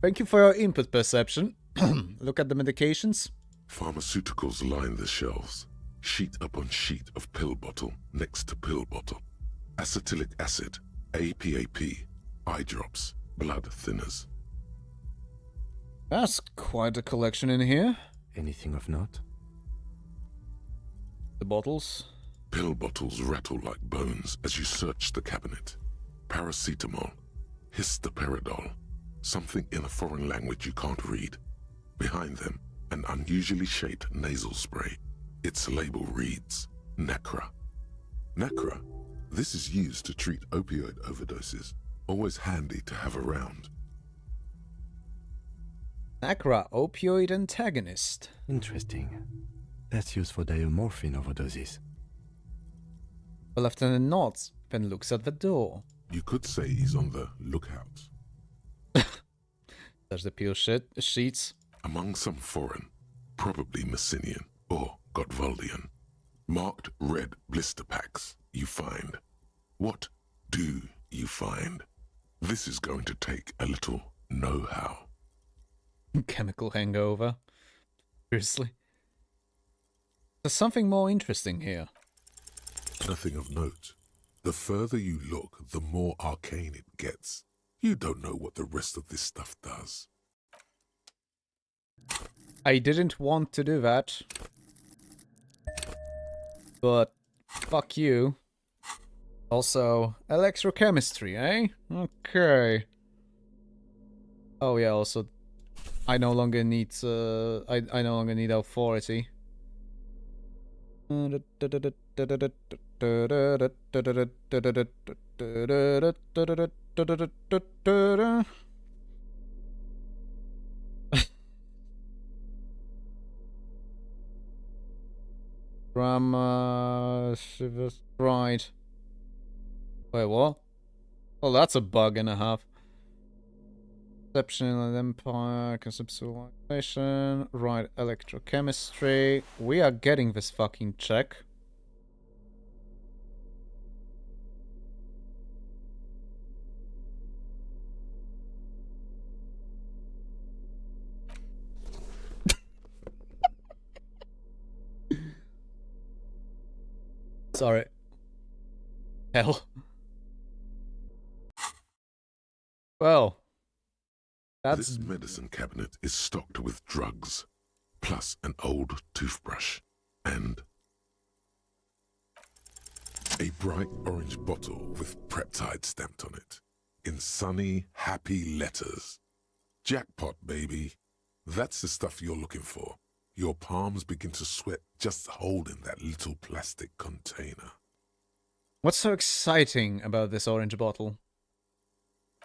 Thank you for your input, Perception. Look at the medications. Pharmaceuticals line the shelves. Sheet upon sheet of pill bottle next to pill bottle. Acetylic acid, APAP, eye drops, blood thinners. That's quite a collection in here. Anything of note? The bottles. Pill bottles rattle like bones as you search the cabinet. Paracetamol, histoperidol, something in a foreign language you can't read. Behind them, an unusually shaped nasal spray. Its label reads, Nacra. Nacra? This is used to treat opioid overdoses. Always handy to have around. Nacra, opioid antagonist. Interesting. That's used for diamorphine overdoses. Lieutenant nods, then looks at the door. You could say he's on the lookout. There's the pill sheets. Among some foreign, probably Messinian or Gotvaldian, marked red blister packs you find. What do you find? This is going to take a little know-how. Chemical hangover. Seriously? There's something more interesting here. Nothing of note. The further you look, the more arcane it gets. You don't know what the rest of this stuff does. I didn't want to do that. But fuck you. Also, electrochemistry, eh? Okay. Oh yeah, also I no longer need I no longer need authority. From, right. Wait, what? Well, that's a bug and a half. Perception, empire, conceptualization, right, electrochemistry. We are getting this fucking check. Sorry. Hell. Well. This medicine cabinet is stocked with drugs, plus an old toothbrush, and a bright orange bottle with Preptide stamped on it, in sunny, happy letters. Jackpot, baby. That's the stuff you're looking for. Your palms begin to sweat just holding that little plastic container. What's so exciting about this orange bottle?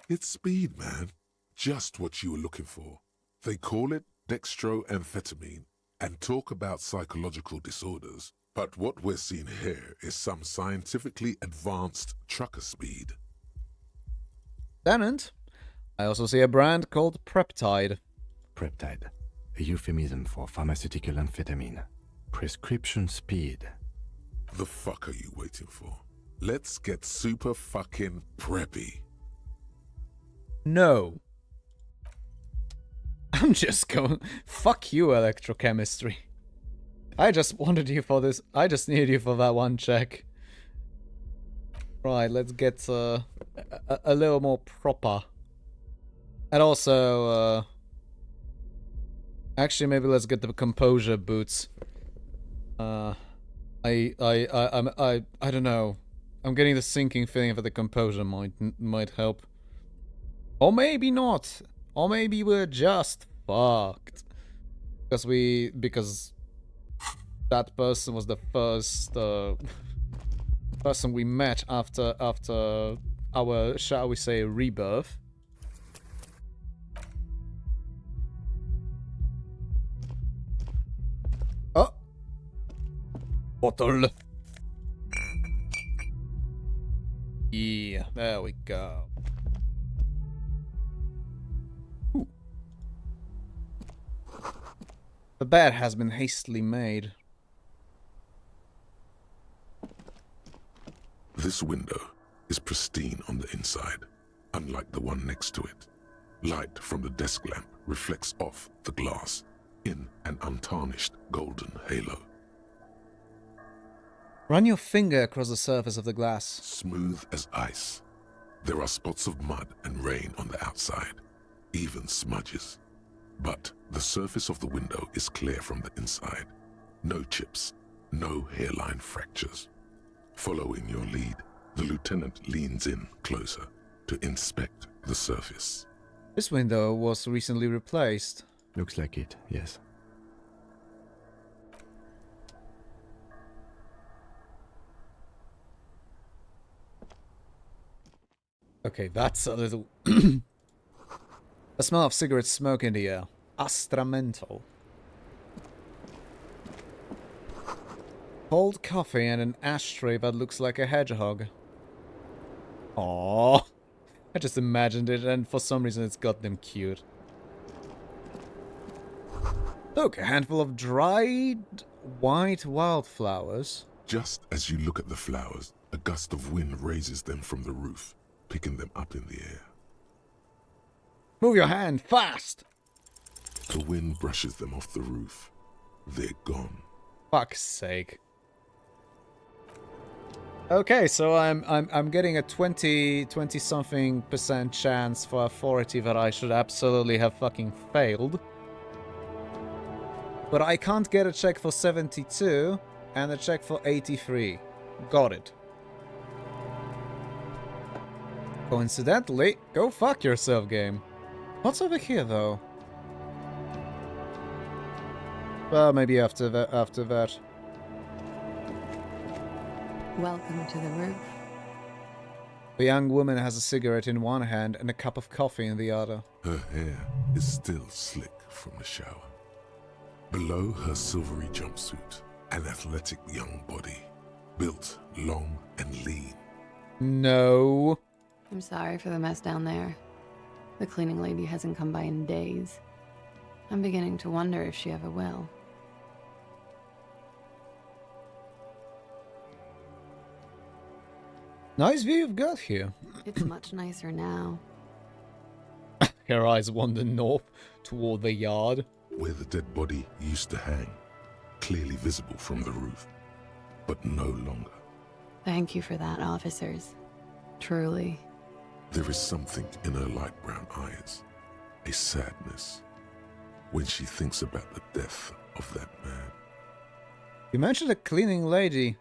It's speed, man. Just what you were looking for. They call it dextroamphetamine and talk about psychological disorders. But what we're seeing here is some scientifically advanced trucker speed. Tenant, I also see a brand called Preptide. Preptide, a euphemism for pharmaceutical amphetamine. Prescription speed. The fuck are you waiting for? Let's get super fucking preppy. No. I'm just going... Fuck you, electrochemistry. I just wanted you for this. I just needed you for that one check. Right, let's get a little more proper. And also, actually, maybe let's get the composure boots. I don't know. I'm getting the sinking feeling that the composure might help. Or maybe not. Or maybe we're just fucked. Because that person was the first person we met after our, shall we say, rebirth. Oh! Bottle. Yeah, there we go. Ooh. The bed has been hastily made. This window is pristine on the inside, unlike the one next to it. Light from the desk lamp reflects off the glass in an untarnished golden halo. Run your finger across the surface of the glass. Smooth as ice. There are spots of mud and rain on the outside, even smudges. But the surface of the window is clear from the inside. No chips, no hairline fractures. Following your lead, the lieutenant leans in closer to inspect the surface. This window was recently replaced. Looks like it, yes. Okay, that's a little... The smell of cigarette smoke in the air. Astramental. Cold coffee and an ashtray that looks like a hedgehog. Aww. I just imagined it and for some reason it's goddamn cute. Look, a handful of dried white wildflowers. Just as you look at the flowers, a gust of wind raises them from the roof, picking them up in the air. Move your hand, fast! The wind brushes them off the roof. They're gone. Fuck's sake. Okay, so I'm getting a 20-something% chance for authority that I should absolutely have fucking failed. But I can't get a check for 72 and a check for 83. Got it. Coincidentally, go fuck yourself, game. What's over here, though? Well, maybe after that. Welcome to the roof. The young woman has a cigarette in one hand and a cup of coffee in the other. Her hair is still slick from the shower. Below her silvery jumpsuit, An athletic young body, built long and lean. No. I'm sorry for the mess down there. The cleaning lady hasn't come by in days. I'm beginning to wonder if she ever will. Nice view you've got here. It's much nicer now. Her eyes wander north toward the yard. Where the dead body used to hang, clearly visible from the roof, but no longer. Thank you for that, officers. Truly. There is something in her light brown eyes, a sadness, when she thinks about the death of that man. You mentioned a cleaning lady.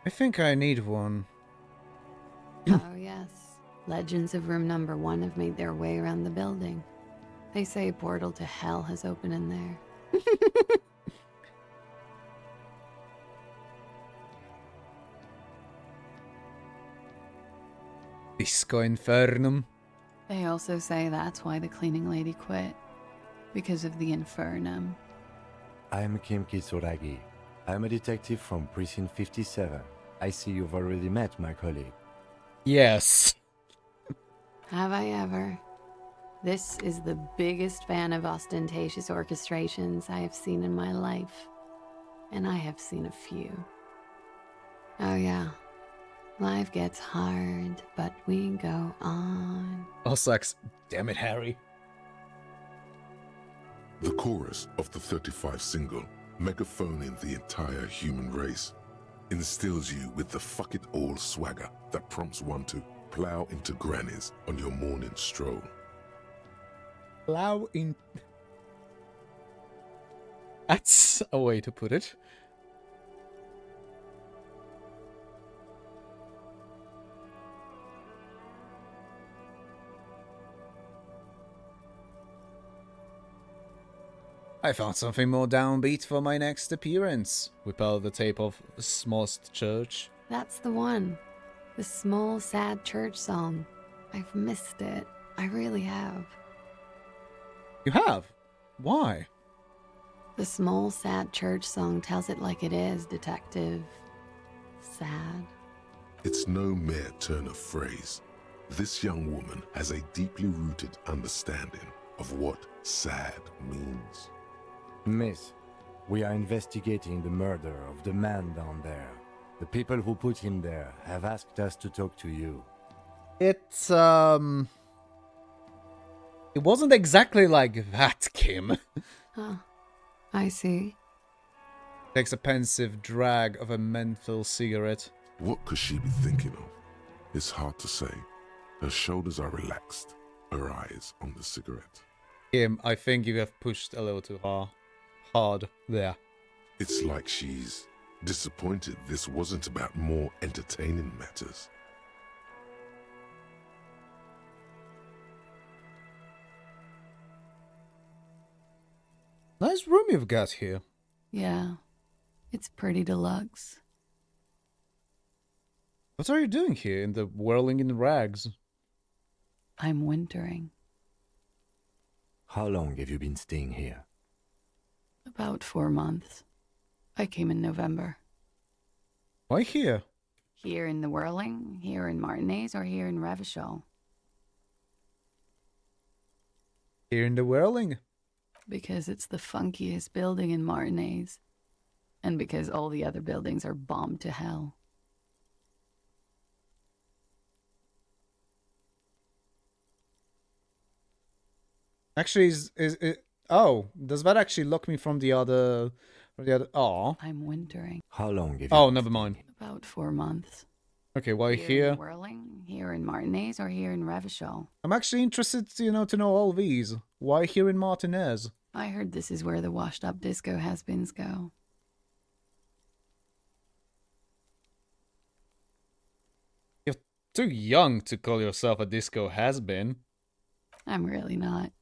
I think I need one. Oh, yes. Legends of room number 1 have made their way around the building. They say a portal to hell has opened in there. Disco Infernum. They also say that's why the cleaning lady quit. Because of the Infernum. I'm Kim Kitsuragi. I'm a detective from Precinct 57. I see you've already met my colleague. Yes. Have I ever? This is the biggest fan of ostentatious orchestrations I have seen in my life. And I have seen a few. Oh yeah. Life gets hard, but we go on. Ossax, damn it, Harry. The chorus of the 35 single, megaphoning the entire human race, instills you with the fuck it all swagger that prompts one to plow into grannies on your morning stroll. Plow in... That's a way to put it. I found something more downbeat for my next appearance. Whip out the tape of The Smallest Church. That's the one. The small, sad church song. I've missed it. I really have. You have? Why? The small, sad church song tells it like it is, detective. Sad. It's no mere turn of phrase. This young woman has a deeply rooted understanding of what sad means. Miss, we are investigating the murder of the man down there. The people who put him there have asked us to talk to you. It wasn't exactly like that, Kim. Huh. I see. Takes a pensive drag of a menthol cigarette. What could she be thinking of? It's hard to say. Her shoulders are relaxed, her eyes on the cigarette. Kim, I think you have pushed a little too hard there. It's like she's disappointed this wasn't about more entertaining matters. Nice room you've got here. Yeah. It's pretty deluxe. What are you doing here in the whirling in rags? I'm wintering. How long have you been staying here? About 4 months. I came in November. Why here? Here in the Whirling, here in Martinez, or here in Revachol? Here in the whirling. Because it's the funkiest building in Martinez. And because all the other buildings are bombed to hell. Actually, oh, does that actually lock me from the other... Oh. I'm wintering. How long have you... Oh, never mind. About 4 months. Okay, why Here here? in Whirling, here in Martinez, or here in Revachol? I'm actually interested, to know all these. Why here in Martinez? I heard this is where the washed-up disco has-beens go. You're too young to call yourself a disco has-been. I'm really not.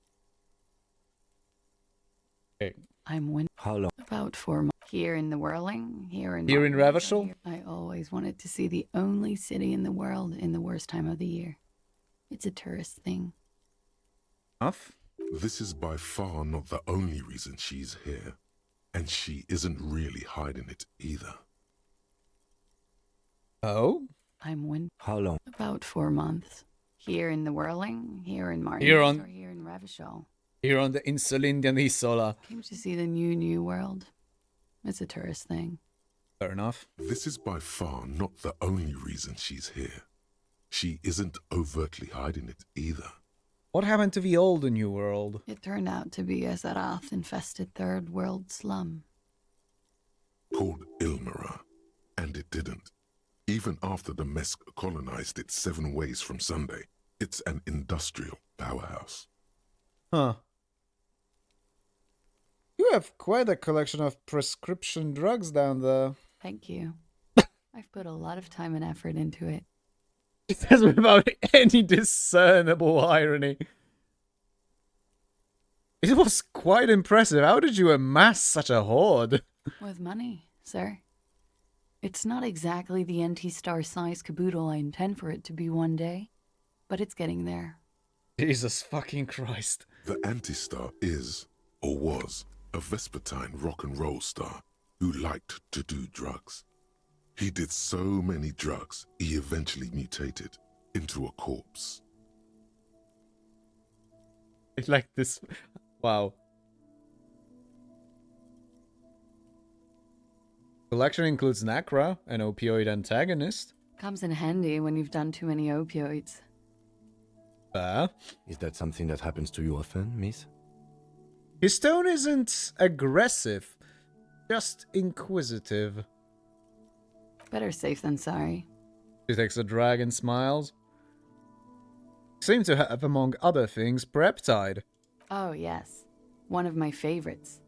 Okay. I'm How long? About 4 months. Here in the Whirling, here in Martinez, Revachol? I always wanted to see the only city in the world in the worst time of the year. It's a tourist thing. Enough? This is by far not the only reason she's here. And she isn't really hiding it either. Oh? I'm win. How long? About 4 months. Here in the Whirling, here in Martin, Here on- or here in Revachol. Here on the Insulindian Isola. Came to see the new world. It's a tourist thing. Fair enough. This is by far not the only reason she's here. She isn't overtly hiding it either. What happened to the old New World? It turned out to be a Zarath-infested third world slum. Called Ilmara, and it didn't. Even after the Mesk colonized it 7 ways from Sunday, it's an industrial powerhouse. Huh. You have quite a collection of prescription drugs down there. Thank you. I've put a lot of time and effort into it. It says without any discernible irony. It was quite impressive. How did you amass such a hoard? With money, sir. It's not exactly the anti-star size caboodle I intend for it to be one day, but it's getting there. Jesus fucking Christ. The Anti-Star is, or was, a Vespertine rock and roll star who liked to do drugs. He did so many drugs, he eventually mutated into a corpse. I like this. Wow. Collection includes Nacra, an opioid antagonist. Comes in handy when you've done too many opioids. Fair. Is that something that happens to you often, miss? His tone isn't aggressive, just inquisitive. Better safe than sorry. She takes a drag and smiles. Seem to have, among other things, Preptide. Oh, yes. One of my favorites.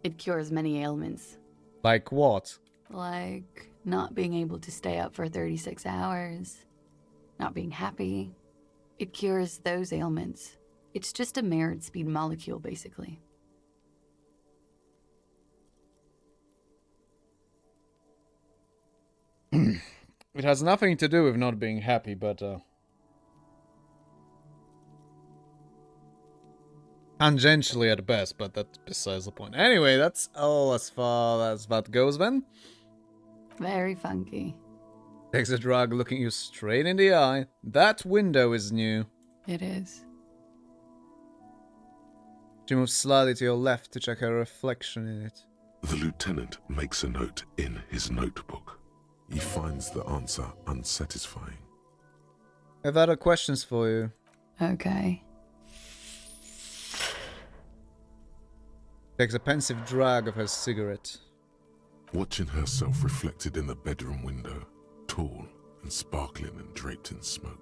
It cures many ailments. Like what? Like not being able to stay up for 36 hours. Not being happy. It cures those ailments. It's just a mirrored speed molecule, basically. It has nothing to do with not being happy, but tangentially at best, but that's besides the point. Anyway, that's all as far as that goes then. Very funky. Takes a drug looking you straight in the eye. That window is new. It is. She moves slightly to your left to check her reflection in it. The lieutenant makes a note in his notebook. He finds the answer unsatisfying. I've other questions for you. Okay. Takes a pensive drag of her cigarette. Watching herself reflected in the bedroom window, tall and sparkling and draped in smoke.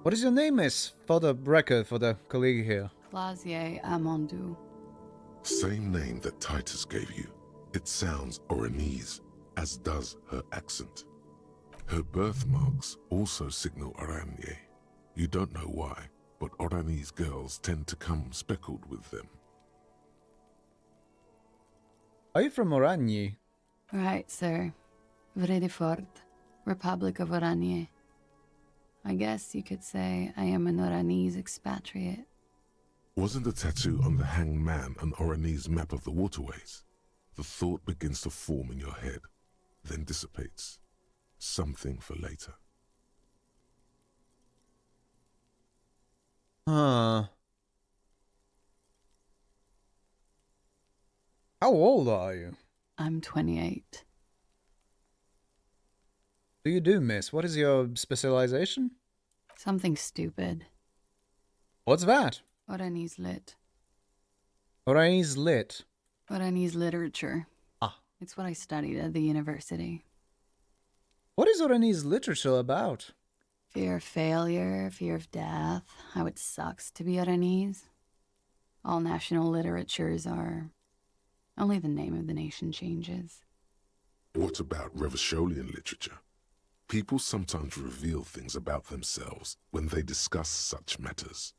What is your name, miss? For the record, for the colleague here. Clausier Amandou. Same name that Titus gave you. It sounds Oranese, as does her accent. Her birthmarks also signal Oranje. You don't know why, but Oranese girls tend to come speckled with them. Are you from Oranje? Right, sir. Vredefort, Republic of Oranje. I guess you could say I am an Oranese expatriate. Wasn't the tattoo on the hanged man an Oranese map of the waterways? The thought begins to form in your head, then dissipates. Something for later. Huh. How old are you? I'm 28. Do you do, miss? What is your specialization? Something stupid. What's that? Oranese lit. Oranese lit. Oranese literature. Ah. It's what I studied at the university. What is Oranese literature about? Fear of failure, fear of death, how it sucks to be Oranese. All national literatures are. Only the name of the nation changes. What about Revacholian literature? People sometimes reveal things about themselves when they discuss such matters.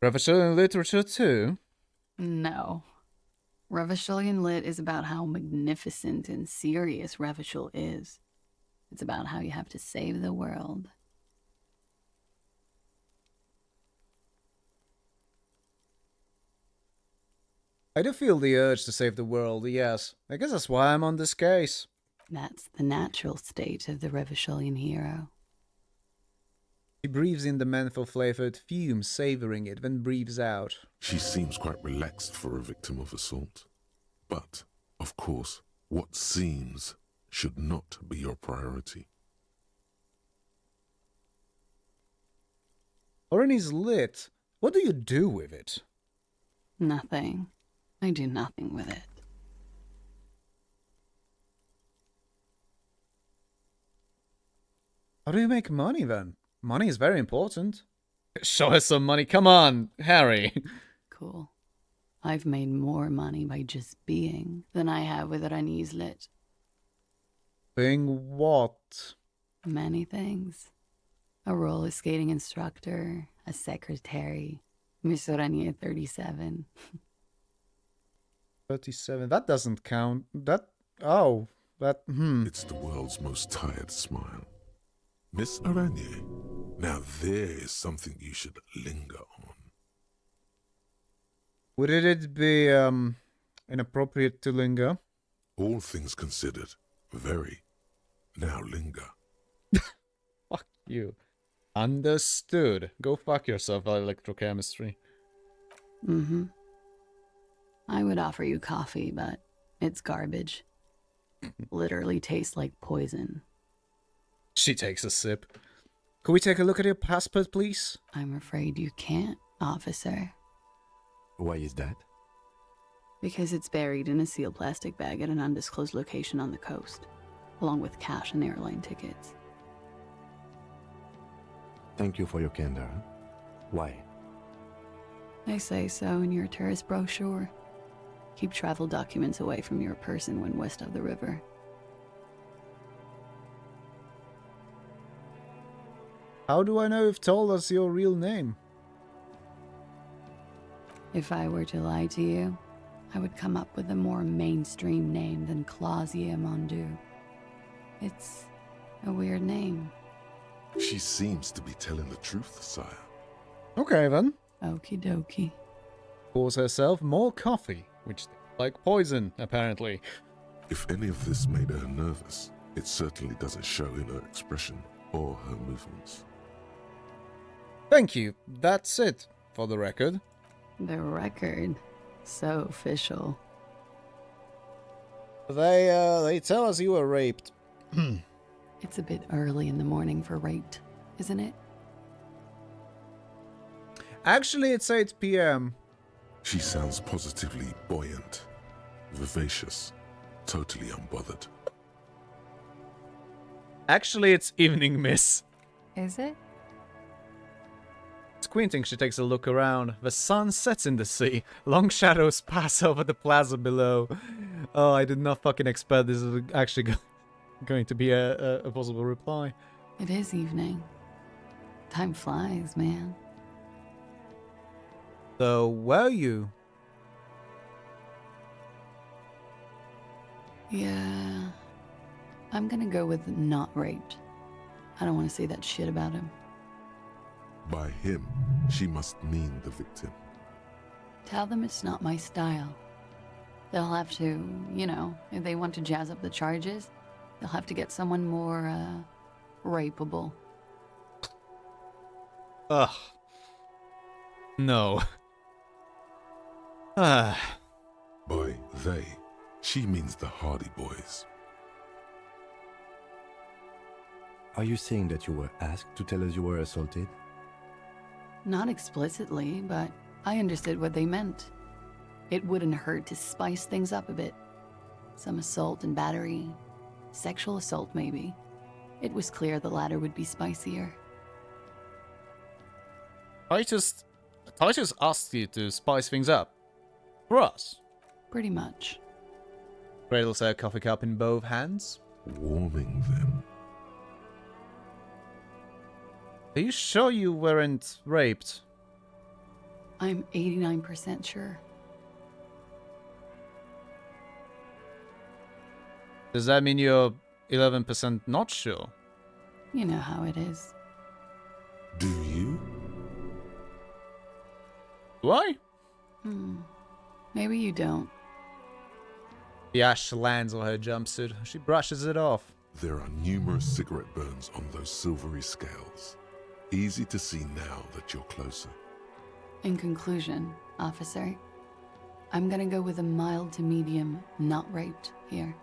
Revacholian literature too? No. Revacholian lit is about how magnificent and serious Revachol is. It's about how you have to save the world. I do feel the urge to save the world, yes. I guess that's why I'm on this case. That's the natural state of the Revacholian hero. He breathes in the menthol-flavored fumes, savoring it, then breathes out. She seems quite relaxed for a victim of assault. But, of course, what seems should not be your priority. Oren is lit. What do you do with it? Nothing. I do nothing with it. How do you make money then? Money is very important. Show us some money. Come on, Harry. Cool. I've made more money by just being than I have with Rani's lit. Being what? Many things. A roller skating instructor, a secretary, Miss Ranier 37. 37. That doesn't count. That... Oh. That... It's the world's most tired smile. Miss Aranier, now there is something you should linger on. Would it be, inappropriate to linger? All things considered, very. Now linger. Fuck you. Understood. Go fuck yourself, electrochemistry. Mm-hmm. I would offer you coffee, but it's garbage. Literally tastes like poison. She takes a sip. Could we take a look at your passport, please? I'm afraid you can't, officer. Why is that? Because it's buried in a sealed plastic bag at an undisclosed location on the coast, along with cash and airline tickets. Thank you for your candor. Why? They say so in your tourist brochure. Keep travel documents away from your person when west of the river. How do I know you've told us your real name? If I were to lie to you, I would come up with a more mainstream name than Clausia Mondu. It's a weird name. She seems to be telling the truth, sire. Okay, then. Okie dokie. Pours herself more coffee, which like poison, apparently. If any of this made her nervous, it certainly doesn't show in her expression or her movements. Thank you. That's it, for the record. The record. So official. They tell us you were raped. It's a bit early in the morning for raped, isn't it? Actually, it's 8 p.m. She sounds positively buoyant, vivacious, totally unbothered. Actually, it's evening, miss. Is it? Squinting, she takes a look around. The sun sets in the sea. Long shadows pass over the plaza below. Oh, I did not fucking expect this was actually going to be a possible reply. It is evening. Time flies, man. So, were you? Yeah. I'm gonna go with not raped. I don't want to say that shit about him. By him, she must mean the victim. Tell them it's not my style. They'll have to, you know, if they want to jazz up the charges, they'll have to get someone more, rapeable. Ugh. No. By they, she means the Hardy Boys. Are you saying that you were asked to tell us you were assaulted? Not explicitly, but I understood what they meant. It wouldn't hurt to spice things up a bit. Some assault and battery. Sexual assault, maybe. It was clear the latter would be spicier. Titus asked you to spice things up. For us. Pretty much. Cradles her coffee cup in both hands. Warming them. Are you sure you weren't raped? I'm 89% sure. Does that mean you're 11% not sure? You know how it is. Do you? Do I? Maybe you don't. The ash lands on her jumpsuit. She brushes it off. There are numerous cigarette burns on those silvery scales. Easy to see now that you're closer. In conclusion, officer, I'm gonna go with a mild to medium, not raped here.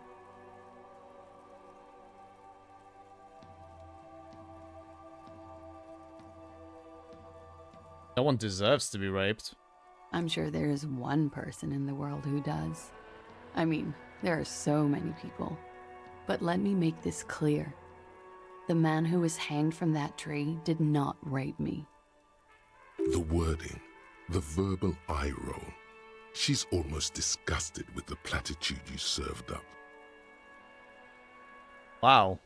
No one deserves to be raped. I'm sure there is one person in the world who does. I mean, there are so many people. But let me make this clear. The man who was hanged from that tree did not rape me. The wording, the verbal eye roll. She's almost disgusted with the platitude you served up. Wow.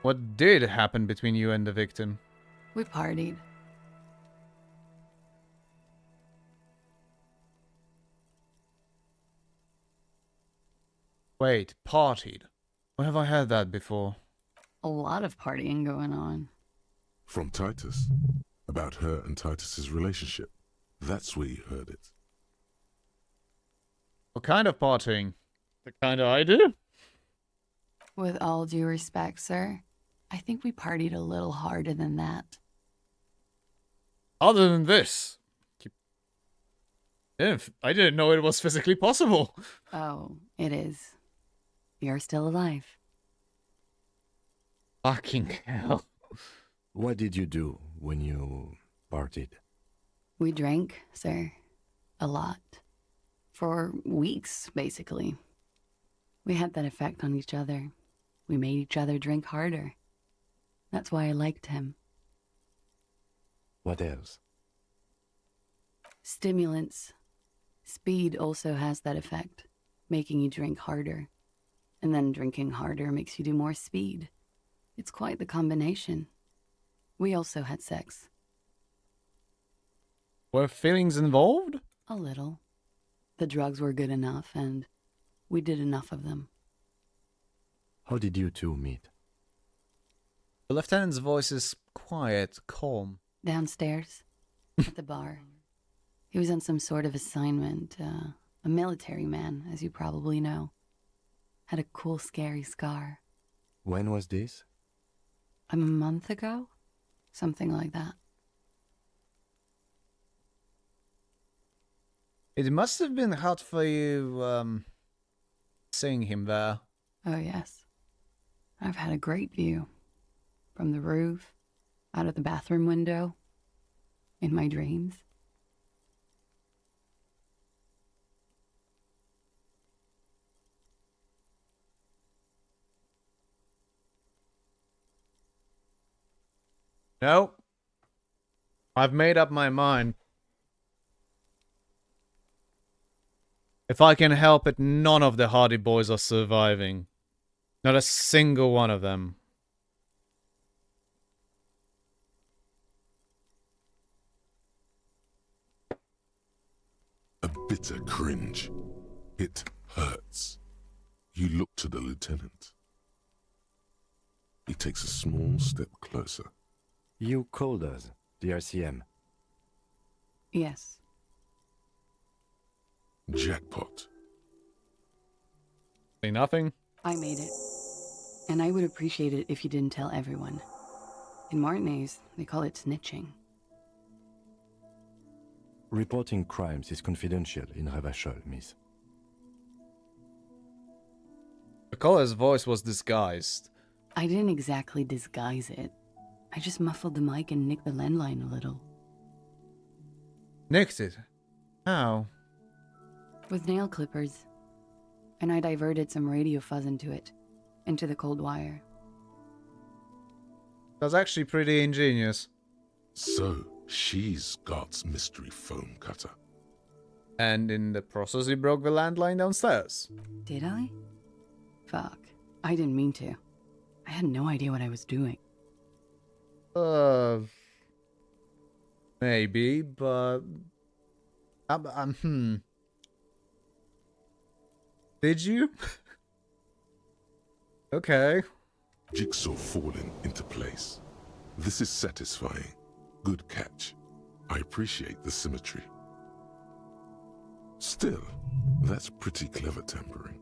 What did happen between you and the victim? We partied. Wait, partied? Where have I heard that before? A lot of partying going on. From Titus. About her and Titus's relationship. That's where you heard it. What kind of partying? The kind I do? With all due respect, sir, I think we partied a little harder than that. Other than this, I didn't know it was physically possible. Oh, it is. You're still alive. Fucking hell. What did you do when you partied? We drank, sir. A lot. For weeks, basically. We had that effect on each other. We made each other drink harder. That's why I liked him. What else? Stimulants. Speed also has that effect, making you drink harder. And then drinking harder makes you do more speed. It's quite the combination. We also had sex. Were feelings involved? A little. The drugs were good enough, and we did enough of them. How did you two meet? The lieutenant's voice is quiet, calm. Downstairs, at the bar. He was on some sort of assignment, a military man, as you probably know. Had a cool, scary scar. When was this? A month ago? Something like that. It must have been hard for you, seeing him there. Oh, yes. I've had a great view. From the roof, out of the bathroom window, in my dreams. No. I've made up my mind. If I can help it, none of the Hardy Boys are surviving. Not a single one of them. A bitter cringe. It hurts. You look to the lieutenant. He takes a small step closer. You called us, the RCM. Yes. Jackpot. Say nothing? I made it. And I would appreciate it if you didn't tell everyone. In Martinaise, they call it snitching. Reporting crimes is confidential in Revachol, miss. The caller's voice was disguised. I didn't exactly disguise it. I just muffled the mic and nicked the landline a little. Nicked it? How? With nail clippers. And I diverted some radio fuzz into it. Into the cold wire. That's actually pretty ingenious. So, she's God's mystery foam cutter. And in the process, you broke the landline downstairs. Did I? Fuck. I didn't mean to. I had no idea what I was doing. Maybe, but... Did you? Okay. Jigsaw falling into place. This is satisfying. Good catch. I appreciate the symmetry. Still, that's pretty clever tempering.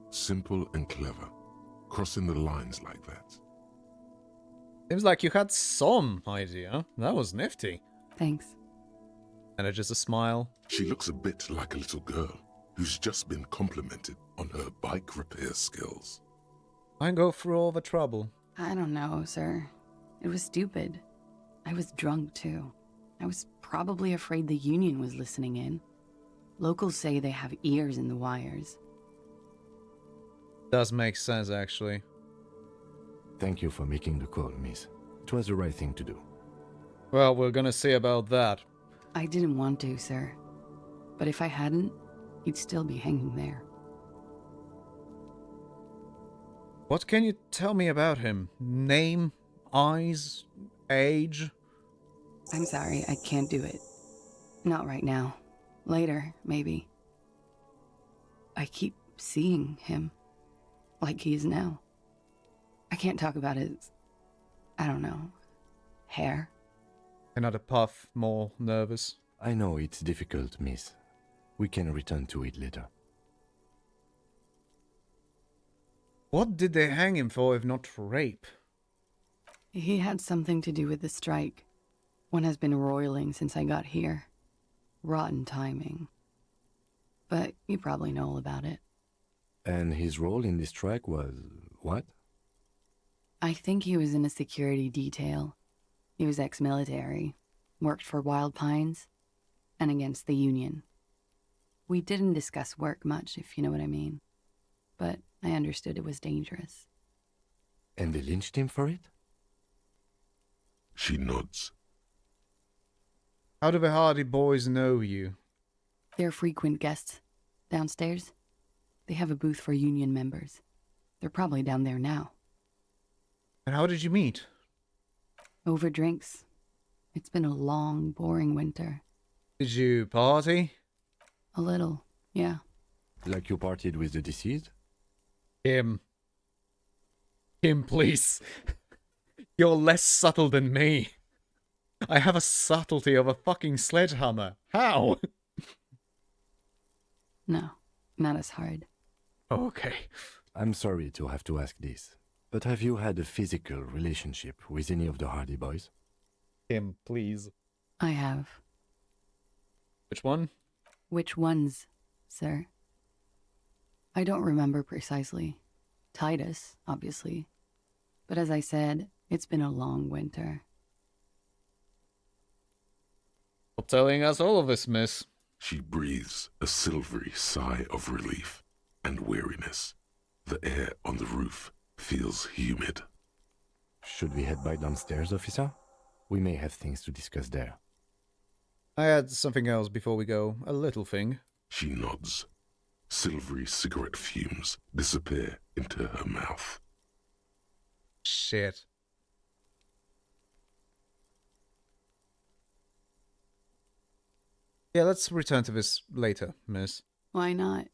Simple and clever. Crossing the lines like that. Seems like you had some idea. That was nifty. Thanks. And just a smile. She looks a bit like a little girl who's just been complimented on her bike repair skills. I go through all the trouble. I don't know, sir. It was stupid. I was drunk, too. I was probably afraid the Union was listening in. Locals say they have ears in the wires. Does make sense, actually. Thank you for making the call, miss. It was the right thing to do. Well, we're gonna see about that. I didn't want to, sir. But if I hadn't, he'd still be hanging there. What can you tell me about him? Name? Eyes? Age? I'm sorry, I can't do it. Not right now. Later, maybe. I keep seeing him. Like he is now. I can't talk about his... I don't know... hair. Another puff, more nervous. I know it's difficult, miss. We can return to it later. What did they hang him for if not rape? He had something to do with the strike. One has been roiling since I got here. Rotten timing. But you probably know all about it. And his role in this strike was... what? I think he was in a security detail. He was ex-military, worked for Wild Pines, and against the Union. We didn't discuss work much, if you know what I mean. But I understood it was dangerous. And they lynched him for it? She nods. How do the Hardy Boys know you? They're frequent guests. Downstairs. They have a booth for Union members. They're probably down there now. And how did you meet? Over drinks. It's been a long, boring winter. Did you party? A little, yeah. Like you partied with the deceased? Him, please. You're less subtle than me. I have a subtlety of a fucking sledgehammer. How? No, not as hard. Okay. I'm sorry to have to ask this, but have you had a physical relationship with any of the Hardy Boys? Him, please. I have. Which one? Which ones, sir? I don't remember precisely. Titus, obviously. But as I said, it's been a long winter. Stop telling us all of this, miss. She breathes a silvery sigh of relief and weariness. The air on the roof feels humid. Should we head back downstairs, officer? We may have things to discuss there. I had something else before we go. A little thing. She nods. Silvery cigarette fumes disappear into her mouth. Shit. Yeah, let's return to this later, miss. Why not?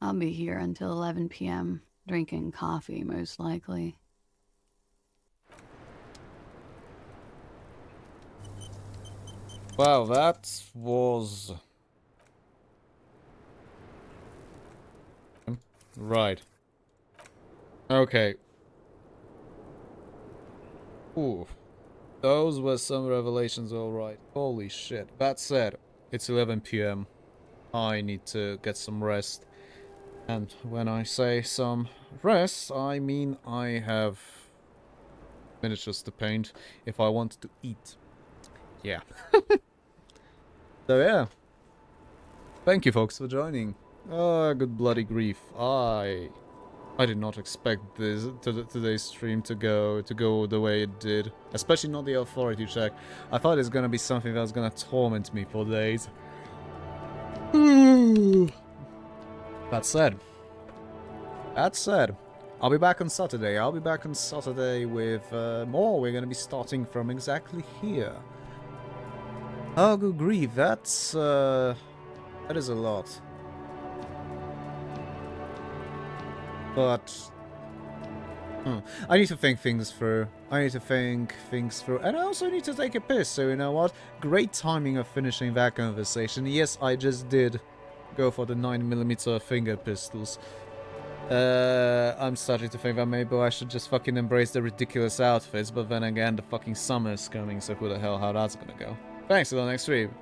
I'll be here until 11 p.m., drinking coffee, most likely. Wow, that was... Right. Okay. Ooh. Those were some revelations, alright. Holy shit. That said, it's 11 p.m. I need to get some rest. And when I say some rest, I mean I have miniatures to paint if I want to eat. Yeah. So yeah. Thank you folks for joining. Ah, good bloody grief. I did not expect this today's stream to go the way it did. Especially not the authority check. I thought it's gonna be something that was gonna torment me for days. That said, I'll be back on Saturday. I'll be back on Saturday with more. We're gonna be starting from exactly here. Oh, good grief, that is a lot. But I need to think things through. And I also need to take a piss, so you know what? Great timing of finishing that conversation. Yes, I just did go for the 9mm finger pistols. I'm starting to think that maybe I should just fucking embrace the ridiculous outfits, but then again, the fucking summer's coming, so who the hell, how that's gonna go. Thanks for the next stream.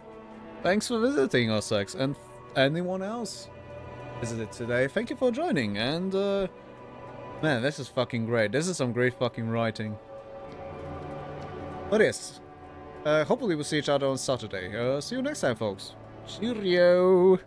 Thanks for visiting, Ossex, and anyone else visited today. Thank you for joining, and man, this is fucking great. This is some great fucking writing. But yes, hopefully we'll see each other on Saturday. See you next time, folks. Cheerio!